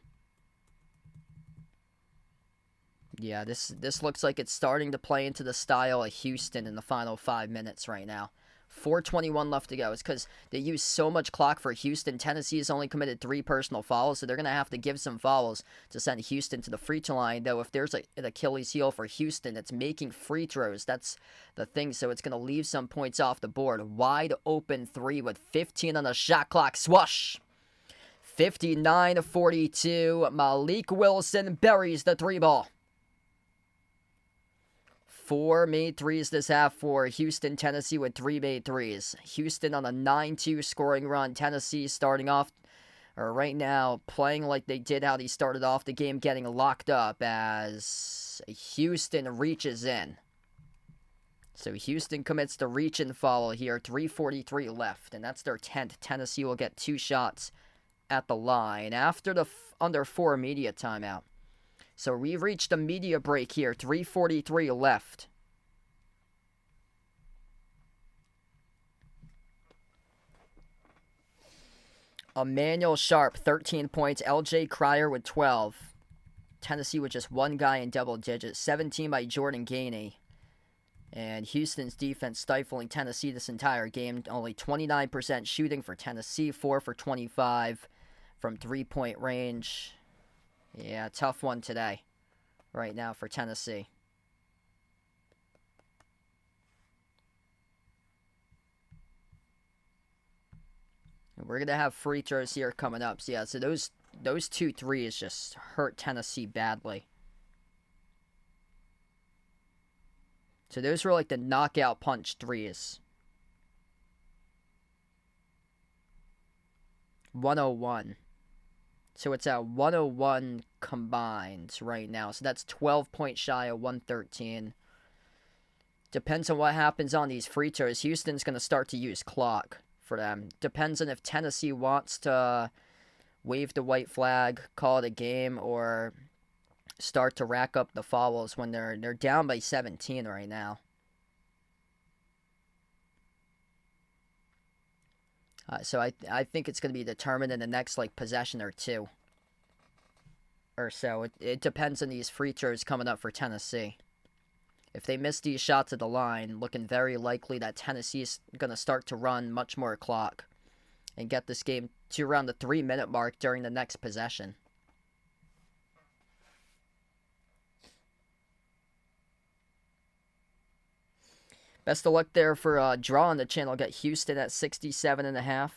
Yeah, this looks like it's starting to play into the style of Houston in the final 5 minutes right now. 4:21 left to go. It's because they use so much clock for Houston. Tennessee has only committed 3 personal fouls, so they're going to have to give some fouls to send Houston to the free throw line. Though if there's an Achilles heel for Houston, it's making free throws. That's the thing, so it's going to leave some points off the board. Wide open 3 with 15 on the shot clock. Swoosh! 59-42. Malik Wilson buries the 3 ball. 4 made threes this half for Houston. Tennessee with 3 made threes. Houston on a 9-2 scoring run. Tennessee starting off, or right now, playing like they did how they started off the game, getting locked up as Houston reaches in. So Houston commits the reach and foul here. 3:43 left, and that's their 10th. Tennessee will get 2 shots at the line after the under 4 media timeout. So we've reached a media break here. 3:43 left Emmanuel Sharp, 13 points. L.J. Cryer with 12. Tennessee with just one guy in double digits. 17 by Jordan Gainey. And Houston's defense stifling Tennessee this entire game. Only 29% shooting for Tennessee. 4 for 25 from three-point range. Yeah, tough one today right now for Tennessee. We're going to have free throws here coming up. So, yeah, so those 2 threes just hurt Tennessee badly. So those were like the knockout punch threes. 101. So it's at 101 combined right now. So that's 12 points shy of 113. Depends on what happens on these free throws. Houston's going to start to use clock for them. Depends on if Tennessee wants to wave the white flag, call it a game, or start to rack up the fouls when they're down by 17 right now. So I think it's going to be determined in the next possession or two or so. It depends on these free throws coming up for Tennessee. If they miss these shots at the line, looking very likely that Tennessee is going to start to run much more clock and get this game to around the 3-minute mark during the next possession. Best of luck there for drawing the channel. Got Houston at 67.5.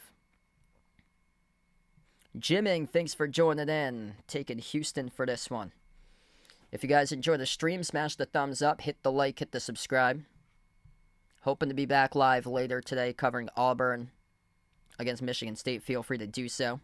Jimming, thanks for joining in. Taking Houston for this one. If you guys enjoy the stream, smash the thumbs up, hit the like, hit the subscribe. Hoping to be back live later today covering Auburn against Michigan State. Feel free to do so.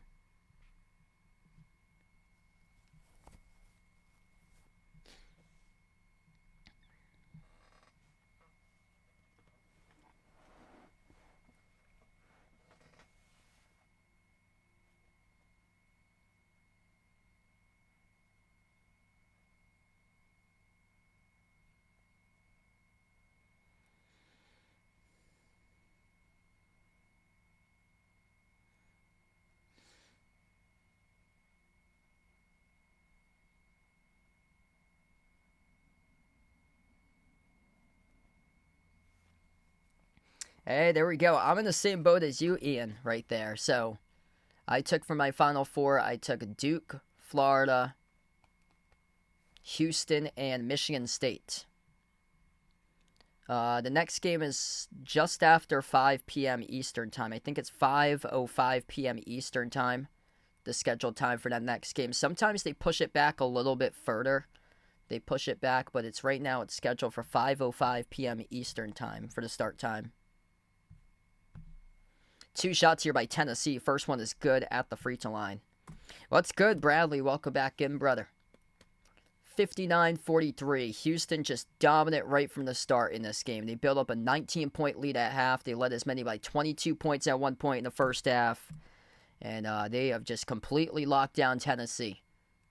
Hey, there we go. I'm in the same boat as you, Ian, right there. So, I took for my Final Four, I took Duke, Florida, Houston, and Michigan State. The next game is just after 5 p.m. Eastern Time. I think it's 5:05 p.m. Eastern Time, the scheduled time for that next game. Sometimes they push it back a little bit further. They push it back, but it's right now it's scheduled for 5:05 p.m. Eastern Time for the start time. 2 shots here by Tennessee. First one is good at the free throw line. What's good, Bradley? Welcome back in, brother. 59-43. Houston just dominant right from the start in this game. They built up a 19-point lead at half. They led as many by 22 points at one point in the first half. And they have just completely locked down Tennessee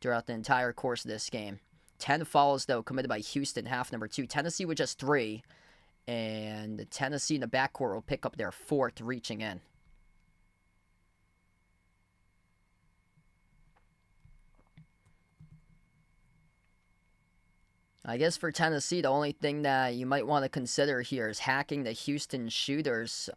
throughout the entire course of this game. 10 fouls, though, committed by Houston, half number 2. Tennessee with just 3. And Tennessee in the backcourt will pick up their 4th, reaching in. I guess for Tennessee, the only thing that you might want to consider here is hacking the Houston shooters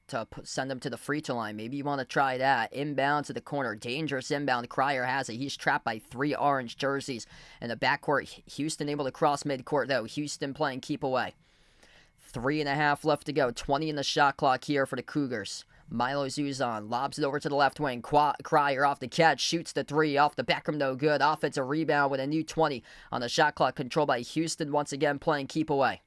to send them to the free throw line. Maybe you want to try that. Inbound to the corner. Dangerous inbound. Cryer has it. He's trapped by 3 orange jerseys in the backcourt. Houston able to cross midcourt, though. Houston playing keep away. 3.5 left to go. 20 in the shot clock here for the Cougars. Milo Zuzan lobs it over to the left wing. Cryer off the catch, shoots the 3 off the back rim, no good. Offensive rebound with a new 20 on the shot clock, controlled by Houston once again playing keep away.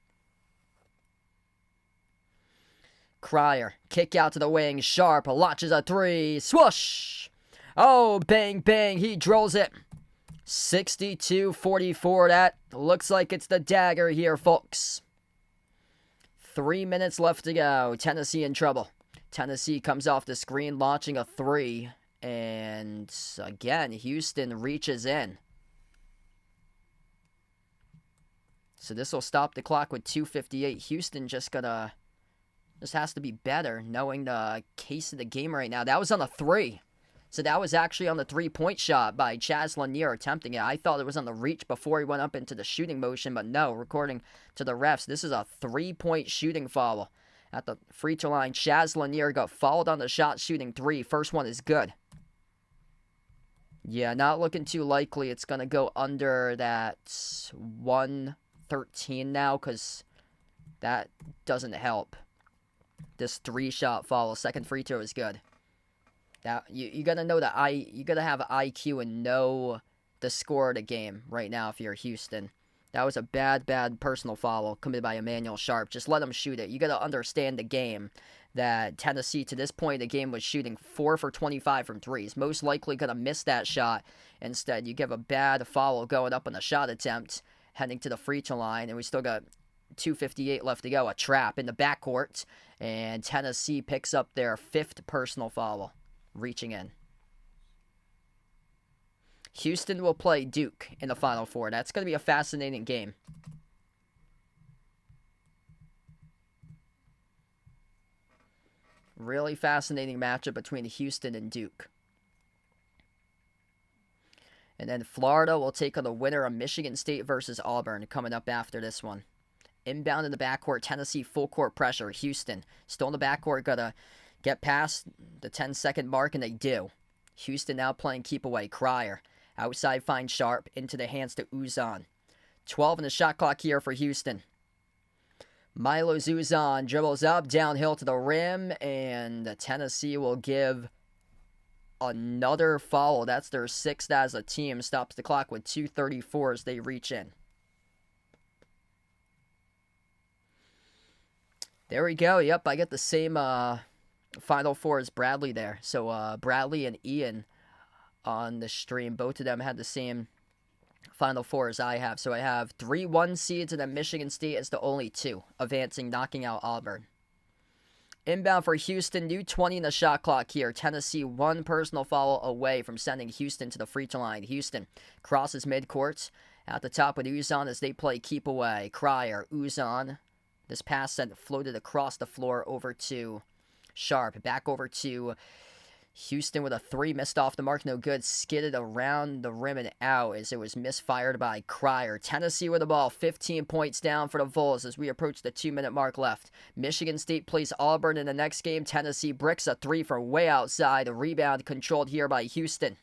Cryer, kick out to the wing. Sharp launches a 3. Swoosh! Oh, bang, bang. He drills it. 62-44. That looks like it's the dagger here, folks. 3 minutes left to go. Tennessee in trouble. Tennessee comes off the screen, launching a 3. And again, Houston reaches in. So this will stop the clock with 2:58. Houston just has to be better, knowing the case of the game right now. That was on a 3. So that was actually on the three-point shot by Chaz Lanier attempting it. I thought it was on the reach before he went up into the shooting motion, but no, according to the refs, this is a three-point shooting foul. At the free throw line, Chaz Lanier got fouled on the shot shooting three. First one is good. Yeah, not looking too likely it's going to go under that 113 now, because that doesn't help. This three-shot foul, second free throw is good. That you gotta know that you gotta have IQ and know the score of the game right now if you're Houston. That was a bad personal foul committed by Emmanuel Sharp. Just let him shoot it. You gotta understand the game that Tennessee to this point the game was shooting 4 for 25 from threes. Most likely gonna miss that shot. Instead, you give a bad foul going up on the shot attempt, heading to the free throw line, and we still got 2:58 left to go. A trap in the backcourt, and Tennessee picks up their 5th personal foul. Reaching in. Houston will play Duke in the Final Four. That's going to be a fascinating game. Really fascinating matchup between Houston and Duke. And then Florida will take on the winner of Michigan State versus Auburn coming up after this one. Inbound in the backcourt, Tennessee full court pressure. Houston still in the backcourt, got to get past the 10-second mark, and they do. Houston now playing keep away. Cryer. Outside finds Sharp. Into the hands to Uzan. 12 in the shot clock here for Houston. Milos Uzan dribbles up, downhill to the rim, and Tennessee will give another foul. That's their 6th as a team. Stops the clock with 2:34 as they reach in. There we go. Yep, I get the same Final Four as Bradley there. So Bradley and Ian on the stream, both of them had the same Final Four as I have. So I have 3 1 seeds, and then Michigan State is the only 2 advancing, knocking out Auburn. Inbound for Houston, new 20 in the shot clock here. Tennessee 1 personal foul away from sending Houston to the free throw line. Houston crosses midcourt at the top with Uzan as they play keep away. Cryer, Uzan. This pass sent floated across the floor over to Sharp. Back over to Houston with a 3 missed off the mark. No good. Skidded around the rim and out as it was misfired by Cryer. Tennessee with the ball. 15 points down for the Vols as we approach the 2-minute mark left. Michigan State plays Auburn in the next game. Tennessee bricks a 3 from way outside. A rebound controlled here by Houston.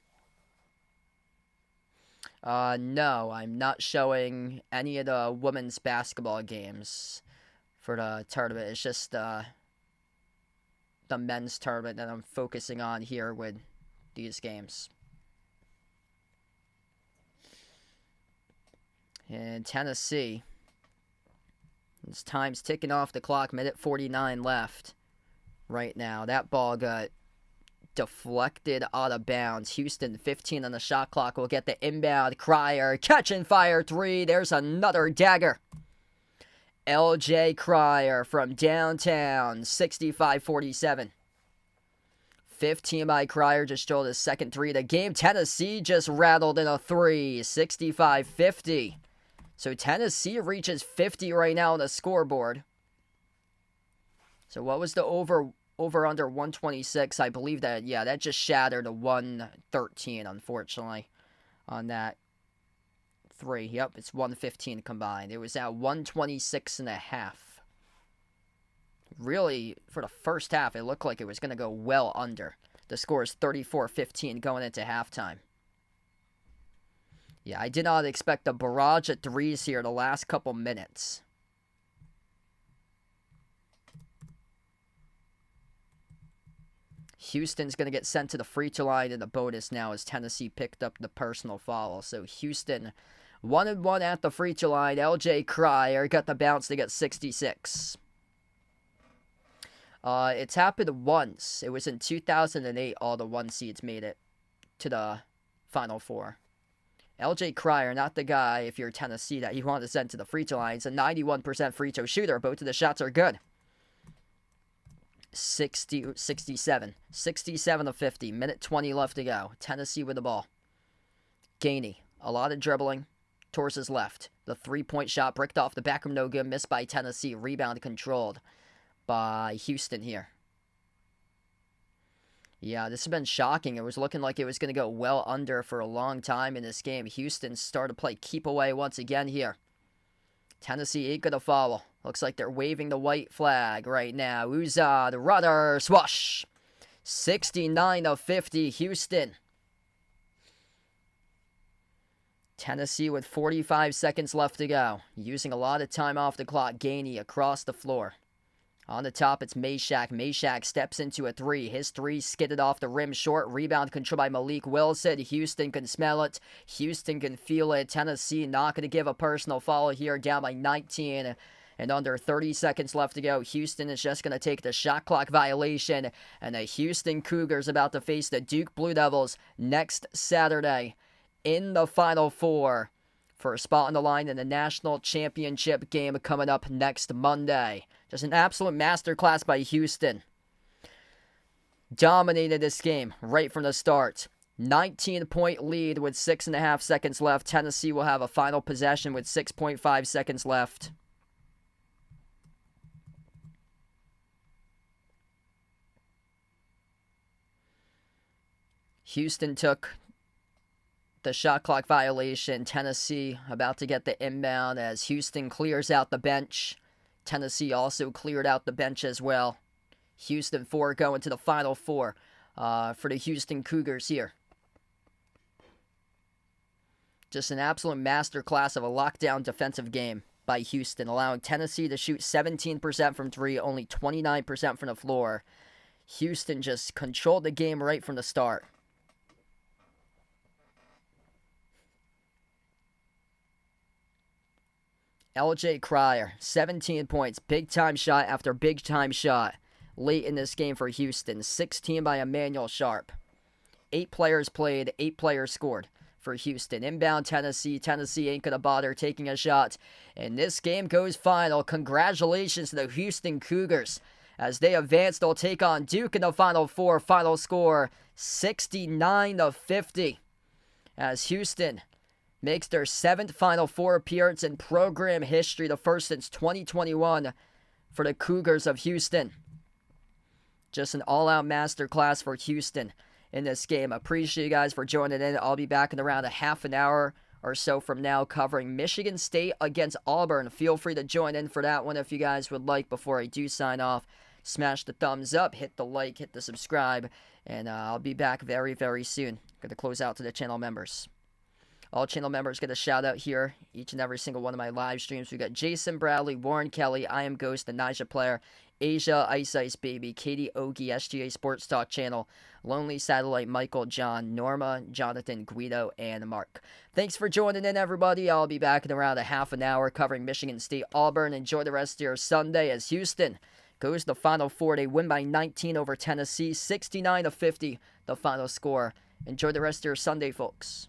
No, I'm not showing any of the women's basketball games for the tournament. It's just the men's tournament that I'm focusing on here with these games. And Tennessee, this time's ticking off the clock, minute 49 left right now. That ball got deflected out of bounds. Houston, 15 on the shot clock, will get the inbound. Cryer, catch and fire 3. There's another dagger. LJ Cryer from downtown, 65-47. 15 by Cryer, just drilled his second 3 of the game. Tennessee just rattled in a 3, 65-50. So Tennessee reaches 50 right now on the scoreboard. So what was the over under 126? I believe that, yeah, that just shattered a 113, unfortunately, on that 3. Yep, it's 115 combined. It was at 126.5. Really, for the first half, it looked like it was going to go well under. The score is 34-15 going into halftime. Yeah, I did not expect a barrage of 3s here the last couple minutes. Houston's going to get sent to the free throw line in the bonus now as Tennessee picked up the personal foul. So Houston 1-1 at the free throw line. LJ Cryer got the bounce to get 66. It's happened once. It was in 2008 all the 1 seeds made it to the Final Four. LJ Cryer, not the guy, if you're Tennessee, that you want to send to the free throw line. He's a 91% free throw shooter. Both of the shots are good. 67 of 50. Minute 20 left to go. Tennessee with the ball. Gainey, a lot of dribbling towards his left. The 3-point shot bricked off the back of no good. Missed by Tennessee. Rebound controlled by Houston here. Yeah, this has been shocking. It was looking like it was going to go well under for a long time in this game. Houston started to play keep away once again here. Tennessee ain't going to follow. Looks like they're waving the white flag right now. Uza, the rudder, swash. 69-50, Houston. Tennessee with 45 seconds left to go. Using a lot of time off the clock. Gainey across the floor. On the top, it's Meshack. Meshack steps into a three. His three skidded off the rim short. Rebound controlled by Malik Wilson. Houston can smell it. Houston can feel it. Tennessee not going to give a personal foul here. Down by 19 and under 30 seconds left to go. Houston is just going to take the shot clock violation. And the Houston Cougars about to face the Duke Blue Devils next Saturday in the Final Four for a spot on the line in the national championship game coming up next Monday. Just an absolute masterclass by Houston. Dominated this game right from the start. 19-point lead with 6.5 seconds left. Tennessee will have a final possession with 6.5 seconds left. Houston took the shot clock violation. Tennessee about to get the inbound as Houston clears out the bench. Tennessee also cleared out the bench as well. Houston 4 going to the Final Four for the Houston Cougars here. Just an absolute masterclass of a lockdown defensive game by Houston, allowing Tennessee to shoot 17% from three, only 29% from the floor. Houston just controlled the game right from the start. LJ Cryer, 17 points, big-time shot after big-time shot late in this game for Houston. 16 by Emmanuel Sharp. 8 players played, 8 players scored for Houston. Inbound Tennessee. Tennessee ain't going to bother taking a shot. And this game goes final. Congratulations to the Houston Cougars. As they advance, they'll take on Duke in the Final Four. Final score, 69-50. As Houston makes their 7th Final Four appearance in program history, the first since 2021 for the Cougars of Houston. Just an all-out masterclass for Houston in this game. Appreciate you guys for joining in. I'll be back in around a half an hour or so from now covering Michigan State against Auburn. Feel free to join in for that one if you guys would like. Before I do sign off, smash the thumbs up, hit the like, hit the subscribe, and I'll be back very, very soon. Going to close out to the channel members. All channel members get a shout out here each and every single one of my live streams. We got Jason Bradley, Warren Kelly, I Am Ghost, the Nija Player, Asia, Ice Ice Baby, Katie Ogie, SGA Sports Talk Channel, Lonely Satellite, Michael, John, Norma, Jonathan, Guido, and Mark. Thanks for joining in, everybody. I'll be back in around a half an hour covering Michigan State, Auburn. Enjoy the rest of your Sunday as Houston goes to the Final Four. They win by 19 over Tennessee, 69-50, the final score. Enjoy the rest of your Sunday, folks.